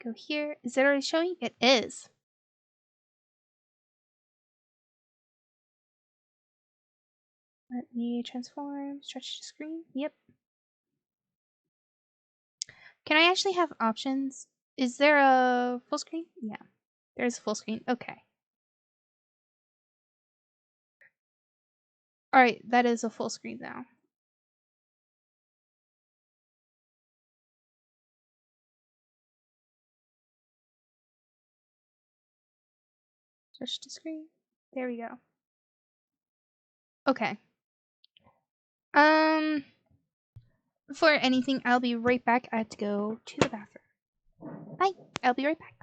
Speaker 2: Go here. Is it already showing? It is. Let me transform, stretch the screen. Yep. Can I actually have options? Is there a full screen? Yeah, there's a full screen. Okay. Alright, that is a full screen now. Switch to screen. There we go. Okay. Before anything, I'll be right back. I have to go to the bathroom. Bye. I'll be right back.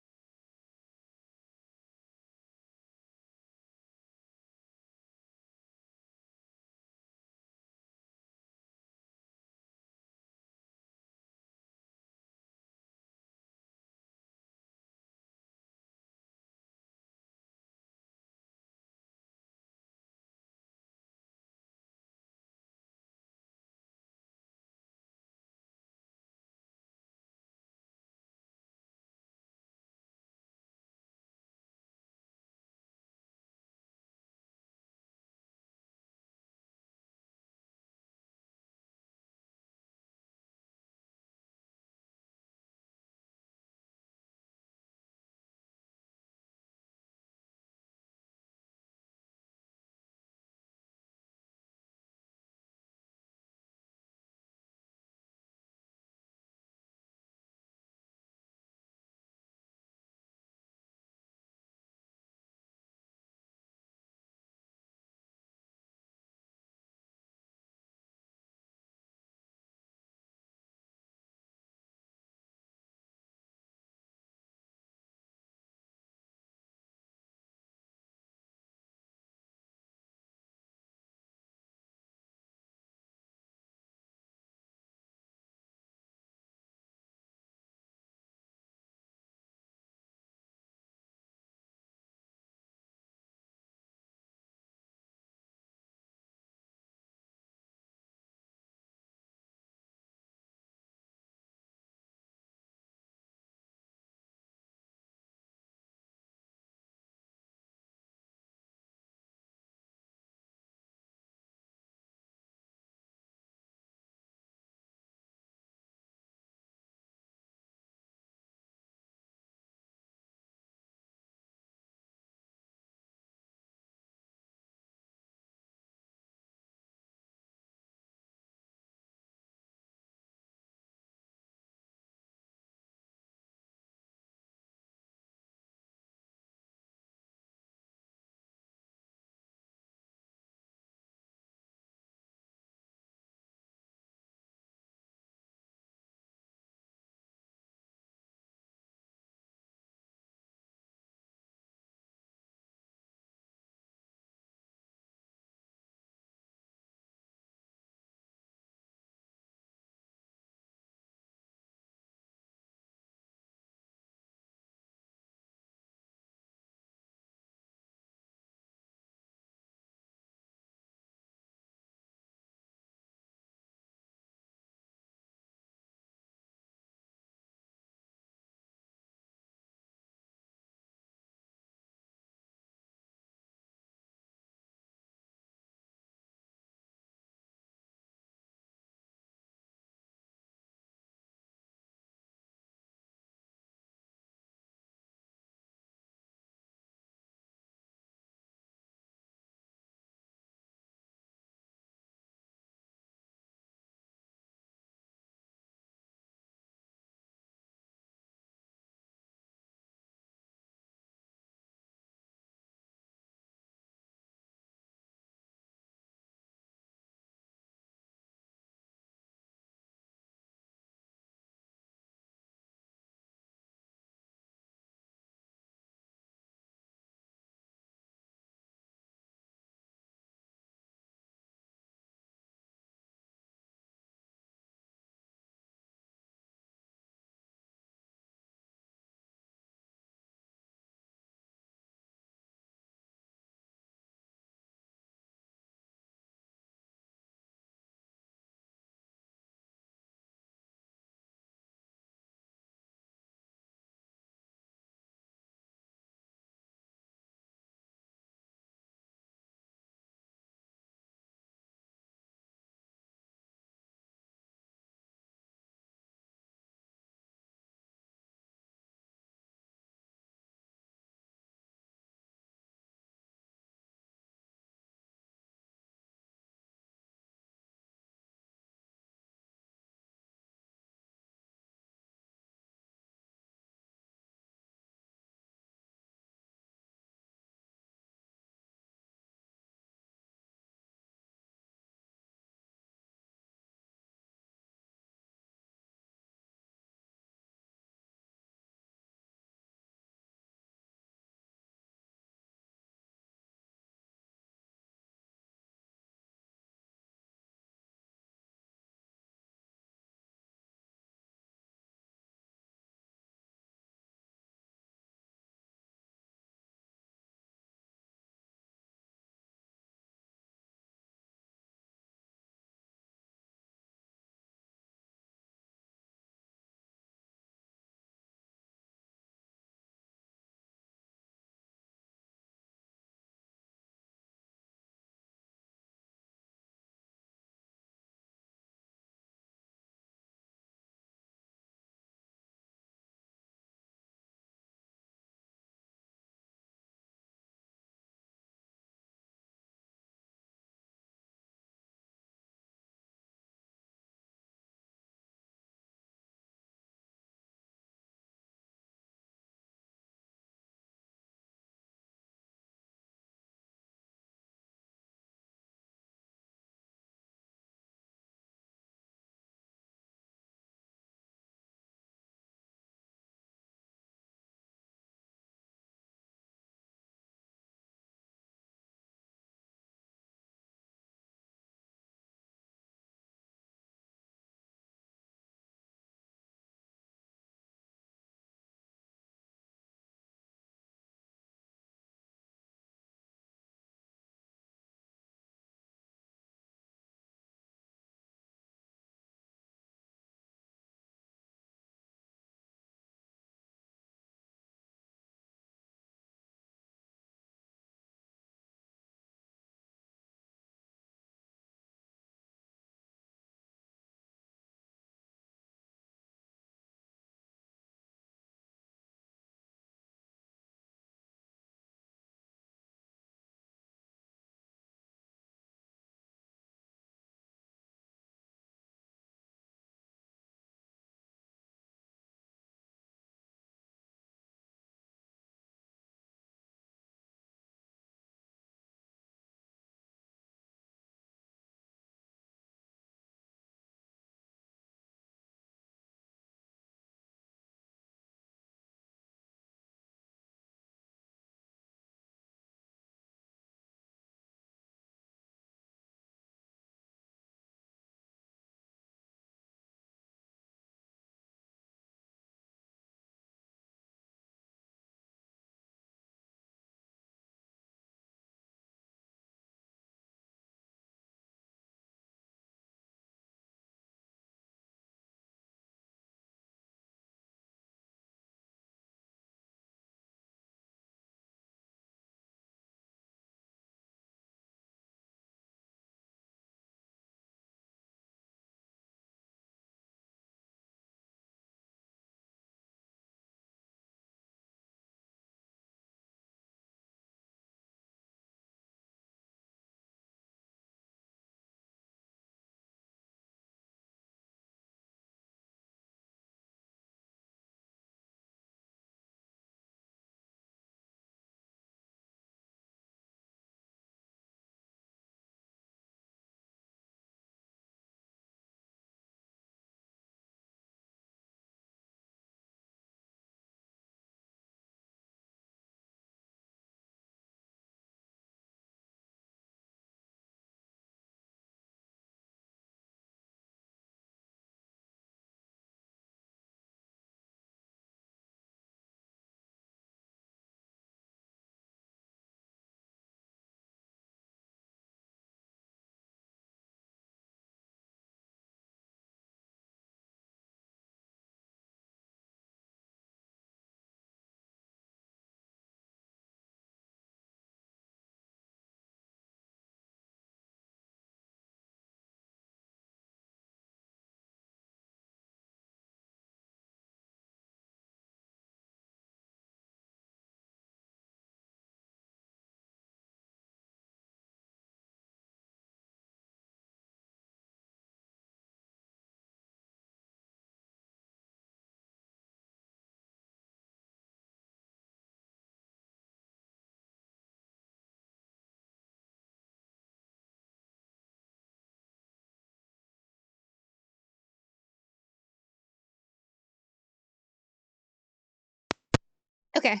Speaker 2: Okay.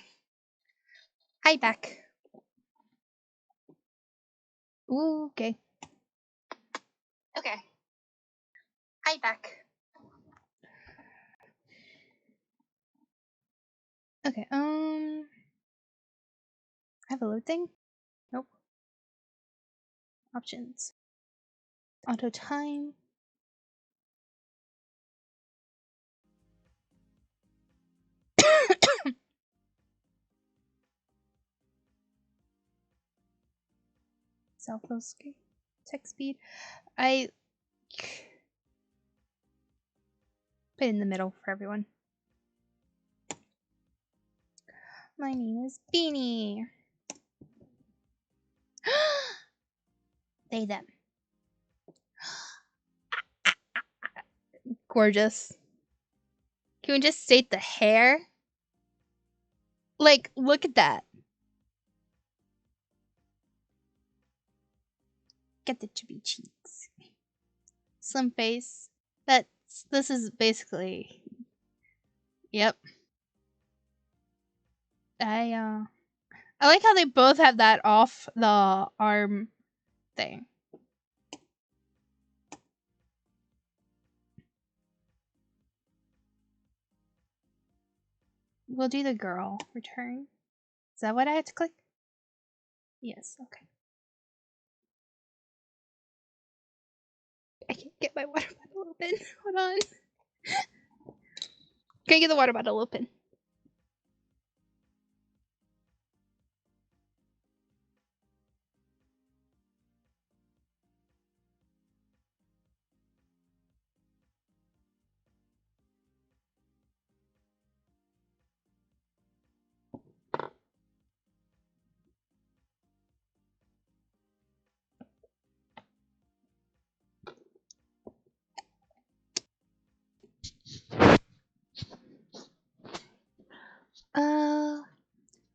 Speaker 2: Hi, back. Ooh, okay. Okay. Hi, back. Okay, have a load thing? Nope. Options. Auto time. Self-load screen. Text speed. I put it in the middle for everyone. My name is Beanie. They, them. Gorgeous. Can we just state the hair? Like, look at that. Get the chubby cheeks. Slim face. This is basically. Yep. I like how they both have that off the arm thing. We'll do the girl. Return. Is that what I had to click? Yes, okay. I can't get my water bottle open. Hold on. Can't get the water bottle open.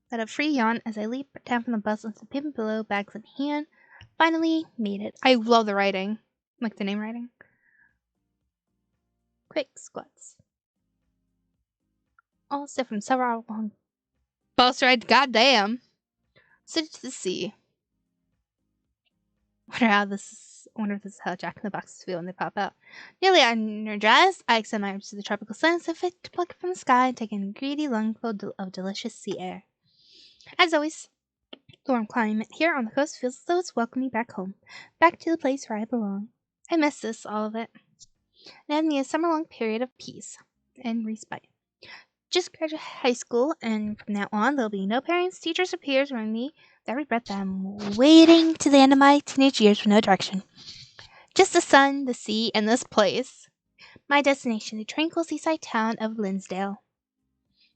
Speaker 2: Let a free yawn as I leap down from the bus onto the pavement below, bags in hand. Finally made it. I love the writing. Like the name writing. Quick squats. All stiff from several long bus ride. Goddamn. City to the sea. Wonder if this is how Jack in the Boxes feel when they pop out. Nearly energized, I extend my arms to the tropical suns and fit to pluck it from the sky and take in a greedy lungful of delicious sea air. As always, the warm climate here on the coast feels as though it's welcoming me back home, back to the place where I belong. I miss this, all of it. And I need a summer-long period of peace and respite. Just graduated high school, and from now on, there'll be no parents, teachers, or peers around me with every breath that I'm waiting to the end of my teenage years with no direction. Just the sun, the sea, and this place. My destination, the tranquil seaside town of Linsdale.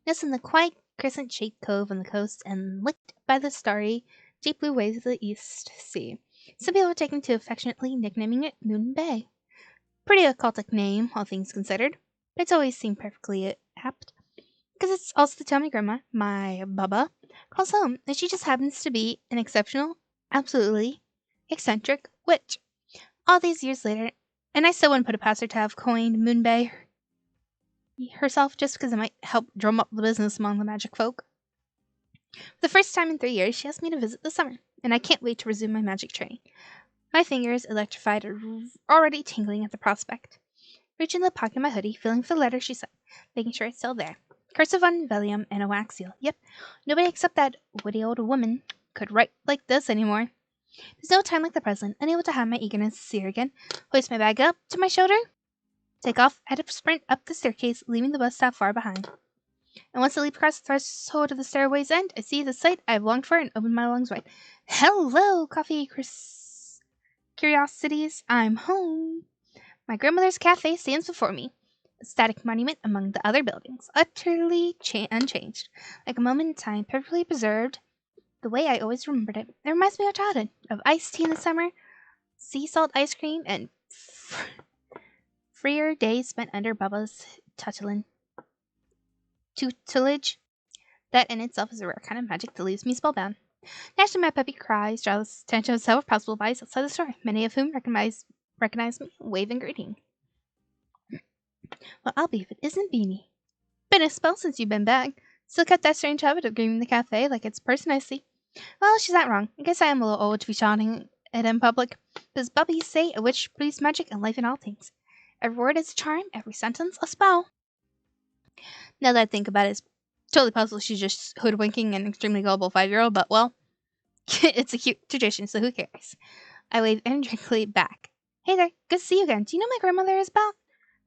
Speaker 2: Nestled in the quiet crescent-shaped cove on the coast and licked by the starry, deep blue waves of the East Sea. Some people have taken to affectionately nicknaming it Moon Bay. Pretty occultic name, all things considered, but it's always seemed perfectly apt. Because it's also the town my grandma, my Baba, calls home, and she just happens to be an exceptional, absolutely eccentric witch. All these years later, and I still wouldn't put it past her to have coined Moon Bay herself just because it might help drum up the business among the magic folk. For the first time in 3 years, she asked me to visit this summer, and I can't wait to resume my magic training. My fingers, electrified, are already tingling at the prospect. Reaching the pocket of my hoodie, feeling for the letter she sent, making sure it's still there. Cursive on vellum and a wax seal. Yep, nobody except that witty old woman could write like this anymore. There's no time like the present, unable to have my eagerness to see her again. Hoist my bag up to my shoulder, take off at a sprint up the staircase, leaving the bus stop far behind. And once I leap across the threshold of the stairway's end, I see the sight I've longed for and open my lungs wide. Hello, coffee curiosities. I'm home. My grandmother's cafe stands before me, a static monument among the other buildings, utterly unchanged, like a moment in time, perfectly preserved the way I always remembered it. It reminds me of childhood, of iced tea in the summer, sea salt ice cream, and freer days spent under Baba's tutelage. That in itself is a rare kind of magic that leaves me spellbound. Naturally, my puppy cries draws attention of several possible bodies outside the store, many of whom recognize me, wave and greeting. Well, I'll be if it isn't Beanie. Been a spell since you've been back. Still kept that strange habit of greeting the cafe like it's a person I see. Well, she's not wrong. I guess I am a little old to be shouting it in public. But as Bubbies say, a witch breathes magic and life in all things. Every word is a charm, every sentence a spell. Now that I think about it, it's totally possible she's just hoodwinking an extremely gullible 5-year-old, but well, it's a cute tradition, so who cares? I wave energetically back. Hey there, good to see you again. Do you know my grandmother, Isabel?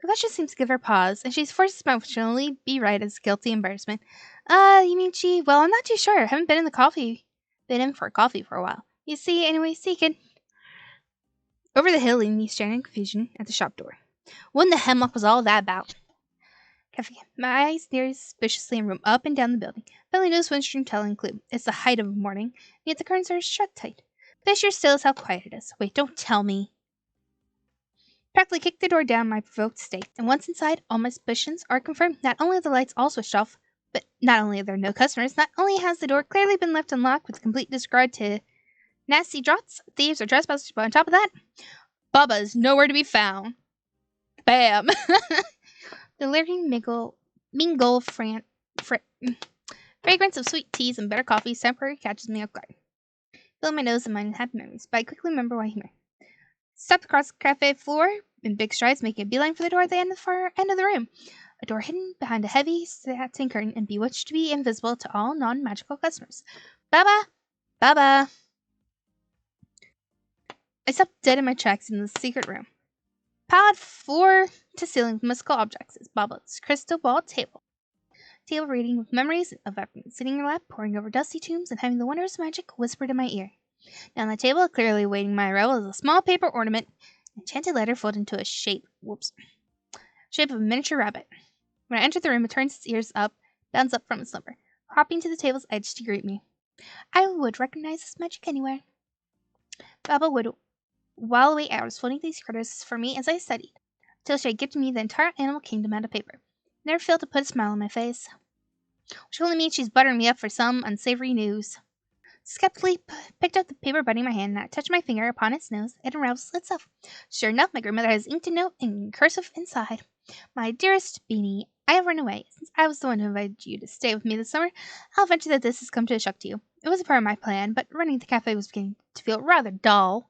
Speaker 2: The question seems to give her pause, and she's forced to emotionally be right as guilty embarrassment. You mean she? Well, I'm not too sure. I haven't been in for coffee for a while. You see, anyway, kid. Over the hill, leaning staring in confusion at the shop door. What in the hemlock was all that about? Cafe. My eyes stared suspiciously and roam up and down the building. Finally, no windstream telling clue. It's the height of morning, and yet the curtains are shut tight. This sure still is how quiet it is. Wait, don't tell me. Practically kicked the door down my provoked state, and once inside, all my suspicions are confirmed. Not only are the lights all switched off, but not only are there no customers, not only has the door clearly been left unlocked with complete disregard to nasty draughts, thieves, or trespassers, but on top of that, Bubba is nowhere to be found. Bam! The lurking fragrance of sweet teas and better coffee temporarily catches me off guard. Filling my nose and mind happy memories, but I quickly remember why I'm here. Stepped across the cafe floor in big strides, making a beeline for the door at the far end of the room. A door hidden behind a heavy satin curtain and bewitched to be invisible to all non-magical customers. Baba! Baba! I stopped dead in my tracks in the secret room. Piled floor to ceiling with mystical objects is Baba's crystal ball table. Table reading with memories of everything, sitting in her lap, poring over dusty tombs, and having the wondrous magic whispered in my ear. Down the table, clearly awaiting my arrival, is a small paper ornament, an enchanted letter folded into a shape of a miniature rabbit. When I entered the room, it turns its ears up, bounds up from its slumber, hopping to the table's edge to greet me. I would recognize this magic anywhere. Baba would while away hours folding these critters for me as I studied, till she had gifted me the entire animal kingdom out of paper. Never failed to put a smile on my face. Which only means she's buttering me up for some unsavory news. Skeptically picked up the paper buddy in my hand, and I touched my finger upon its nose. It unravels itself. Sure enough, my grandmother has inked a note in cursive inside. My dearest Beanie, I have run away. Since I was the one who invited you to stay with me this summer, I'll venture that this has come to a shock to you. It was a part of my plan, but running the cafe was beginning to feel rather dull.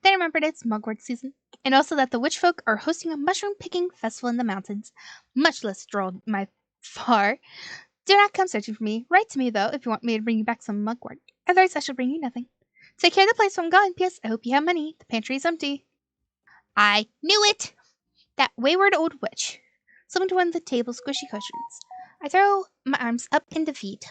Speaker 2: Then I remembered it's mugwort season, and also that the witch folk are hosting a mushroom-picking festival in the mountains. Much less strolled my far. Do not come searching for me. Write to me, though, if you want me to bring you back some mugwort. Otherwise, I shall bring you nothing. Take care of the place while I'm gone. P.S. I hope you have money. The pantry is empty. I knew it! That wayward old witch. Summoned to one of the table's squishy cushions. I throw my arms up in defeat.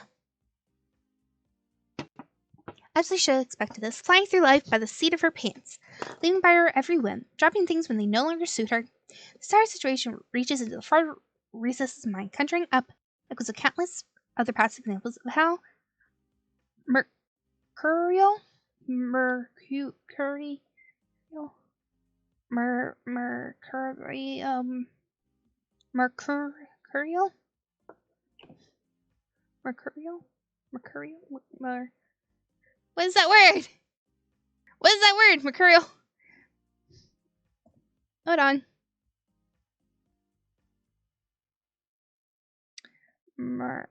Speaker 2: As I should have expected this, flying through life by the seat of her pants, leaving by her every whim, dropping things when they no longer suit her. The entire situation reaches into the far recesses of my mind, conjuring up echoes of countless other past examples of how mercurial what is that word? What is that word? Mercurial. Hold on. Mercurial.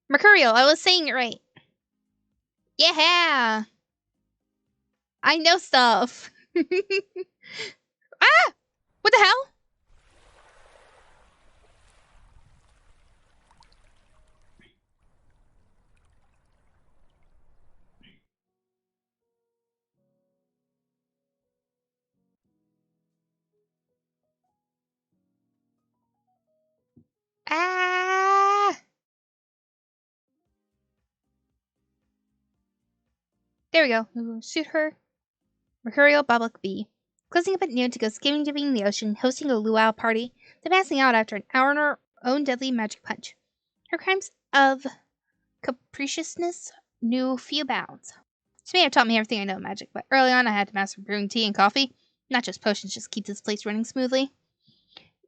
Speaker 2: Mercurial. I was saying it right. Yeah. I know stuff. Ah! What the hell? Ah! There we go. We'll shoot her. Mercurial Boblock Bee. Closing up at noon to go skimming dipping in the ocean, hosting a luau party, then passing out after an hour on her own deadly magic punch. Her crimes of capriciousness knew few bounds. She may have taught me everything I know of magic, but early on I had to master brewing tea and coffee, not just potions, just keep this place running smoothly.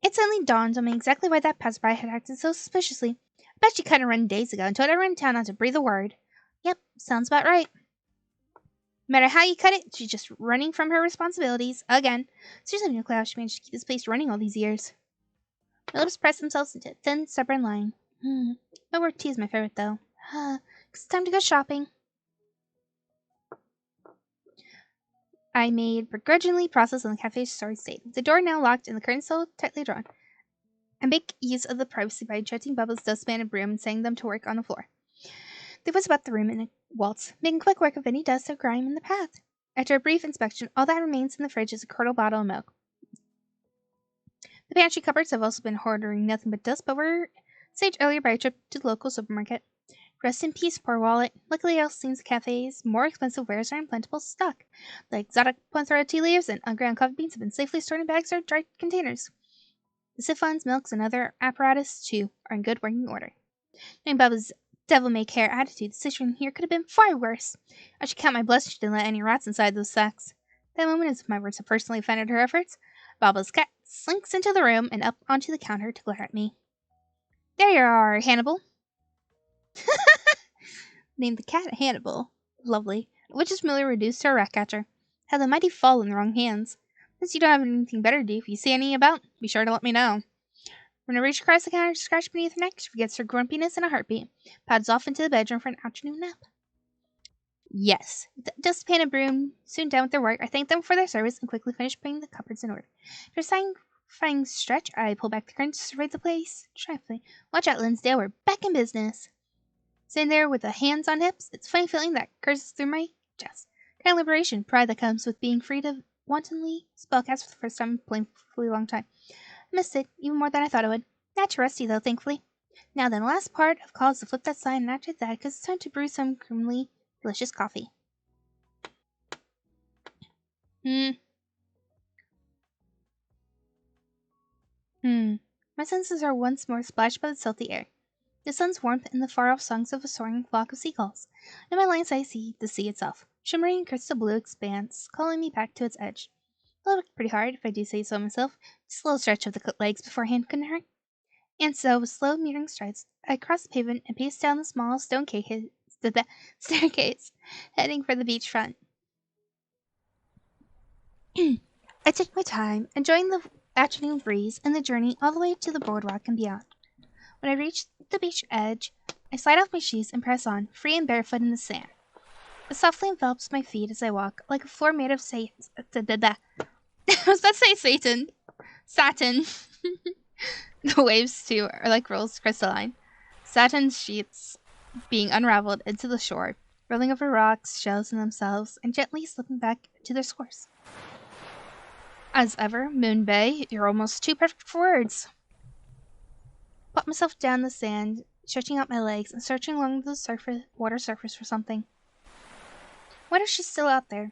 Speaker 2: It suddenly dawned on me exactly why that passerby had acted so suspiciously. I bet she cut and run days ago and told everyone in town not to breathe a word. Yep, sounds about right. No matter how you cut it, she's just running from her responsibilities again. Seriously, no clue how she managed to keep this place running all these years. My lips pressed themselves into a thin, stubborn line. My word tea is my favorite, though. It's time to go shopping. I made begrudgingly process on the cafe's sorry state. The door now locked and the curtain so tightly drawn. I make use of the privacy by injecting Bubba's dustpan and broom and setting them to work on the floor. They was about the room in a waltz, making quick work of any dust or grime in the path. After a brief inspection, all that remains in the fridge is a curdled bottle of milk. The pantry cupboards have also been hoarding nothing but dust, but were saved earlier by a trip to the local supermarket. Rest in peace, poor wallet. Luckily, it seems the cafe's more expensive wares are in plentiful stock. The exotic Poinsettia tea leaves and unground coffee beans have been safely stored in bags or dry containers. The siphons, milks, and other apparatus, too, are in good working order. Knowing Bubba's devil-may-care attitude, the situation here could have been far worse. I should count my blessings she didn't let any rats inside those sacks. That moment, as if my words have personally offended her efforts, Bubba's cat slinks into the room and up onto the counter to glare at me. There you are, Hannibal. Named the cat Hannibal. Lovely. Which is merely reduced to a rat catcher. Had the mighty fall in the wrong hands. Since you don't have anything better to do, if you see any about, be sure to let me know. When I reach across the counter to scratch beneath her neck, she forgets her grumpiness in a heartbeat, pads off into the bedroom for an afternoon nap. Yes, with the dustpan and broom soon done with their work, I thank them for their service and quickly finish putting the cupboards in order. After a satisfying stretch, I pull back the curtain to survey the place. Trifling. Watch out, Linsdale, we're back in business. Sitting there with the hands on hips, it's a funny feeling that curses through my chest. Kind of liberation, pride that comes with being free to wantonly spellcast for the first time in a painfully long time. I missed it, even more than I thought I would. Not too rusty, though, thankfully. Now then, the last part of call is to flip that sign, and after that, because it's time to brew some creamily delicious coffee. My senses are once more splashed by the salty air. The sun's warmth and the far-off songs of a soaring flock of seagulls. In my mind's eye, I see the sea itself, shimmering in crystal blue expanse, calling me back to its edge. I worked pretty hard, if I do say so myself. Just a little stretch of the legs beforehand couldn't hurt. And so, with slow, metering strides, I crossed the pavement and paced down the small stone staircase, heading for the beachfront. I took my time, enjoying the afternoon breeze and the journey all the way to the boardwalk and beyond. When I reach the beach edge, I slide off my shoes and press on, free and barefoot in the sand. It softly envelops my feet as I walk, like a floor made of I was about to say Satan. Satin. The waves, too, are like rolls crystalline. Satin sheets being unraveled into the shore, rolling over rocks, shells in themselves, and gently slipping back to their source. As ever, Moon Bay, you're almost too perfect for words. Put myself down the sand, stretching out my legs and searching along the water surface for something. What if she's still out there?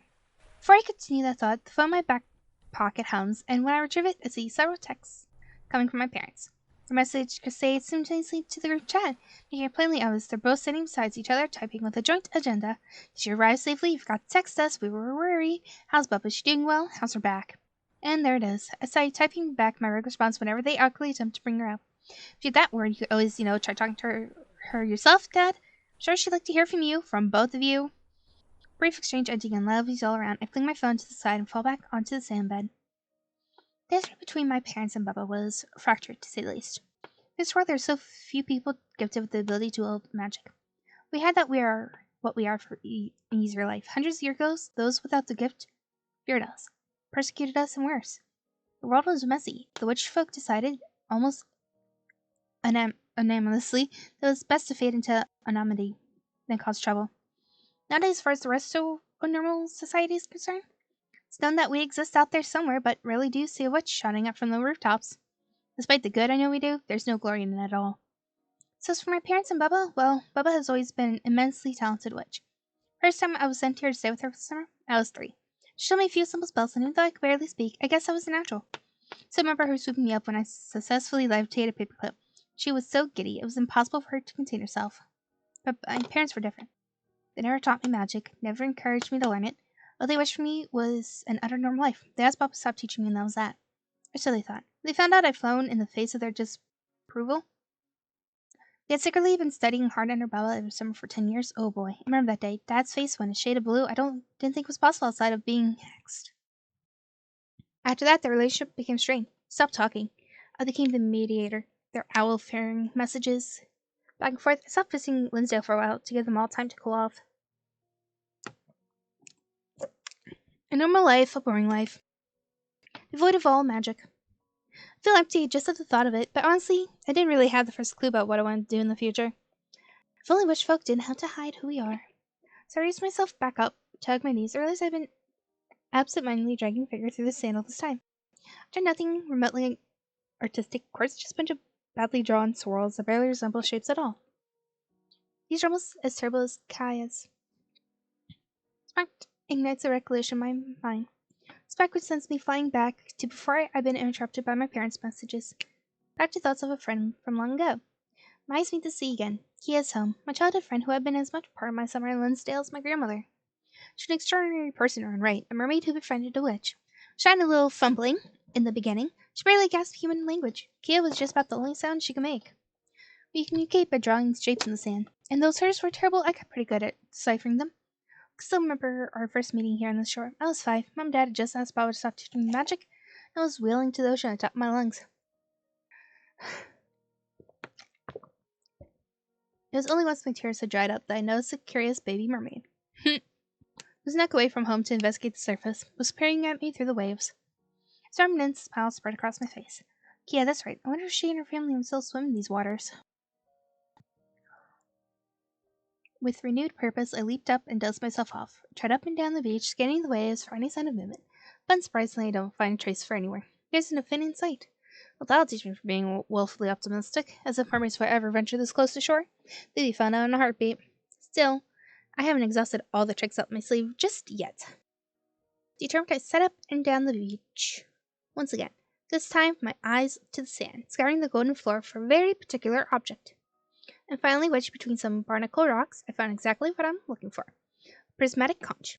Speaker 2: Before I continue that thought, the phone in my back pocket hums, and when I retrieve it, I see several texts coming from my parents. The message cascades simultaneously to the group chat, making it plainly obvious they're both sitting beside each other, typing with a joint agenda. Did you arrive safely? You forgot to text us. We were worried. How's Bubba? Is she doing well? How's her back? And there it is. I started typing back my regular response whenever they awkwardly attempt to bring her up. If you had that word, you could always, try talking to her yourself, Dad. I'm sure she'd like to hear from you, from both of you. Brief exchange ending in loves all around. I fling my phone to the side and fall back onto the sandbed. The history between my parents and Bubba was fractured, to say the least. In this world, there are so few people gifted with the ability to wield magic. We had that we are what we are for an easier life. Hundreds of years ago, those without the gift feared us, persecuted us, and worse. The world was messy. The witch folk decided, almost anonymously, that it was best to fade into anonymity than cause trouble. Nowadays, as far as the rest of a normal society is concerned, it's known that we exist out there somewhere, but rarely do see a witch shouting up from the rooftops. Despite the good I know we do, there's no glory in it at all. So as for my parents and Bubba, well, Bubba has always been an immensely talented witch. First time I was sent here to stay with her for the summer, I was 3. She showed me a few simple spells, and even though I could barely speak, I guess I was a natural. So I remember her swooping me up when I successfully levitated a paperclip. She was so giddy, it was impossible for her to contain herself. But my parents were different. They never taught me magic, never encouraged me to learn it. All they wished for me was an utter normal life. They asked Bob to stop teaching me, and that was that. Or so they thought. They found out I'd flown in the face of their disapproval. They had secretly been studying hard under Bella every summer for 10 years. Oh boy. I remember that day. Dad's face went a shade of blue didn't think was possible outside of being hexed. After that, their relationship became strained. Stopped talking. I became the mediator. Their owl-faring messages. Back and forth. I stopped visiting Linsdale for a while to give them all time to cool off. A normal life, a boring life. Devoid of all magic. I feel empty just at the thought of it, but honestly, I didn't really have the first clue about what I wanted to do in the future. If only witch folk didn't have to hide who we are. So I raised myself back up, tugged my knees, and realized I'd been absent-mindedly dragging finger through the sand all this time. I've done nothing remotely artistic, of course, just a bunch of badly drawn swirls that barely resemble shapes at all. These are almost as terrible as Kaya's. Spark ignites a recollection in my mind. Spark which sends me flying back to before I'd been interrupted by my parents' messages. Back to thoughts of a friend from long ago. My eyes meet the sea again. Kia's home, my childhood friend who had been as much part of my summer in Linsdale as my grandmother. She's an extraordinary person in her own right, a mermaid who befriended a witch. She had a little fumbling in the beginning. She barely gasped human language. Kia was just about the only sound she could make. We communicate by drawing shapes in the sand, and those hers were terrible. I got pretty good at deciphering them. I still remember our first meeting here on the shore. I was 5. Mom and Dad had just asked Bob to stop teaching me magic, and I was wheeling to the ocean at the top of my lungs. It was only once my tears had dried up that I noticed a curious baby mermaid. Was neck away from home to investigate the surface, was peering at me through the waves. A remnant smile spread across my face. Yeah, that's right. I wonder if she and her family would still swim in these waters. With renewed purpose, I leaped up and dozed myself off. Tried up and down the beach, scanning the waves for any sign of movement. But unsurprisingly, I don't find a trace for anywhere. There's no fin in sight. Well, that'll teach me for being willfully optimistic, as if mermaids would ever venture this close to shore. They'd be found out in a heartbeat. Still, I haven't exhausted all the tricks up my sleeve just yet. Determined, I set up and down the beach. Once again, this time my eyes to the sand, scouring the golden floor for a very particular object. And finally, wedged between some barnacle rocks, I found exactly what I'm looking for. A prismatic conch.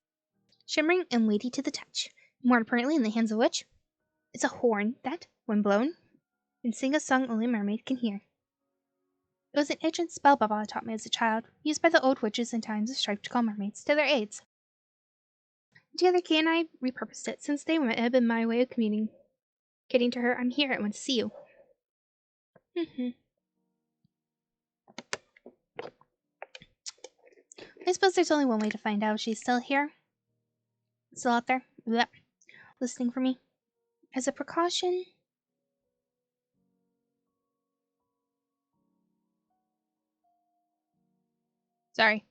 Speaker 2: Shimmering and weighty to the touch. More apparently in the hands of which, it's a horn that, when blown, can sing a song only a mermaid can hear. It was an ancient spell Baba taught me as a child, used by the old witches in times of strife to call mermaids to their aids. Together, Kay and I repurposed it. Since day one, it had been my way of communicating to her, I'm here, I want to see you. I suppose there's only one way to find out if she's still here. Still out there. Blech. Listening for me. As a precaution. Sorry.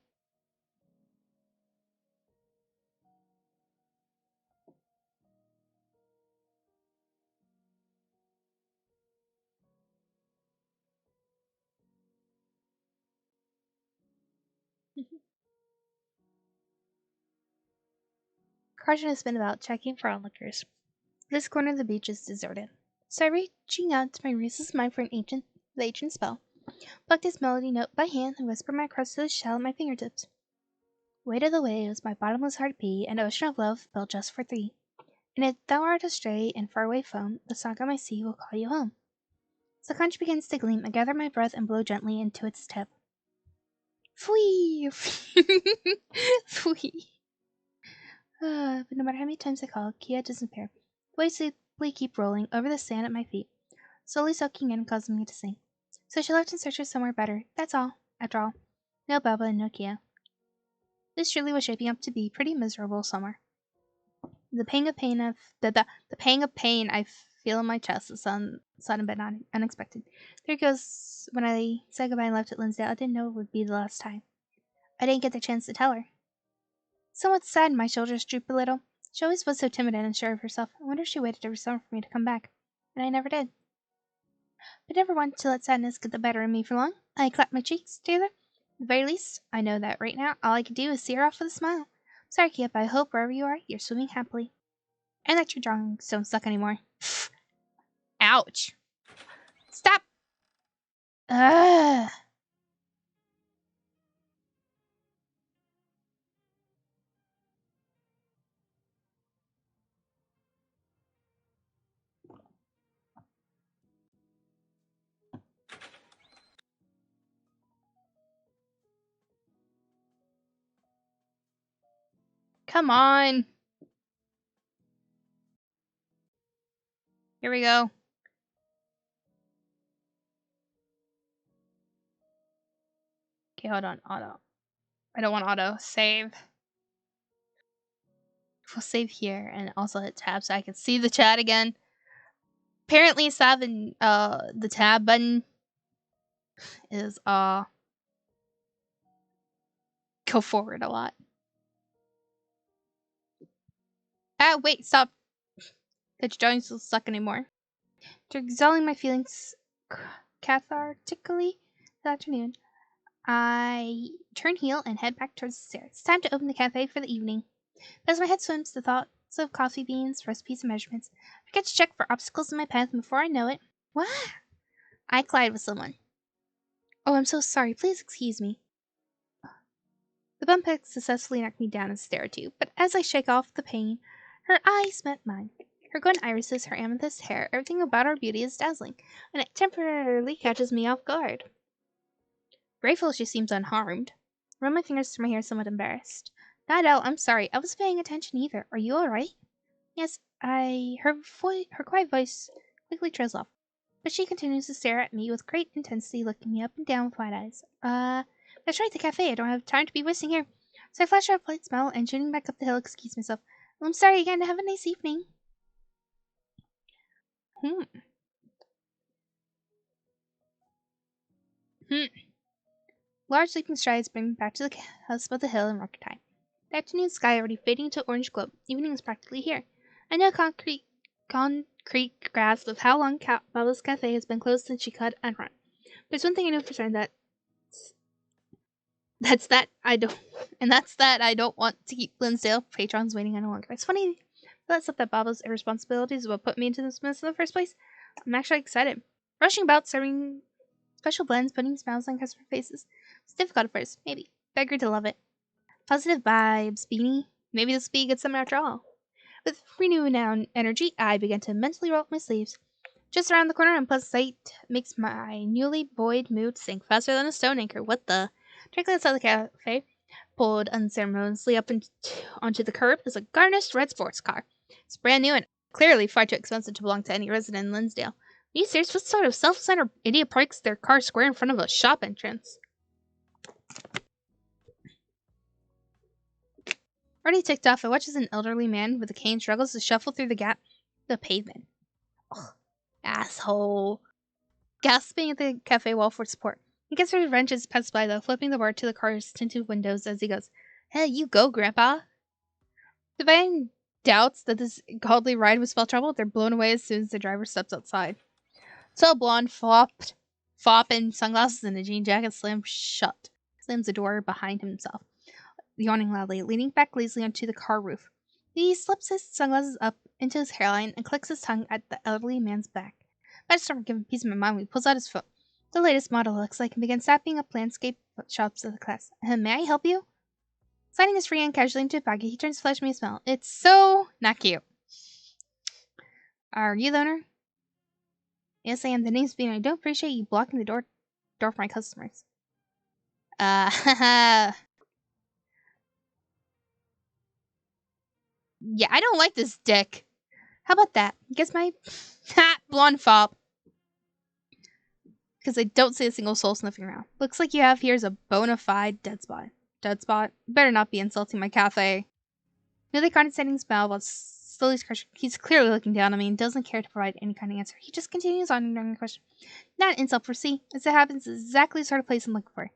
Speaker 2: Precaution has been about checking for onlookers. This corner of the beach is deserted. So I reaching out to my restless mind for the ancient spell. Plucked his melody note by hand and whispered my across to the shell at my fingertips. Weight of the waves, my bottomless heart beat, an ocean of love built just for 3. And if thou art astray in faraway foam, the song of my sea will call you home. As the conch begins to gleam, I gather my breath and blow gently into its tip. Fwee! Fwee! But no matter how many times I call, Kia doesn't appear. The waves simply keep rolling over the sand at my feet, slowly soaking in and causing me to sink. So she left in search of somewhere better. That's all. After all, no Baba and no Kia. This truly was shaping up to be a pretty miserable summer. The pang of pain I feel in my chest is sudden but not unexpected. There it goes. When I said goodbye and left at Linsdale, I didn't know it would be the last time. I didn't get the chance to tell her. Somewhat sad, my shoulders drooped a little. She always was so timid and unsure of herself. I wonder if she waited every summer for me to come back. And I never did. But never wanted to let sadness get the better of me for long. I clapped my cheeks together. At the very least, I know that right now all I can do is see her off with a smile. Sorry, Kip, I hope wherever you are, you're swimming happily. And that your drawings don't suck anymore. Ouch. Stop! Ugh. Come on. Here we go. Okay, hold on. Auto. I don't want auto. Save. We'll save here and also hit tab so I can see the chat again. Apparently, saving the tab button is go forward a lot. Ah, wait, stop. That you don't still suck anymore. After exhaling my feelings cathartically this afternoon, I turn heel and head back towards the stairs. It's time to open the cafe for the evening. As my head swims to thoughts of coffee beans, recipes, and measurements, I forget to check for obstacles in my path, and before I know it, what? I collide with someone. Oh, I'm so sorry. Please excuse me. The bump had successfully knocked me down a stair or two, but as I shake off the pain, her eyes met mine. Her golden irises, her amethyst hair, everything about her beauty is dazzling, and it temporarily catches me off guard. Grateful she seems unharmed. Run my fingers through my hair, somewhat embarrassed. Not at all. I'm sorry. I wasn't paying attention either. Are you all right? Yes, Her quiet voice quickly trails off, but she continues to stare at me with great intensity, looking me up and down with wide eyes. That's right, the cafe. I don't have time to be wasting here. So I flash her a polite smile and, shooting back up the hill, excuse myself. I'm sorry again. Have a nice evening. Large leaping strides bring me back to the house above the hill in record time. The afternoon sky already fading into orange glow. Evening is practically here. I know concrete grasp of how long Baba's Cafe has been closed since she cut and run. There's one thing I know for certain that's that I don't want to keep Linsdale patrons waiting any longer. It's funny that's up that Baba's irresponsibilities is what put me into this mess in the first place. I'm actually excited. Rushing about, serving special blends, putting smiles on customer faces. It's difficult at first, maybe. Beggar to love it. Positive vibes, Beanie. Maybe this will be a good summer after all. With renewed energy, I began to mentally roll up my sleeves. Just around the corner, unpleasant sight makes my newly buoyed mood sink faster than a stone anchor. What the? Directly outside the cafe, pulled unceremoniously up onto the curb, is a garnished red sports car. It's brand new and clearly far too expensive to belong to any resident in Linsdale. Are you serious? What sort of self-centered idiot parks their car square in front of a shop entrance? Already ticked off, I watch as an elderly man with a cane struggles to shuffle through the pavement. Ugh, asshole. Gasping at the cafe wall for support. He gets his wrench as he passes by, though, flipping the word to the car's tinted windows as he goes, Hey, you go, Grandpa. The van doubts that this godly ride would spell trouble. They're blown away as soon as the driver steps outside. Tall blonde fop in sunglasses and a jean jacket slams the door behind himself, yawning loudly, leaning back lazily onto the car roof. He slips his sunglasses up into his hairline and clicks his tongue at the elderly man's back. I just don't give a piece of my mind when he pulls out his phone. The latest model looks like, and begins snapping up landscape shots of the class. May I help you? Sliding his free hand casually into his pocket, he turns to flash me a smile. It's so not cute. Are you the owner? Yes, I am. The name's Bean. I don't appreciate you blocking the door for my customers. Haha. Yeah, I don't like this dick. How about that? Guess my blonde fop. Because I don't see a single soul sniffing around. Looks like you have here is a bona fide dead spot. Dead spot? Better not be insulting my cafe. Nearly condescending smile while slowly scratching. He's clearly looking down on me and doesn't care to provide any kind of answer. He just continues on ignoring the question. Not an insult, for see, as it happens, is exactly the sort of place I'm looking for.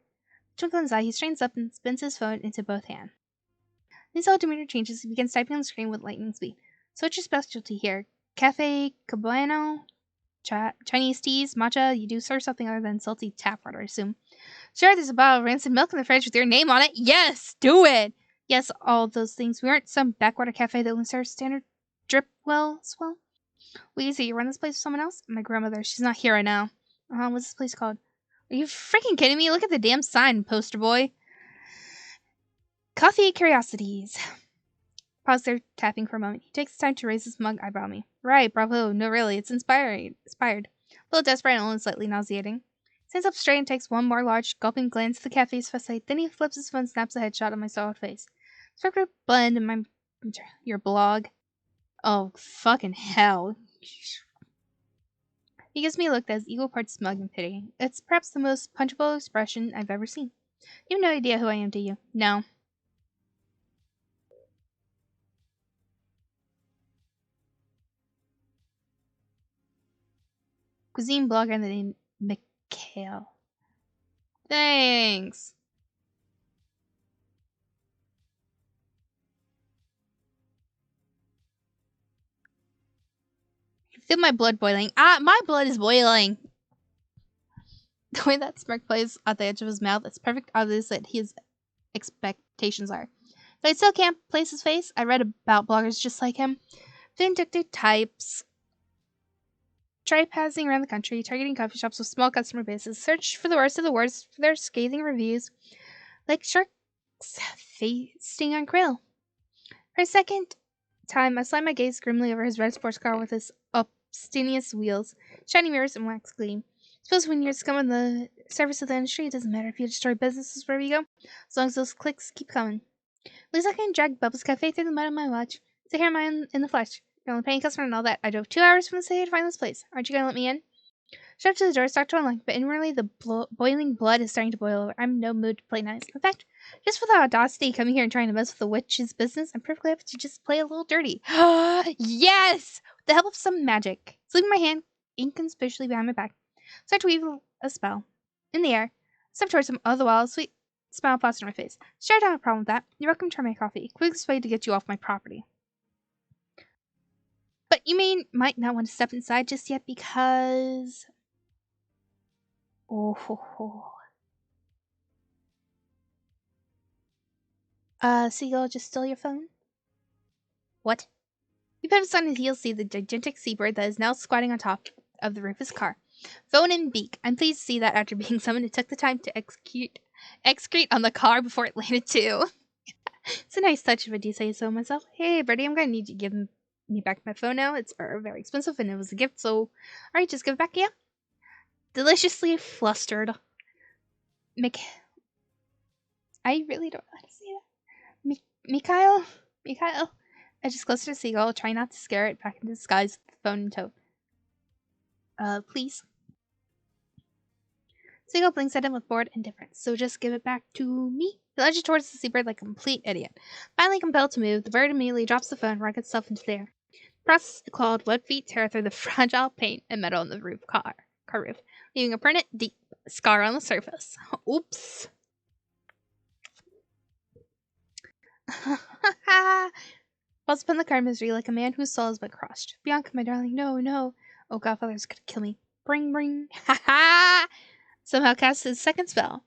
Speaker 2: Twinkle in his eye, he straightens up and spins his phone into both hands. His whole demeanor changes. He begins typing on the screen with lightning speed. So what's your specialty here? Cafe Cabano? Chinese teas? Matcha? You do serve something other than salty tap water, I assume. Sure, there's a bottle of rancid milk in the fridge with your name on it. Yes, do it! Yes, all those things. We aren't some backwater cafe that only serves standard drip wells. Well, easy. You run this place with someone else? My grandmother. She's not here right now. What's this place called? Are you freaking kidding me? Look at the damn sign, poster boy. Coffee Curiosities. Pause there, tapping for a moment. He takes time to raise his mug eyebrow at me. Right, bravo. No, really, it's inspired. A little desperate and only slightly nauseating. Stands up straight and takes one more large, gulping glance at the cafe's facade. Then he flips his phone and snaps a headshot of my solid face. Circular blend in my your blog. Oh, fucking hell. He gives me a look that is equal parts smug and pitying. It's perhaps the most punchable expression I've ever seen. You have no idea who I am, do you? No. Cuisine blogger named Mikhail. Thanks. Feel my blood boiling. My blood is boiling. The way that smirk plays at the edge of his mouth, it's perfect obvious that his expectations are. Though I still can't place his face, I read about bloggers just like him. Vindictive types. Try passing around the country, targeting coffee shops with small customer bases. Search for the worst of the worst for their scathing reviews. Like sharks feasting on krill. For a second time, I slammed my gaze grimly over his red sports car with his obstreperous wheels, shiny mirrors, and wax gleam. Suppose when you're scum on the surface of the industry, it doesn't matter if you destroy businesses wherever you go, as long as those clicks keep coming. At least I can drag Bubbles Cafe through the mud on my watch. So here am I in the flesh. You're only paying customer and all that. I drove 2 hours from the city to find this place. Aren't you gonna let me in? Shut up to the door, start to unlock, but inwardly the boiling blood is starting to boil over. I'm in no mood to play nice. In fact, just for the audacity coming here and trying to mess with the witch's business, I'm perfectly happy to just play a little dirty. Yes! With the help of some magic. Slipping my hand inconspicuously behind my back, start to weave a spell. In the air, step towards him, all the while a sweet smile plastered on my face. Sure, I don't have a problem with that. You're welcome to my coffee. Quickest way to get you off my property. But you might not want to step inside just yet because... Oh ho ho. Seagull just stole your phone? What? He pivots on his heels to see the gigantic seabird that is now squatting on top of the roof of his car. Phone and beak. I'm pleased to see that after being summoned, it took the time to excrete on the car before it landed too. It's a nice touch if I do say so myself. Hey, Birdie, I'm gonna need you to give me back my phone now. It's very expensive and it was a gift, so alright, just give it back, yeah? Deliciously flustered. I really don't know how to say that. Mikhail? I just close to the seagull, trying not to scare it back into disguise with the phone in tow. Please. Seagull blinks at him with bored indifference. So just give it back to me? He lunges towards the seabird like a complete idiot. Finally compelled to move, the bird immediately drops the phone and rockets itself into the air. Process clawed web feet tear through the fragile paint and metal on the car roof, leaving a permanent deep scar on the surface. Oops. Falls upon the car misery like a man whose soul has been crushed. Bianca, my darling, no, no. Oh, Godfather's gonna kill me. Bring, bring. Ha ha! Somehow casts his second spell.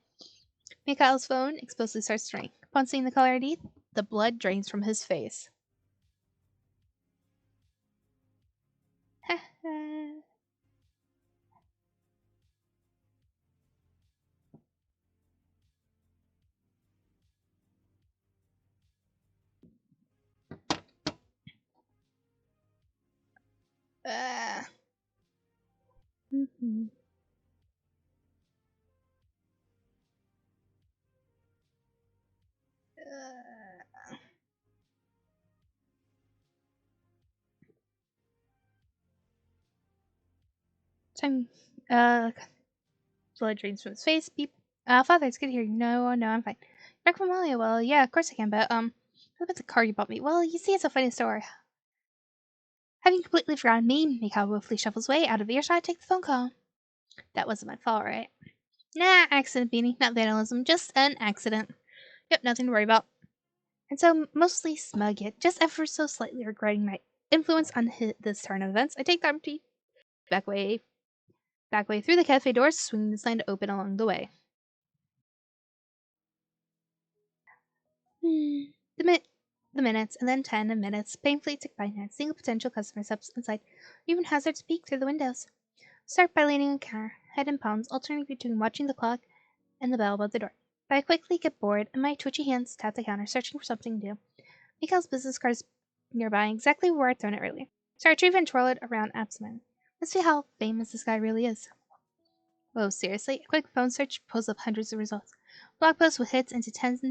Speaker 2: Mikhail's phone explosively starts to ring. Upon seeing the caller ID, the blood drains from his face. Ha ha. Mm-hmm. Time. Blood drains from his face. Beep. Father, it's good to hear you. No, no, I'm fine. Back from Malia. Well, yeah, of course I can, but, what about the car you bought me? Well, you see, it's a funny story. Having completely forgotten me, Mikhail willfully shuffles away, out of earshot, take the phone call. That wasn't my fault, right? Nah, accident, Beanie. Not vandalism, just an accident. Yep, nothing to worry about. And so, mostly smug yet just ever so slightly regretting my influence on this turn of events, I take the opportunity back way through the cafe doors, swinging the sign to open along the way. The minutes, and then 10 minutes, painfully tick by now. Single potential customer steps inside. Even hazard to peek through the windows. Start by leaning on the counter, head in palms, alternating between watching the clock and the bell above the door. But I quickly get bored, and my twitchy hands tap the counter, searching for something to do. Mikhail's business card is nearby, exactly where I'd thrown it earlier. So I retrieve and twirl it around absent. Let's see how famous this guy really is. Whoa, seriously? A quick phone search pulls up hundreds of results. Blog posts with hits into tens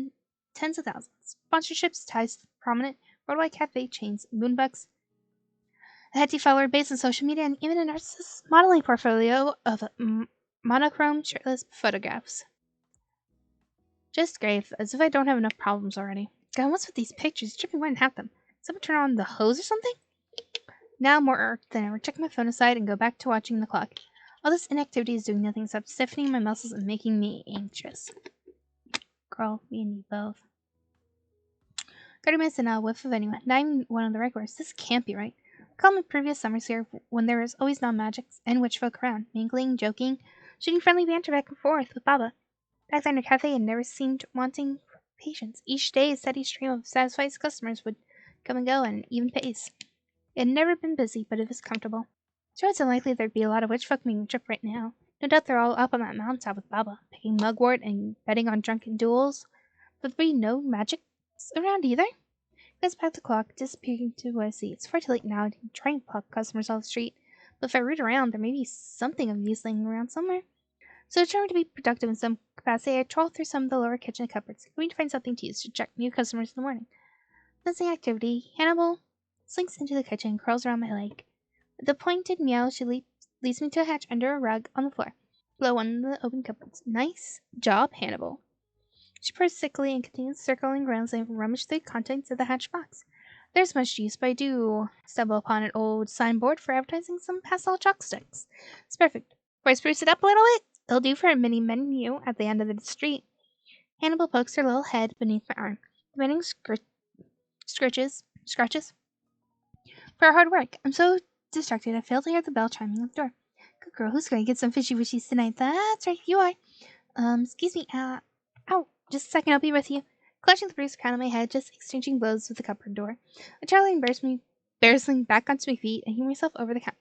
Speaker 2: of thousands. sponsorships, ties to prominent worldwide cafe chains, moonbucks, a hefty follower base on social media, and even a narcissist modeling portfolio of monochrome shirtless photographs. Just grave, as if I don't have enough problems already. God, what's with these pictures? Dripping wet and half them. Someone turn on the hose or something? Now more irked than ever, check my phone aside and go back to watching the clock. All this inactivity is doing nothing except stiffening my muscles and making me anxious. Girl, me and you both. 30 minutes and not a whiff of anyone. Not even one of the regulars. This can't be right. Recall my previous summers here when there was always non-magics and witch folk around, mingling, joking, shooting friendly banter back and forth with Baba. Back then, her cafe had never seemed wanting patience. Each day, a steady stream of satisfied customers would come and go at an even pace. It had never been busy, but it was comfortable. Sure, it's unlikely there'd be a lot of witch folk making a trip right now. No doubt they're all up on that mountaintop with Baba, picking mugwort and betting on drunken duels. But there'd be no magic around either. Glanced back at the clock, disappearing to what I see. It's far too late now to try and pluck customers off the street, but if I root around, there may be something of use laying around somewhere. So determined to be productive in some capacity, I trawl through some of the lower kitchen cupboards, hoping to find something to use to attract new customers in the morning. Sensing activity, Hannibal slinks into the kitchen and curls around my leg. With a pointed meow, she leads me to a hatch under a rug on the floor, below one of the open cupboards. Nice job, Hannibal. She purrs sickly and continues circling around as I rummage through the contents of the hatch box. There's much use, but I do stumble upon an old signboard for advertising some pastel chalk sticks. It's perfect. Before I spruce it up a little bit, it'll do for a mini menu at the end of the street. Hannibal pokes her little head beneath my arm. The menu scratches for our hard work. I'm so distracted I fail to hear the bell chiming at the door. Good girl, who's going to get some fishy wishies tonight? That's right, you are. Excuse me, ow. Just a second, I'll be with you. Clutching the bruised crown on my head, just exchanging blows with the cupboard door. A Charlie bears me back onto my feet and heave myself over the counter.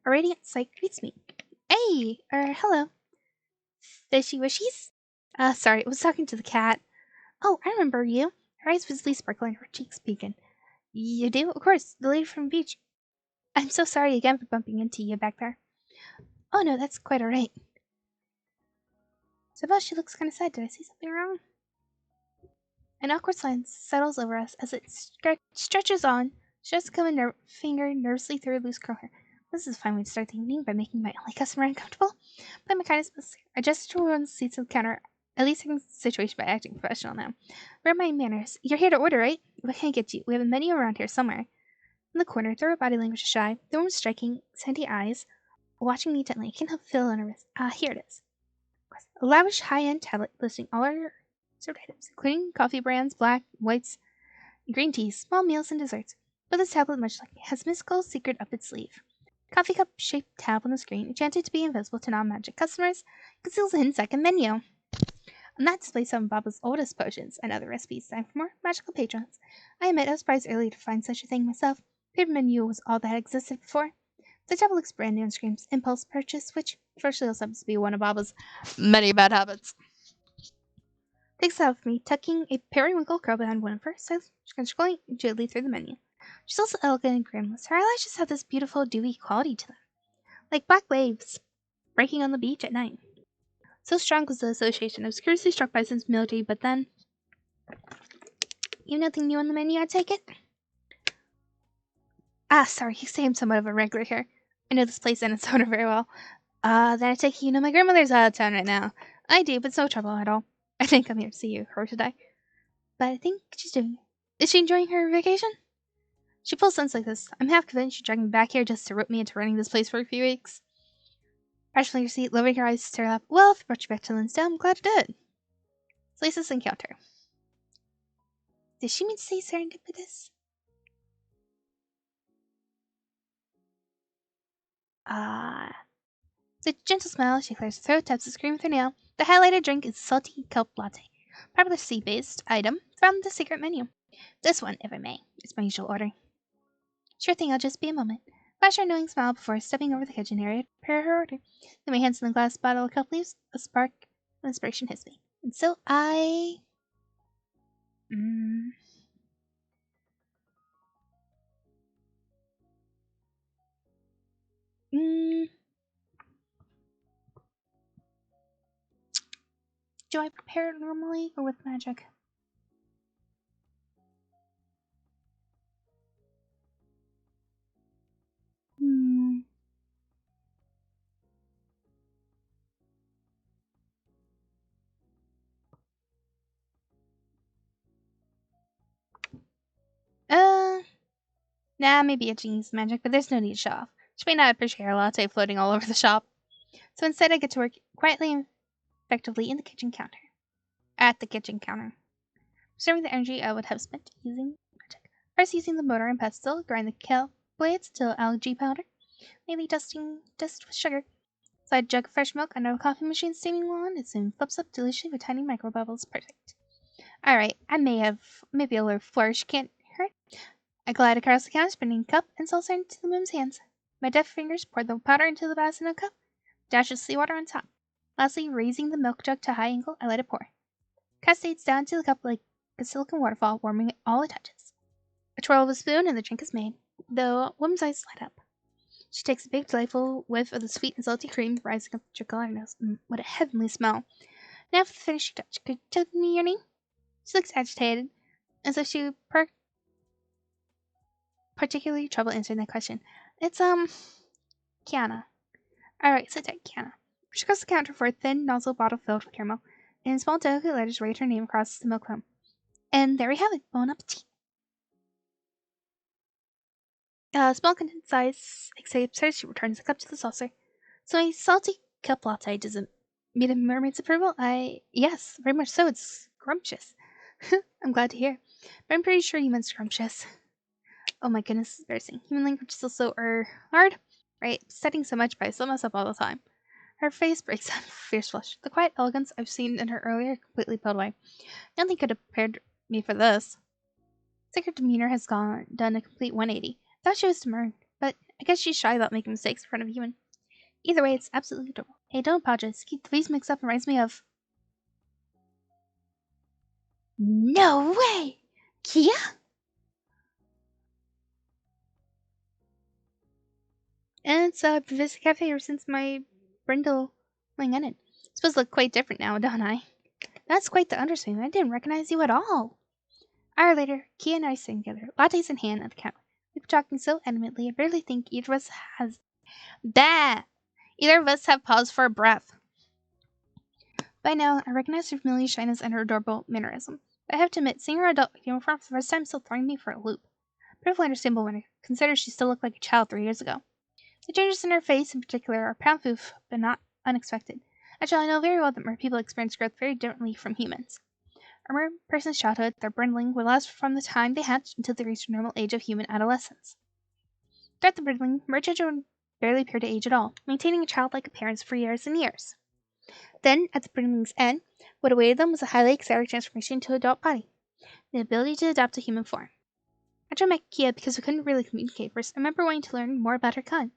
Speaker 2: A radiant sight greets me. Hey, hello. Fishy wishies? Sorry, I was talking to the cat. Oh, I remember you. Her eyes visibly sparkling, her cheeks beacon. You do? Of course, the lady from the beach. I'm so sorry again for bumping into you back there. Oh no, that's quite alright. Somehow she looks kind of sad. Did I see something wrong? An awkward silence settles over us as it stretches on. She has to come a finger nervously through her loose curl hair. This is a fine way to start the evening by making my only customer uncomfortable. But my kindness must I gesture to one of the seats of the counter, at least in the situation by acting professional now. Where are my manners? You're here to order, right? What can I get you? We have a menu around here somewhere. In the corner, through her body language is shy, the woman's striking, sandy eyes, watching me gently. I can't help feeling nervous. Here it is. A lavish high-end tablet listing all our served items, including coffee brands, black, whites, green teas, small meals, and desserts. But this tablet, much like it, has mystical secret up its sleeve. Coffee cup-shaped tab on the screen, enchanted to be invisible to non-magic customers, conceals a hidden second menu. On that display some of Baba's oldest potions and other recipes designed for more magical patrons. I admit I was surprised early to find such a thing myself. The menu was all that had existed before. The tablet looks brand new and screams impulse purchase, which virtually also happens to be one of Baba's many bad habits. Takes it out of me, tucking a periwinkle curl behind one of her, so scrolling gently through the menu. She's also elegant and grimless. Her eyelashes have this beautiful, dewy quality to them, like black waves breaking on the beach at night. So strong was the association. I was curiously struck by since military, but then... You have nothing new on the menu, I take it? Sorry, you say I'm somewhat of a regular here. I know this place and its owner very well. Then I take it you know my grandmother's out of town right now. I do, but it's no trouble at all. I think I'm here to see her today. But I think she's doing... Is she enjoying her vacation? She pulls stunts like this. I'm half convinced she's dragging me back here just to rope me into running this place for a few weeks. Practically your seat, lowering her eyes to her lap. Well, if it brought you back to Linsdale, I'm glad it did. Places encounter. Did she mean to say serendipitous? With a gentle smile, she clears her throat, taps the screen with her nail. The highlighted drink is salty kelp latte. Popular sea-based item from the secret menu. This one, if I may, is my usual order. Sure thing, I'll just be a moment. Flash her knowing smile before stepping over the kitchen area to prepare her order. Then my hands in the glass bottle of kelp leaves, a spark of inspiration hits me. And so I... Do I prepare it normally or with magic? Nah, maybe a genie's magic, but there's no need to show off. She may not appreciate her latte floating all over the shop. So instead, I get to work quietly and effectively in the kitchen counter. At the kitchen counter. Preserving the energy I would have spent using magic. First, using the motor and pestle, grind the kelp blades to algae powder. Maybe dust with sugar. Slide a jug of fresh milk under a coffee machine steaming on. It soon flips up deliciously with tiny micro bubbles. Perfect. Alright, I maybe a little flourish can't hurt. I glide across the counter, spinning a cup and saucer into the woman's hands. My deft fingers pour the powder into the basin of cup, dash of seawater on top. Lastly, raising the milk jug to a high angle, I let it pour. Cascades down to the cup like a silicone waterfall, warming it all it touches. A twirl of a spoon and the drink is made. The woman's eyes light up. She takes a big, delightful whiff of the sweet and salty cream rising up the trickle on her nose. What a heavenly smell. Now for the finishing touch. Could you tell me your name? She looks agitated, as if she were particularly trouble answering that question. It's, Kiana. Alright, sit tight, Kiana. She goes to the counter for a thin nozzle bottle filled with caramel, and in small delicate letters write her name across the milk foam. And there we have it. Bon appetit. Small condensed size accepts her. She returns the cup to the saucer. So a salty cup latte doesn't meet a mermaid's approval? Yes, very much so. It's scrumptious. I'm glad to hear. But I'm pretty sure you meant scrumptious. Oh my goodness, it's embarrassing. Human language is still so, hard. Right? Studying so much, but I still mess up all the time. Her face breaks out in a fierce flush. The quiet elegance I've seen in her earlier completely pulled away. Nothing could have prepared me for this. It's like her demeanor has done a complete 180. I thought she was demurred, but I guess she's shy about making mistakes in front of a human. Either way, it's absolutely adorable. Hey, don't apologize. Keep the face mixed up and reminds me of... No way! Kia? And so I've been visiting the cafe ever since my brindle laying in it. It's supposed to look quite different now, don't I? That's quite the understatement. I didn't recognize you at all. An hour later, Kia and I sitting together, lattes in hand at the counter. We were talking so animately, I barely think either of us has... Either of us have paused for a breath. By now, I recognize her familiar shyness and her adorable mannerism. But I have to admit, seeing her adult uniform for the first time still throwing me for a loop. Perfectly understandable when I consider she still looked like a child 3 years ago. The changes in her face, in particular, are pound-foof, but not unexpected. Actually, I know very well that mer people experience growth very differently from humans. A mer person's childhood, their brindling, will last from the time they hatch until they reach the normal age of human adolescence. Throughout the brindling, mer children barely appear to age at all, maintaining a childlike appearance for years and years. Then, at the brindling's end, what awaited them was a highly exciting transformation into an adult body, the ability to adopt a human form. After I met Kia, because we couldn't really communicate first, I remember wanting to learn more about her kind.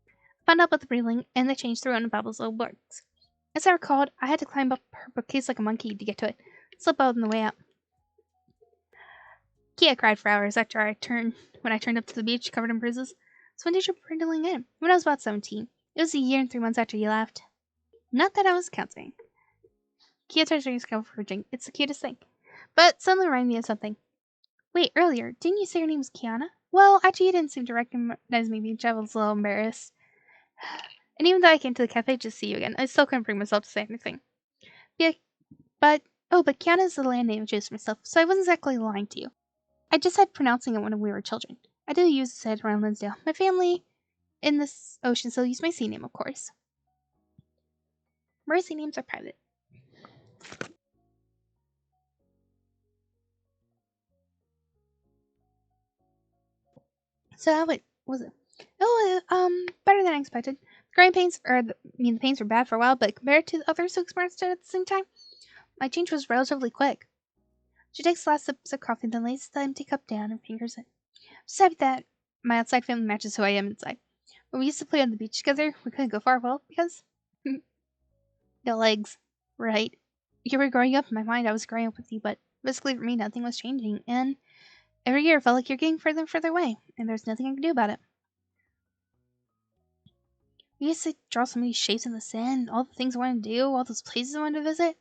Speaker 2: I found out about the brindling and the change through Babel's little books. As I recalled, I had to climb up her bookcase like a monkey to get to it, slip out on the way up. Kia cried for hours after when I turned up to the beach covered in bruises. So when did your brindling end? When I was about 17. It was a year and 3 months after you left. Not that I was counting. Kia turns her scalp for her drink. It's the cutest thing. But suddenly reminded me of something. Wait, earlier, didn't you say your name was Kiana? Well, actually, you didn't seem to recognize me beach. I was a little embarrassed. And even though I came to the cafe to see you again, I still couldn't bring myself to say anything. But Kiana's the land name I chose for myself, so I wasn't exactly lying to you. I just had pronouncing it when we were children. I do use it around Linsdale. My family in this ocean still use my sea name, of course. Mercy names are private. So how was it? Oh, better than I expected. The pains were bad for a while, but compared to the others who experienced it at the same time, my change was relatively quick. She takes the last sips of coffee, then lays the empty cup down and fingers it. I'm just happy that my outside family matches who I am inside. When we used to play on the beach together, we couldn't go far, well, because... no legs. Right. You were growing up in my mind, I was growing up with you, but basically for me, nothing was changing, and every year it felt like you're getting further and further away, and there's nothing I can do about it. We used to draw so many shapes in the sand, all the things I wanted to do, all those places I wanted to visit,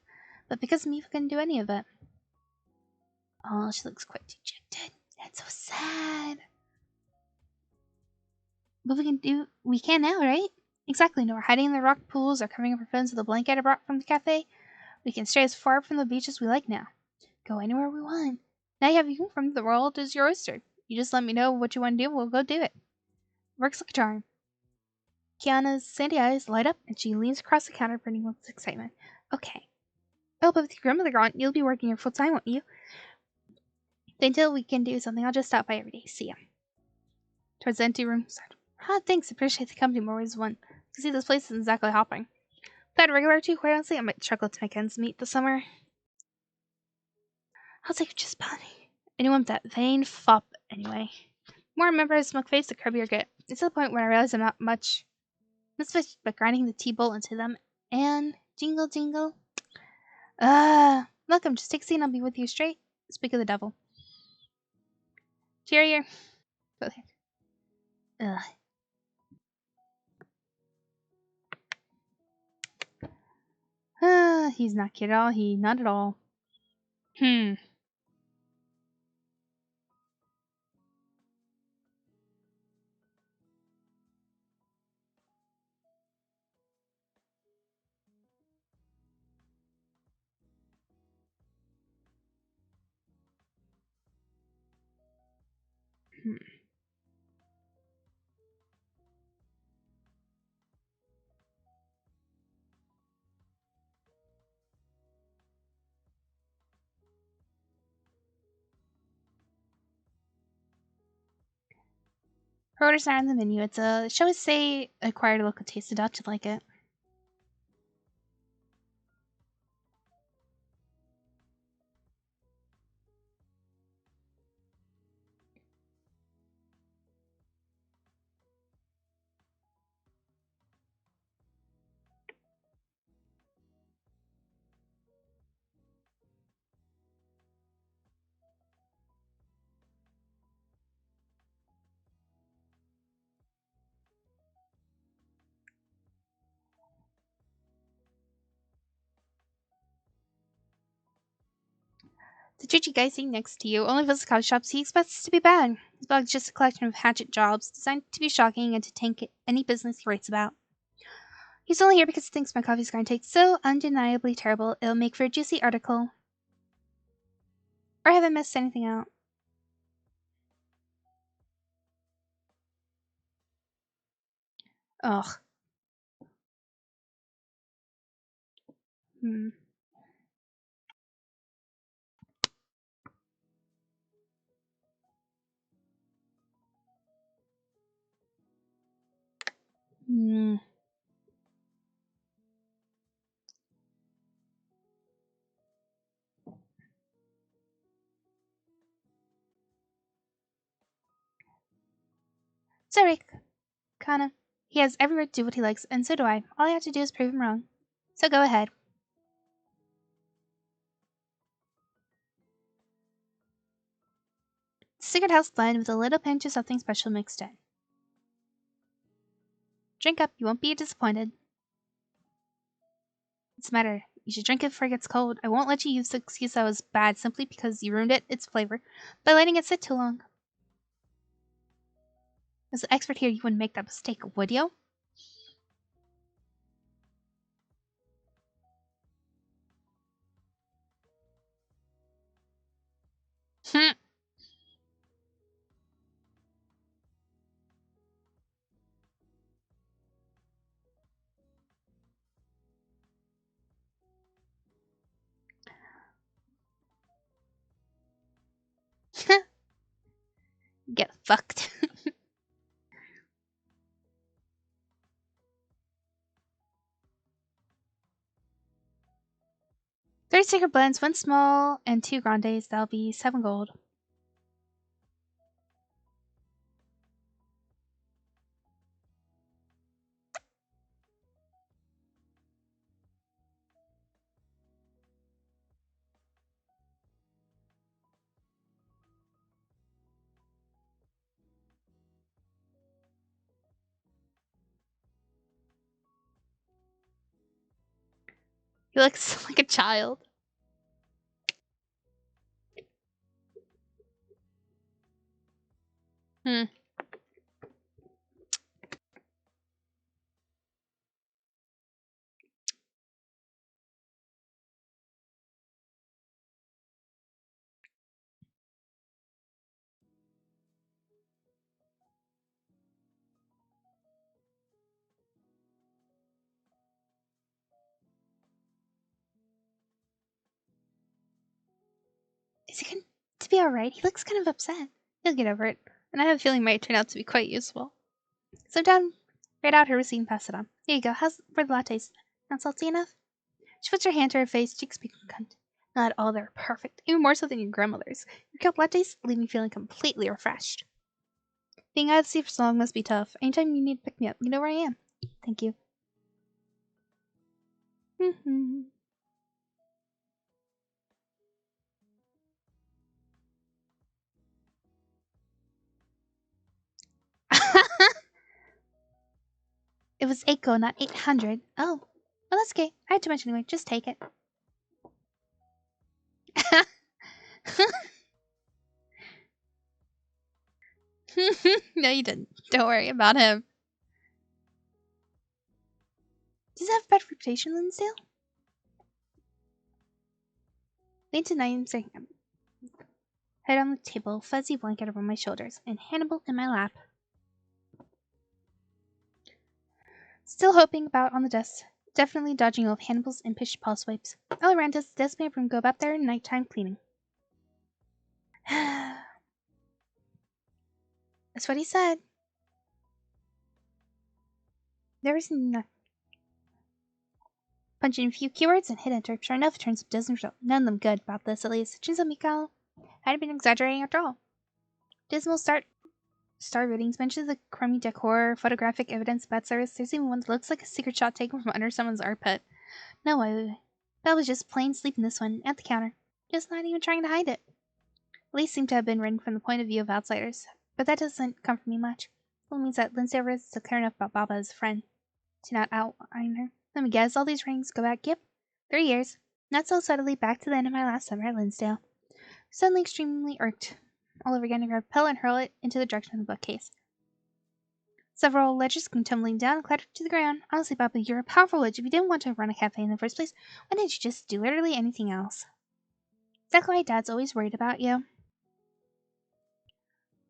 Speaker 2: but because of me, I couldn't do any of it. Oh, she looks quite dejected. That's so sad. But we can now, right? Exactly, no, we're hiding in the rock pools or covering up our phones with a blanket I brought from the cafe. We can stray as far from the beach as we like now. Go anywhere we want. Now you have you from the world as your oyster. You just let me know what you want to do, we'll go do it. Works like a charm. Kiana's sandy eyes light up, and she leans across the counter, burning with excitement. Okay. Oh, but with your grandmother gone, you'll be working here full time, won't you? Until we can do something, I'll just stop by every day. See ya. Towards the empty room. Thanks. Appreciate the company more as one. You see, this place isn't exactly hopping. If I had a regular or two, quite honestly, I might struggle to make ends meet this summer. I'll take just plenty. Anyone with that vain fop, anyway. The more I remember his smug face, the crabbier I get. It's to the point where I realize I'm not much. This fish, but grinding the tea bowl into them, and jingle jingle. Welcome. Just take a seat and I'll be with you straight. Speak of the devil. Cheerier. Ugh. He's not cute at all. Not at all. Hmm. Her order's not on the menu. It's a, shall we say, acquired a local taste. Adopt to like it. The judgy guy sitting next to you only visits coffee shops he expects to be bad. His blog is just a collection of hatchet jobs designed to be shocking and to tank any business he writes about. He's only here because he thinks my coffee's going to taste so undeniably terrible it'll make for a juicy article. Or have I missed anything out? Ugh. Hmm. Hmm. Sorry, Kana. He has every right to do what he likes, and so do I. All I have to do is prove him wrong. So go ahead. Secret house blend with a little pinch of something special mixed in. Drink up, you won't be disappointed. What's the matter? You should drink it before it gets cold. I won't let you use the excuse that was bad simply because you ruined its flavor by letting it sit too long. As an expert here, you wouldn't make that mistake, would you? Hmm. Get fucked. 30 secret blends, 1 small and 2 grandes. That'll be 7 gold. He looks like a child. Hmm. he going to be alright? He looks kind of upset. He'll get over it, and I have a feeling it might turn out to be quite useful. So down, read out her receipt and pass it on. Here you go. How's for the lattes? Not salty enough? She puts her hand to her face, cheeks piquant. Not all they're perfect, even more so than your grandmother's. Your cup lattes leave me feeling completely refreshed. Being out of the sea for so long must be tough. Anytime you need to pick me up, you know where I am. Thank you. It was Eiko, not 800. Oh. Well, that's okay. I had too much anyway. Just take it. No, you didn't. Don't worry about him. Does he have a bad reputation, Linsdale? Lean to night and staring at him. Head on the table, fuzzy blanket over my shoulders, and Hannibal in my lap. Still hoping about on the desk. Definitely dodging all of Hannibal's impish pulse wipes. All around us, the desk room go about their nighttime cleaning. That's what he said. There was nothing. Punch in a few keywords and hit enter. Sure enough, it turns up dozen results. None of them good about this, at least. Turns out Mikhail hadn't been exaggerating after all. Dismal star ratings mentions the crummy decor, photographic evidence, bad service. There's even one that looks like a secret shot taken from under someone's armpit. No way. That was just plain sleeping this one, at the counter. Just not even trying to hide it. Police seem to have been written from the point of view of outsiders, but that doesn't comfort me much. It means that Lindsay is still clear enough about Baba as a friend to not outline her. Let me guess, all these rings go back, 3 years. Not so subtly back to the end of my last summer at Linsdale. Suddenly extremely irked. All over again, I grab a pillow and hurl it into the direction of the bookcase. Several ledgers come tumbling down and clatter to the ground. Honestly, Baba, you're a powerful witch. If you didn't want to run a cafe in the first place, why didn't you just do literally anything else? Exactly why Dad's always worried about you.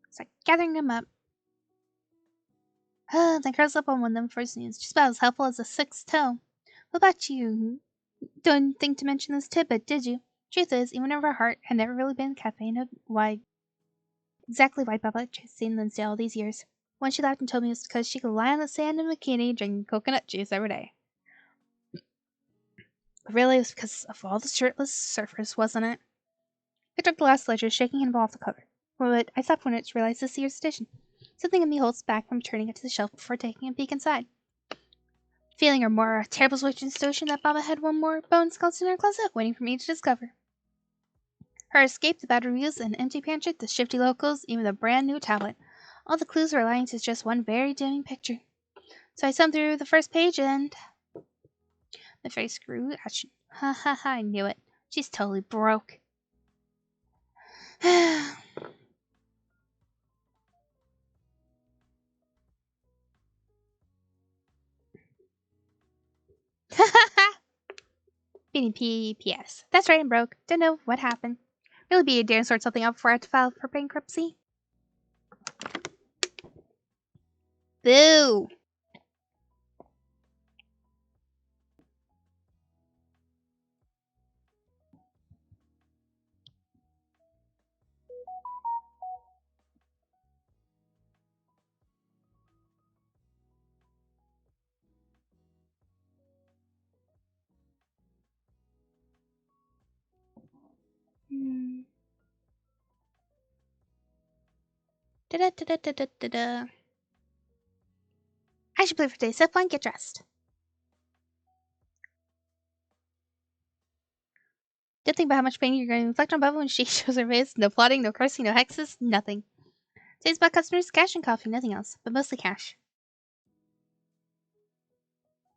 Speaker 2: Start gathering them up. Then curls up on one of them for snooze. Just about as helpful as a sixth toe. What about you? Don't think to mention this tidbit, did you? Truth is, even if her heart had never really been a cafe, exactly why Baba had seen Lindsay all these years. Once she laughed and told me it was because she could lie on the sand in a bikini drinking coconut juice every day. But really, it was because of all the shirtless surfers, wasn't it? I took the last ledger, shaking him off the cover. But I stopped when it to realize this year's edition. Something in me holds back from turning it to the shelf before taking a peek inside. Feeling or more a terrible switch intuition that Baba had one more bone skeleton in her closet waiting for me to discover. Her escape, the bad reviews, an empty pantry, the shifty locals, even the brand new tablet. All the clues were lying to just one very damning picture. So I thumbed through the first page and... My face grew ashen. Ha ha ha, I knew it. She's totally broke. BDPPS. That's right, I'm broke. Don't know what happened. Really be a dare to sort something out before I have to file for bankruptcy. Boo! Da-da-da-da-da-da-da. I should play for today. Set fine, get dressed. Don't think about how much pain you're going to inflict on Bubba when she shows her face. No plotting, no cursing, no hexes, nothing. Today's about customers, cash and coffee, nothing else, but mostly cash.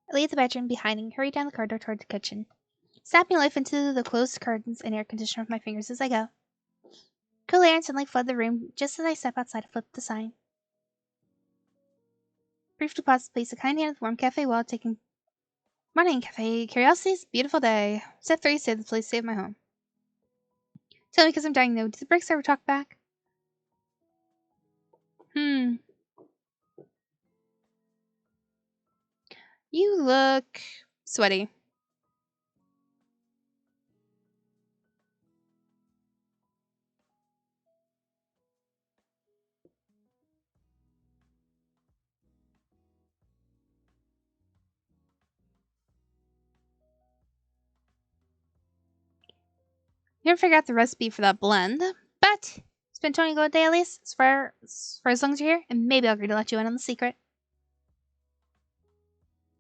Speaker 2: I leave the bedroom behind and hurry down the corridor toward the kitchen, snapping life into the closed curtains and air conditioner with my fingers as I go. Cool air and sunlight flood the room just as I step outside to flip the sign. Brief deposit place a kind hand at the warm cafe while taking... Morning, cafe. Curiosities? Beautiful day. Step 3, save the place, save my home. Tell me because I'm dying though. Do the bricks ever talk back? You look sweaty. Never figured out the recipe for that blend, but it's been 20 gold a day at least, for as long as you're here, and maybe I'll agree to let you in on the secret.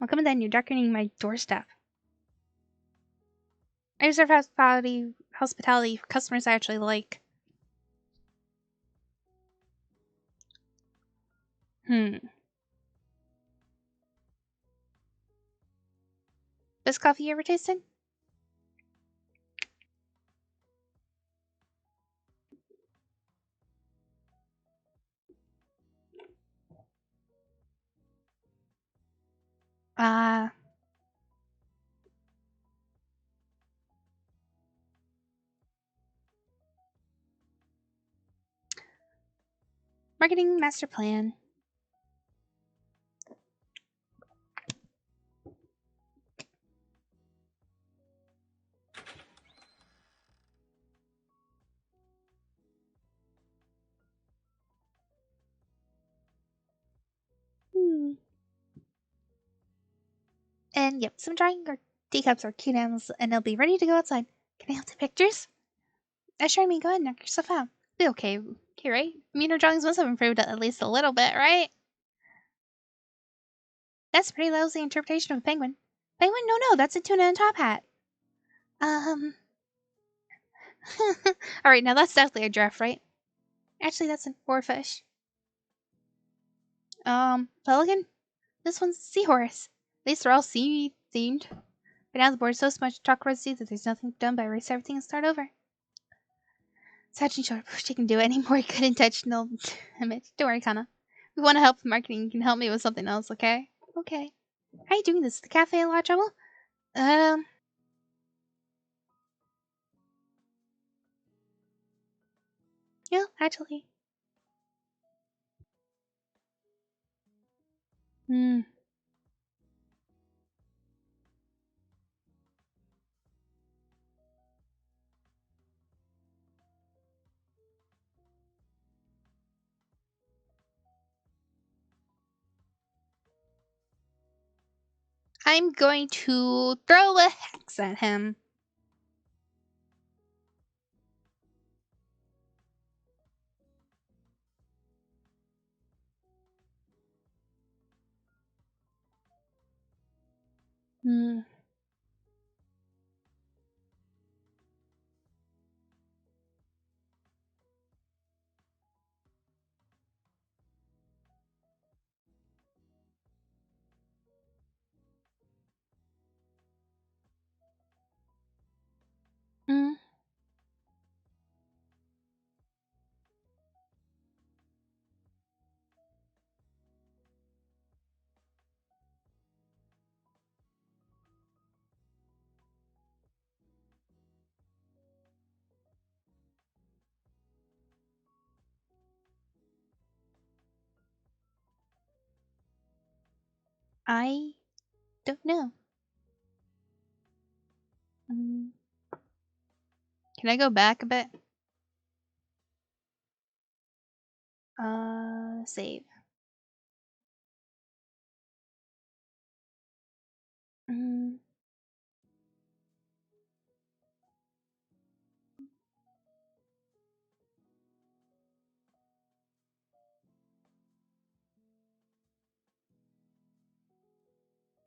Speaker 2: Well, come in then, you're darkening my doorstep. I reserve hospitality for customers I actually like. Best coffee you ever tasted? Marketing master plan. And yep, some drawing or teacups or cute animals, and they'll be ready to go outside. Can I help take pictures? Sure, go ahead and knock yourself out. Be okay. Okay, right? I mean, our drawings must have improved at least a little bit, right? That's a pretty lousy interpretation of a penguin. Penguin? No, that's a tuna and top hat. Alright, now that's definitely a giraffe, right? Actually, that's an oarfish. Pelican? This one's a seahorse. At least they're all sea-themed. But now the board's so much talk about sea that there's nothing done but erase everything and start over. Sajin showed up. She can do any more good intentional damage. Don't worry, Kana. If you want to help with marketing, you can help me with something else, okay? Okay. How are you doing this? The cafe in a lot of trouble? Yeah, actually. I'm going to throw a hex at him. I don't know. Can I go back a bit? Save.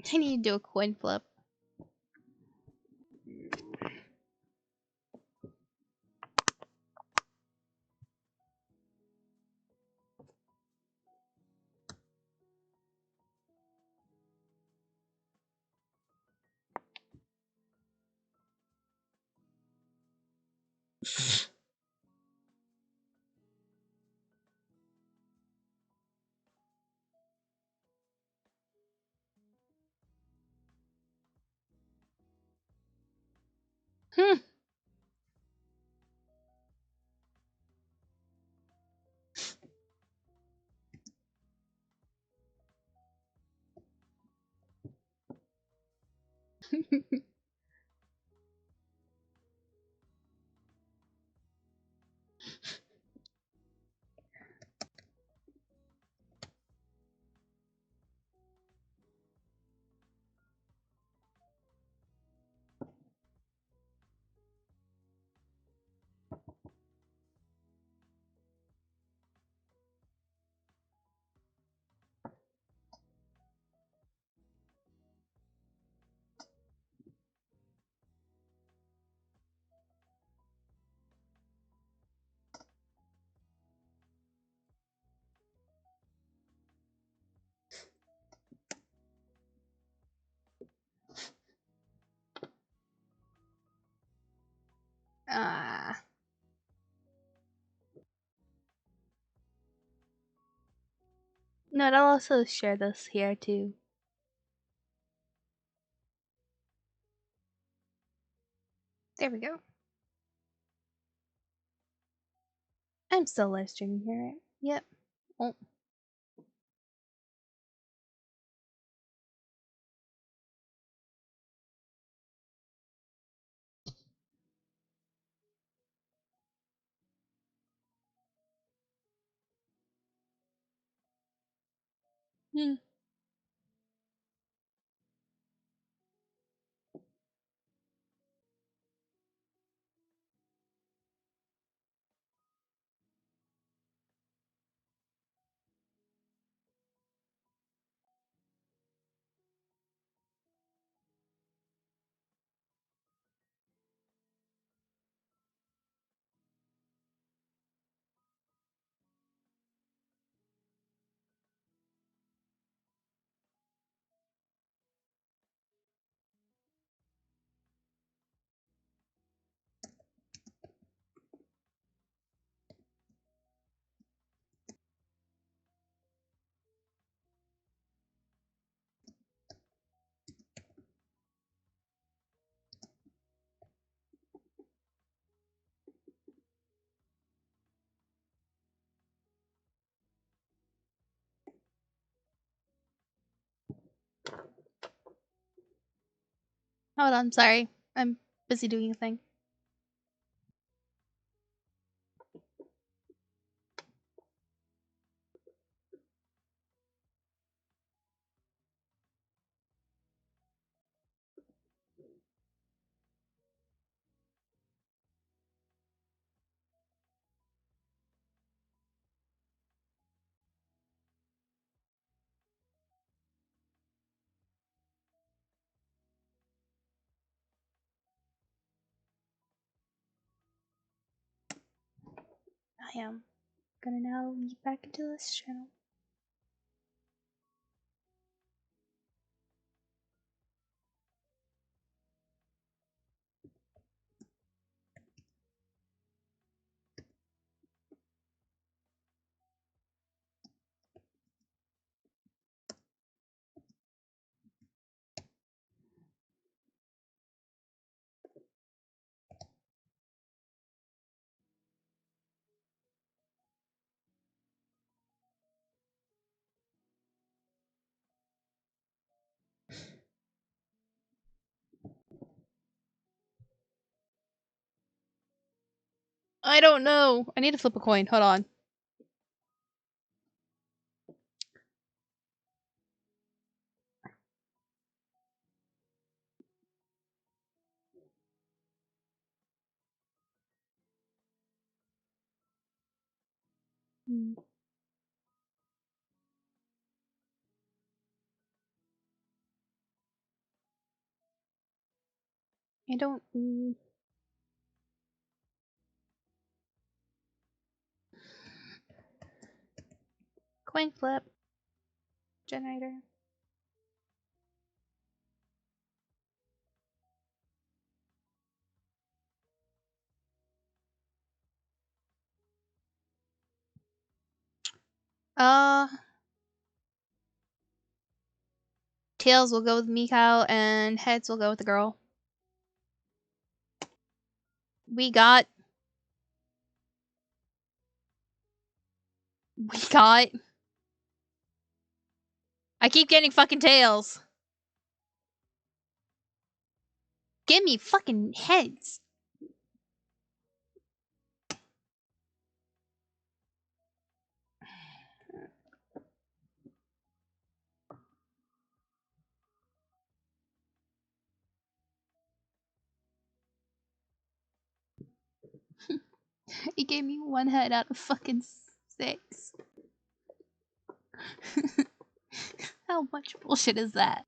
Speaker 2: I need to do a coin flip. know what? I'll also share this here too. There we go. I'm still live streaming here, right? Yep. Oh. Hmm. Hold on, sorry. I'm busy doing a thing. I am gonna now get back into this channel. I don't know. I need to flip a coin. Hold on. Hmm. I don't. Coin flip. Generator. Tails will go with Mikau and heads will go with the girl. We got. I keep getting fucking tails. Give me fucking heads. He gave me one head out of fucking 6. How much bullshit is that?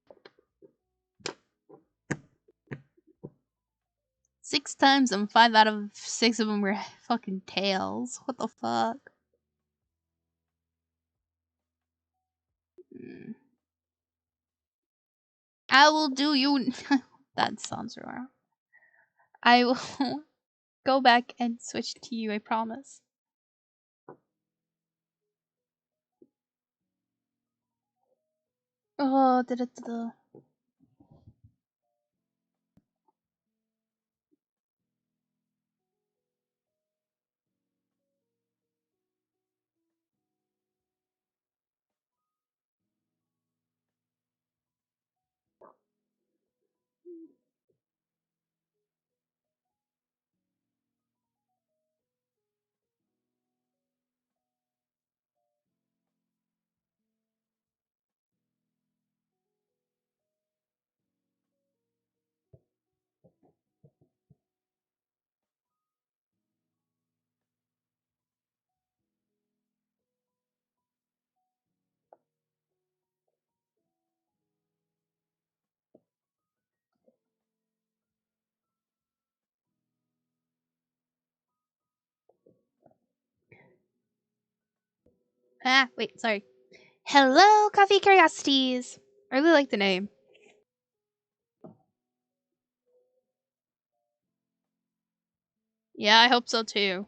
Speaker 2: 6 times and 5 out of 6 of them were fucking tails. What the fuck? I will do you. That sounds wrong. I will go back and switch to you, I promise. Oh, da-da-da-da. Ah, wait, sorry. Hello, Coffee Curiosities! I really like the name. Yeah, I hope so too.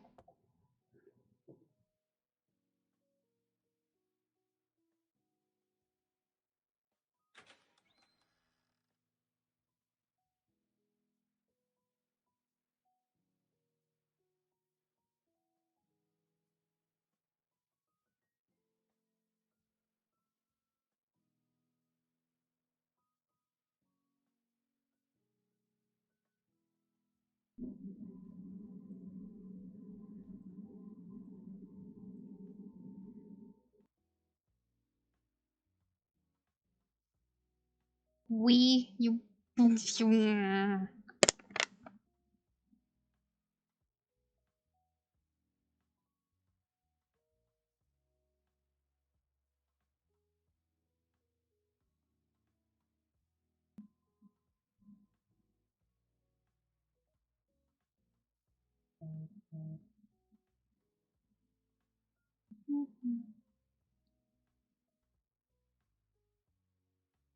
Speaker 2: You.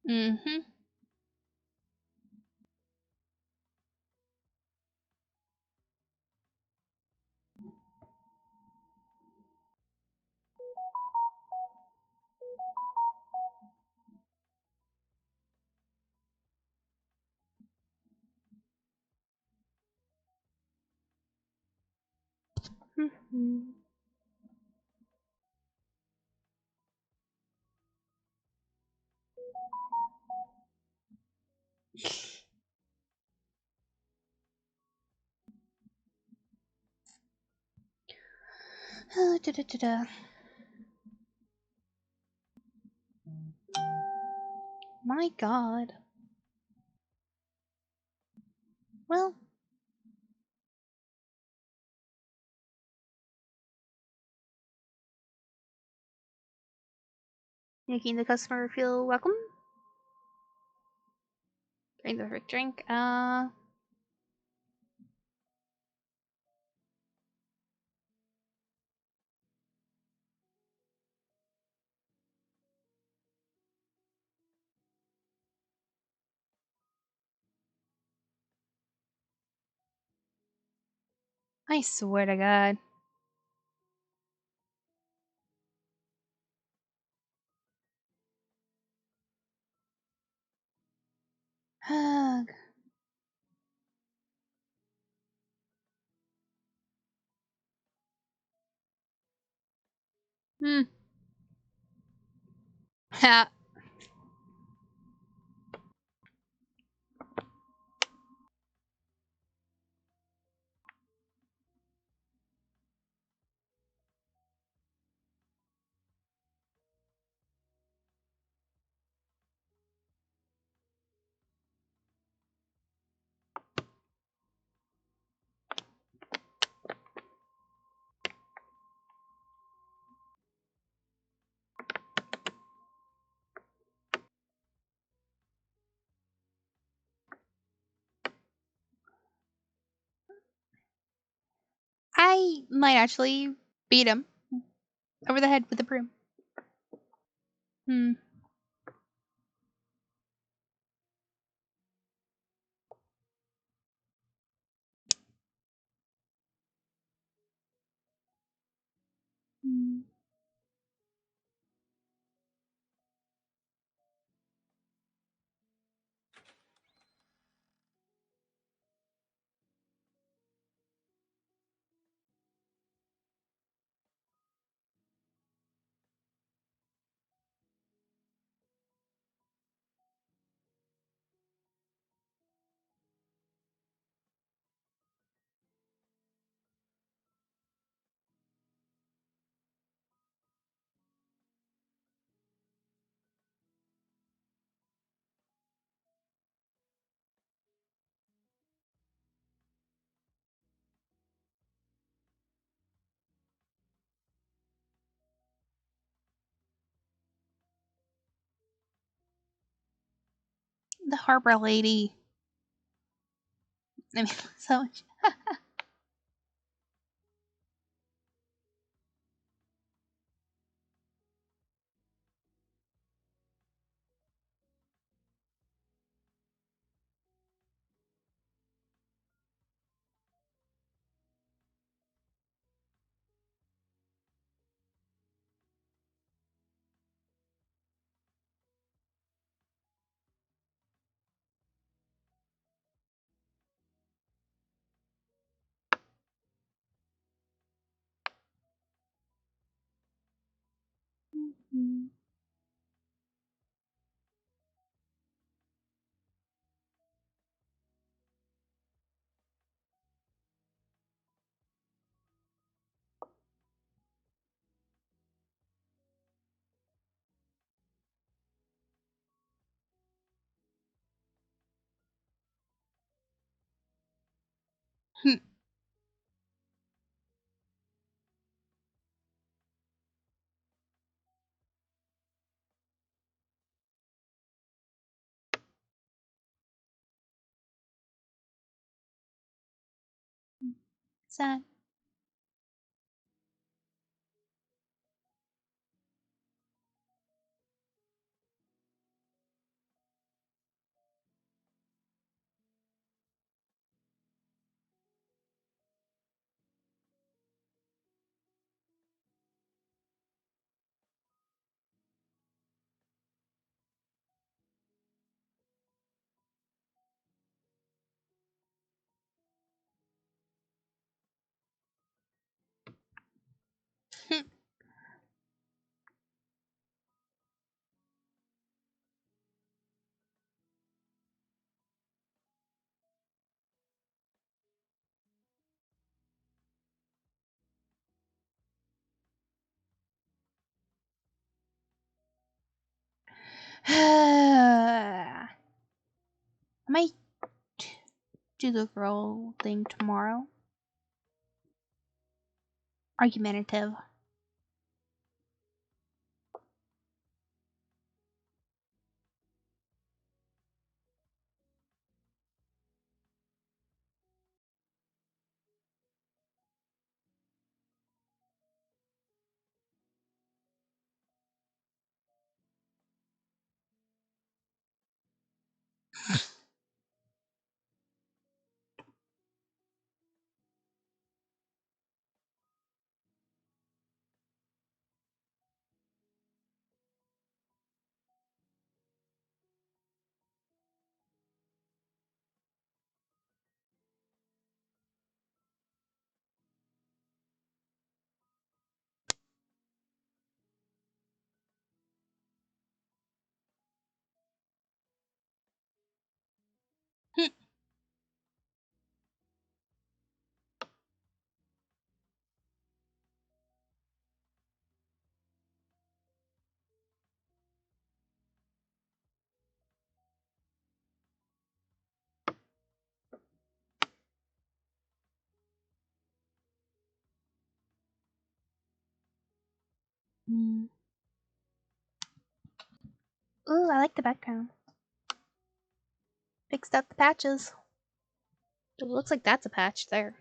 Speaker 2: Mm-hmm. Da-da-da-da. My god. Well. Making the customer feel welcome. Bring the perfect drink. I swear to God. Ugh. Hmm. Ha. I might actually beat him over the head with a broom. Hmm. Hmm. the harbor lady. I mean, so much. Mhm. Hmm. Sad. I might do the girl thing tomorrow. Argumentative. Mm. Ooh, I like the background. Fixed up the patches. It looks like that's a patch there.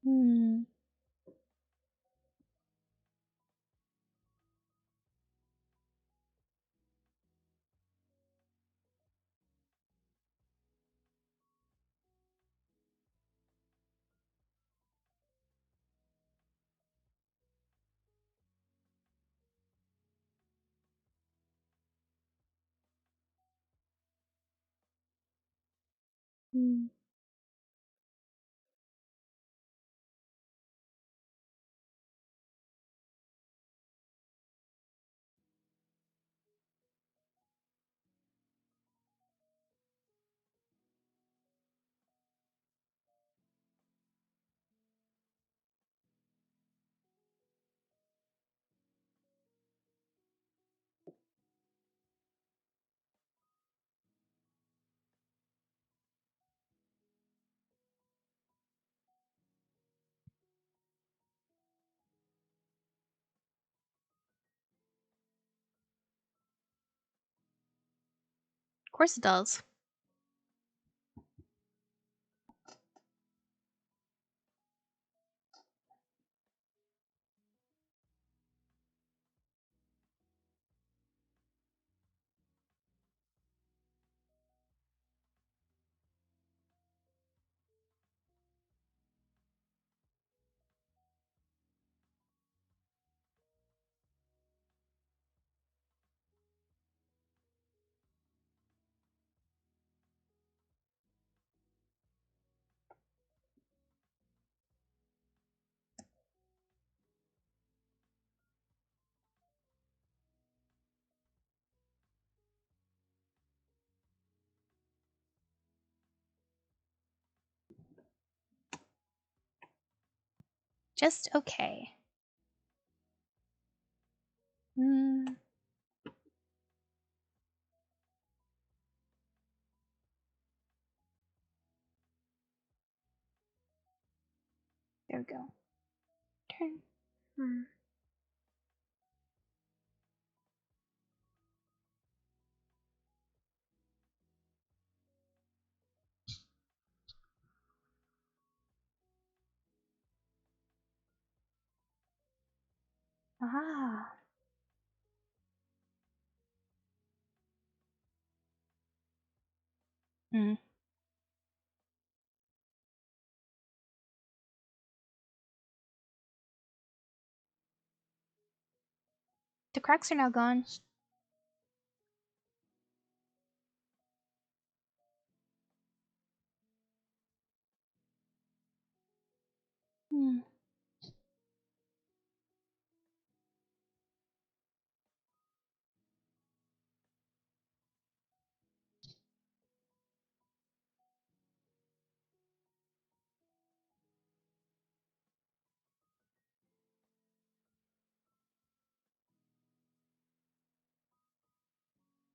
Speaker 2: Hmm. Hmm. course it does. Just okay. There we go. Turn. Ah. Hmm. The cracks are now gone. Hmm.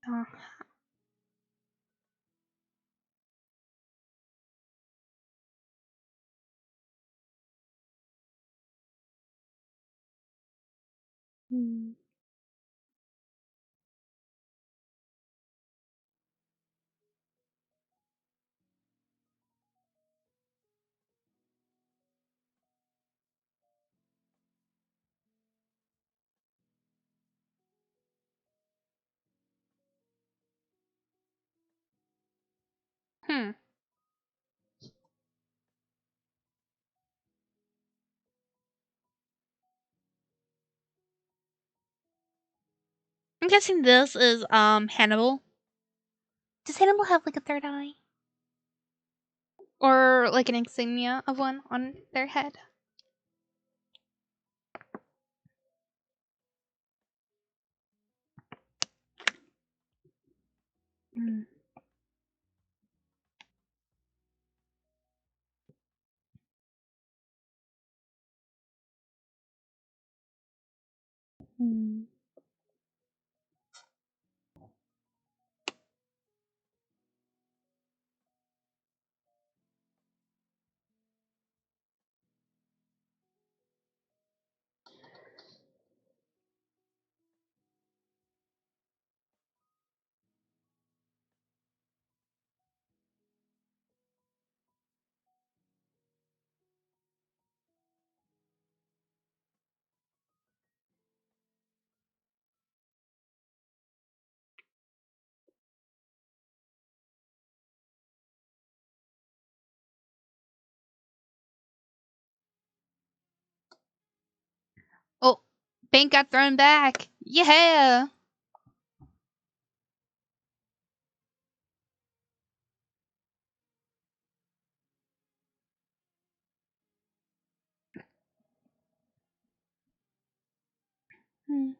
Speaker 2: Uh, hmm. Hmm. I'm guessing this is Hannibal. Does Hannibal have like a third eye? Or like an insignia of one on their head? Hmm. Hmm. Oh, paint got thrown back. Yeah. Hmm.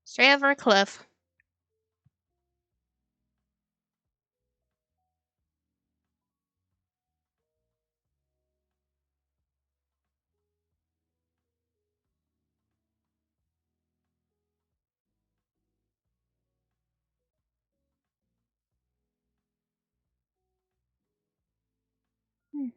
Speaker 2: Straight over a cliff. Hmm.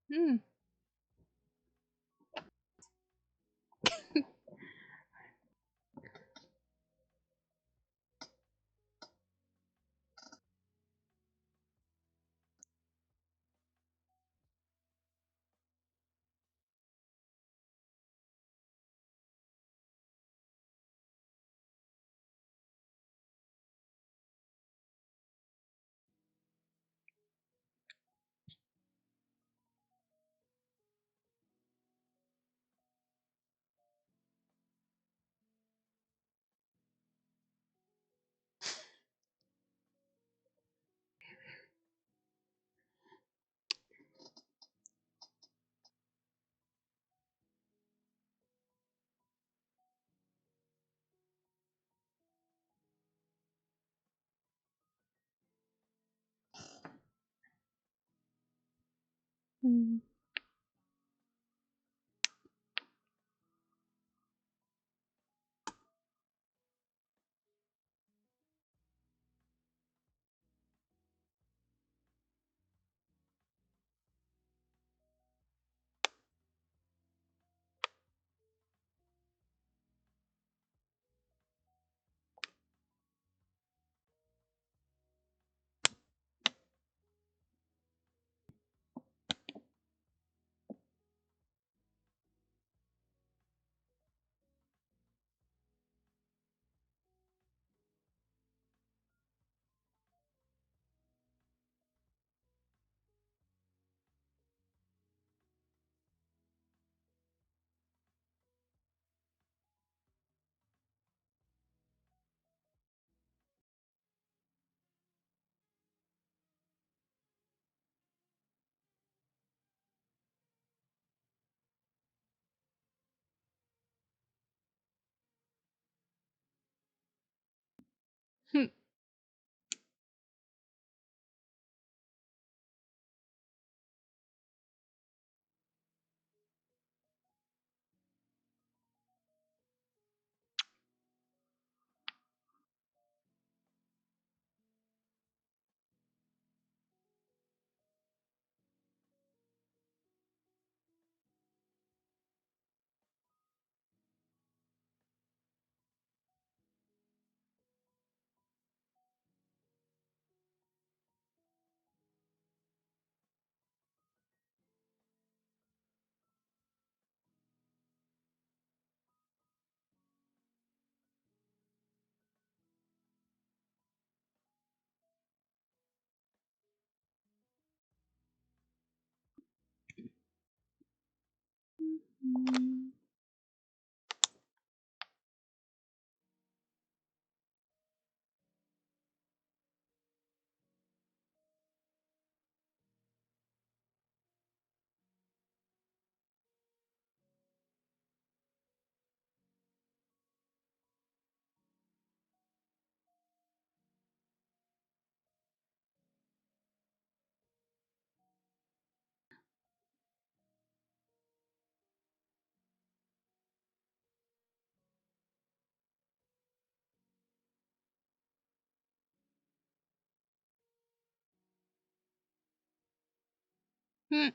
Speaker 2: Hmm. Hmm. Hmm. Hmm. Hmm.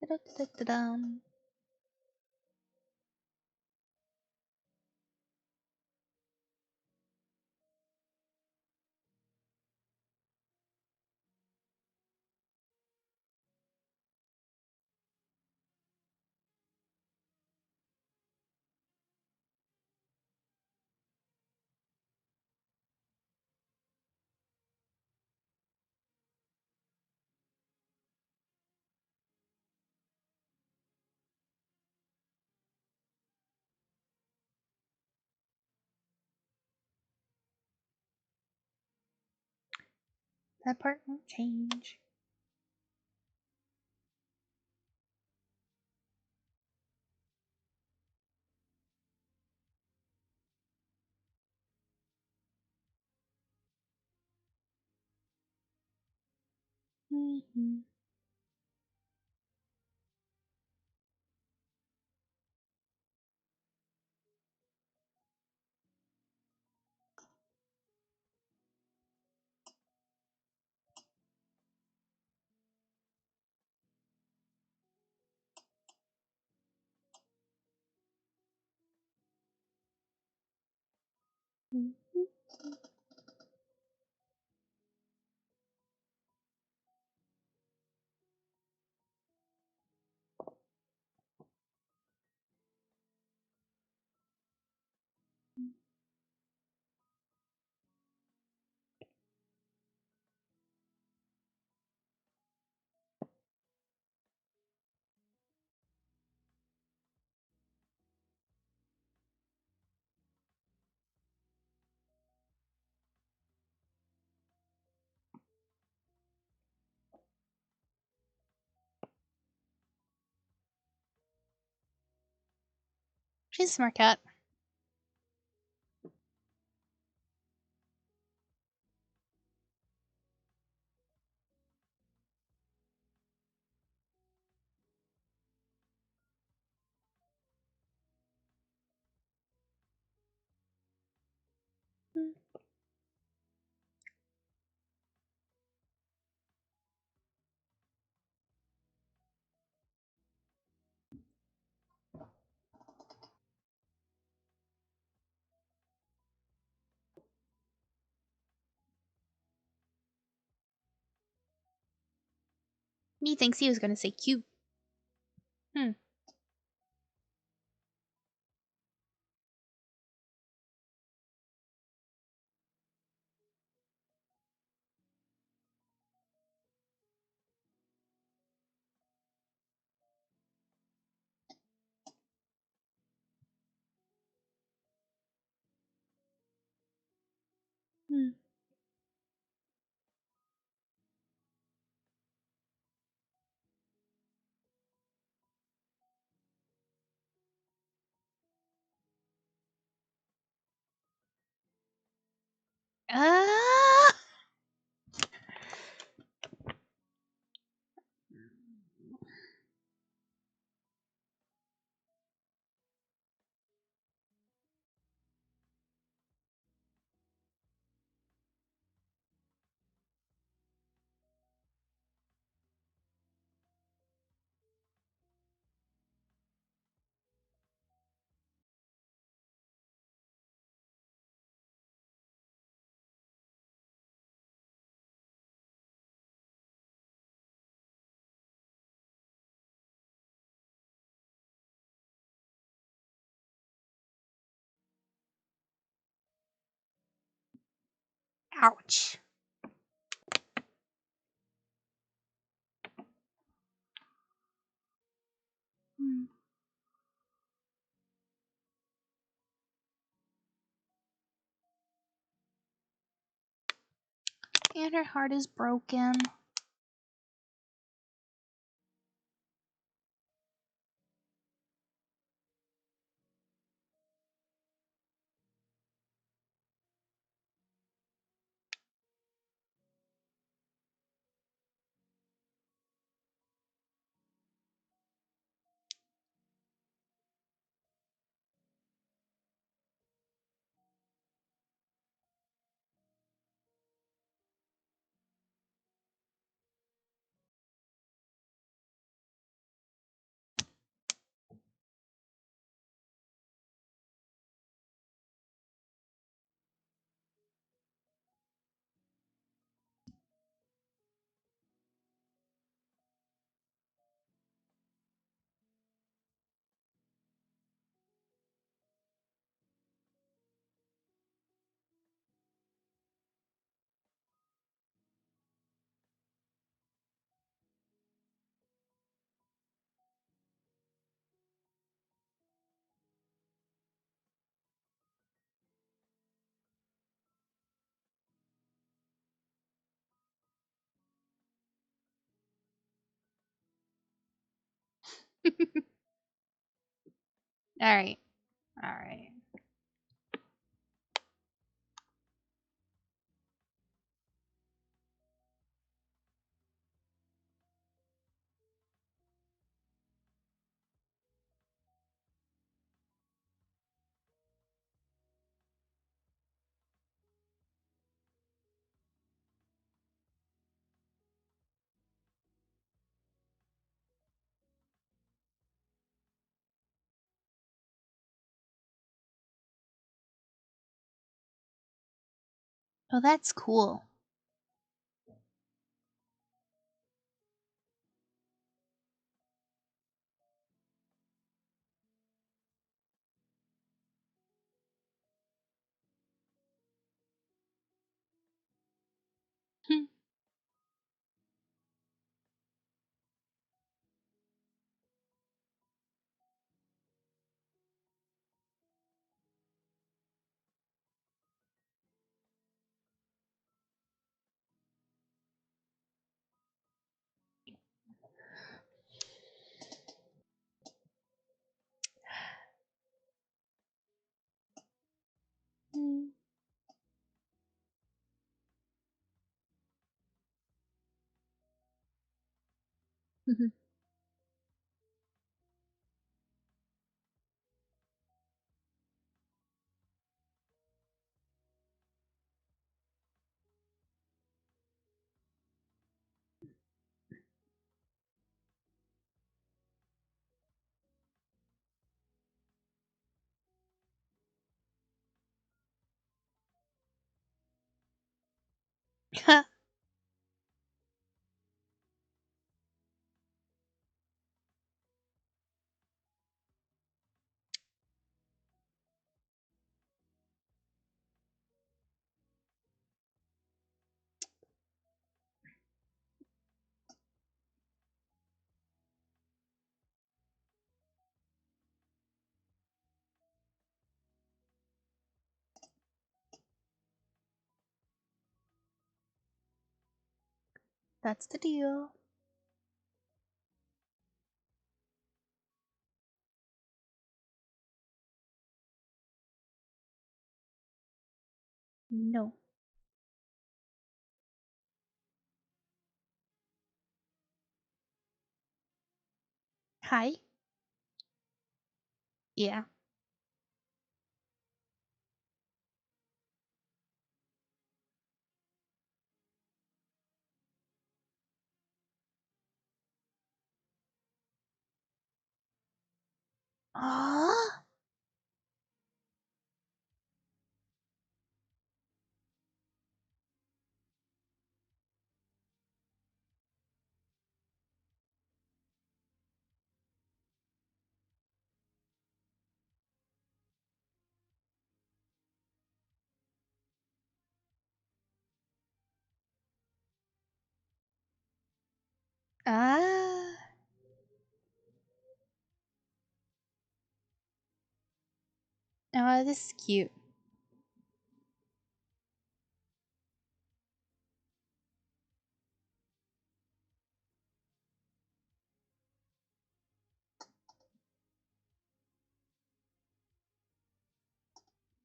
Speaker 2: Da-da-da-da-dum. That part won't change. Mm-hmm. She's a smart cat. Me thinks he was gonna say cute. Hmm. Hmm. Ah! Ouch. Hmm. And her heart is broken. Alright. Alright. Oh, that's cool. Hmm. Hmm. That's the deal. No. Hi? Yeah. Ah. Ah. Oh, this is cute.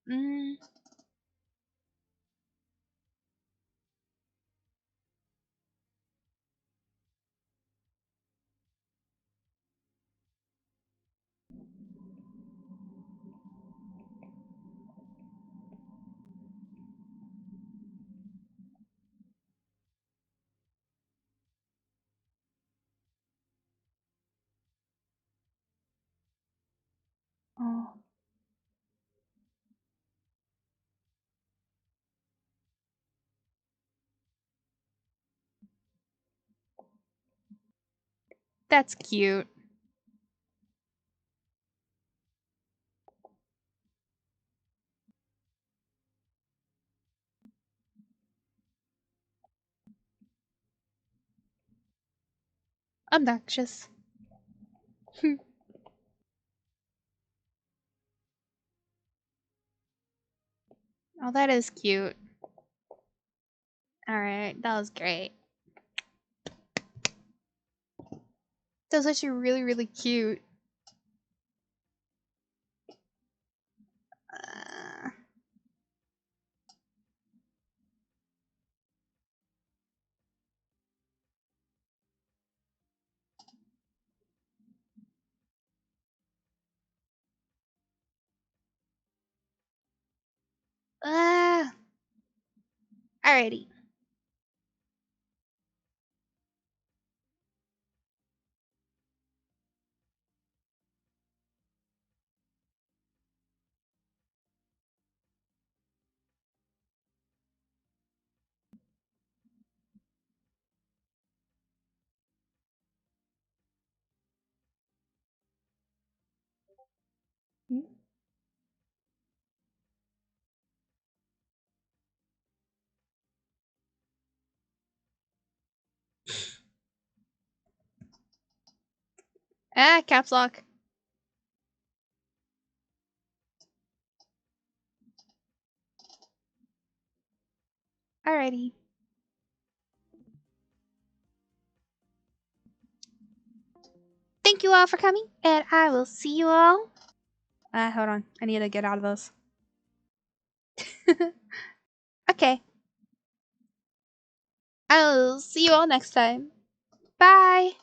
Speaker 2: Mm. Oh, that's cute. Obnoxious. Oh, that is cute. Alright, that was great. That was actually really, really cute. Alrighty. Caps lock. Alrighty. Thank you all for coming, and I will see you all. Hold on. I need to get out of those. Okay. I'll see you all next time. Bye.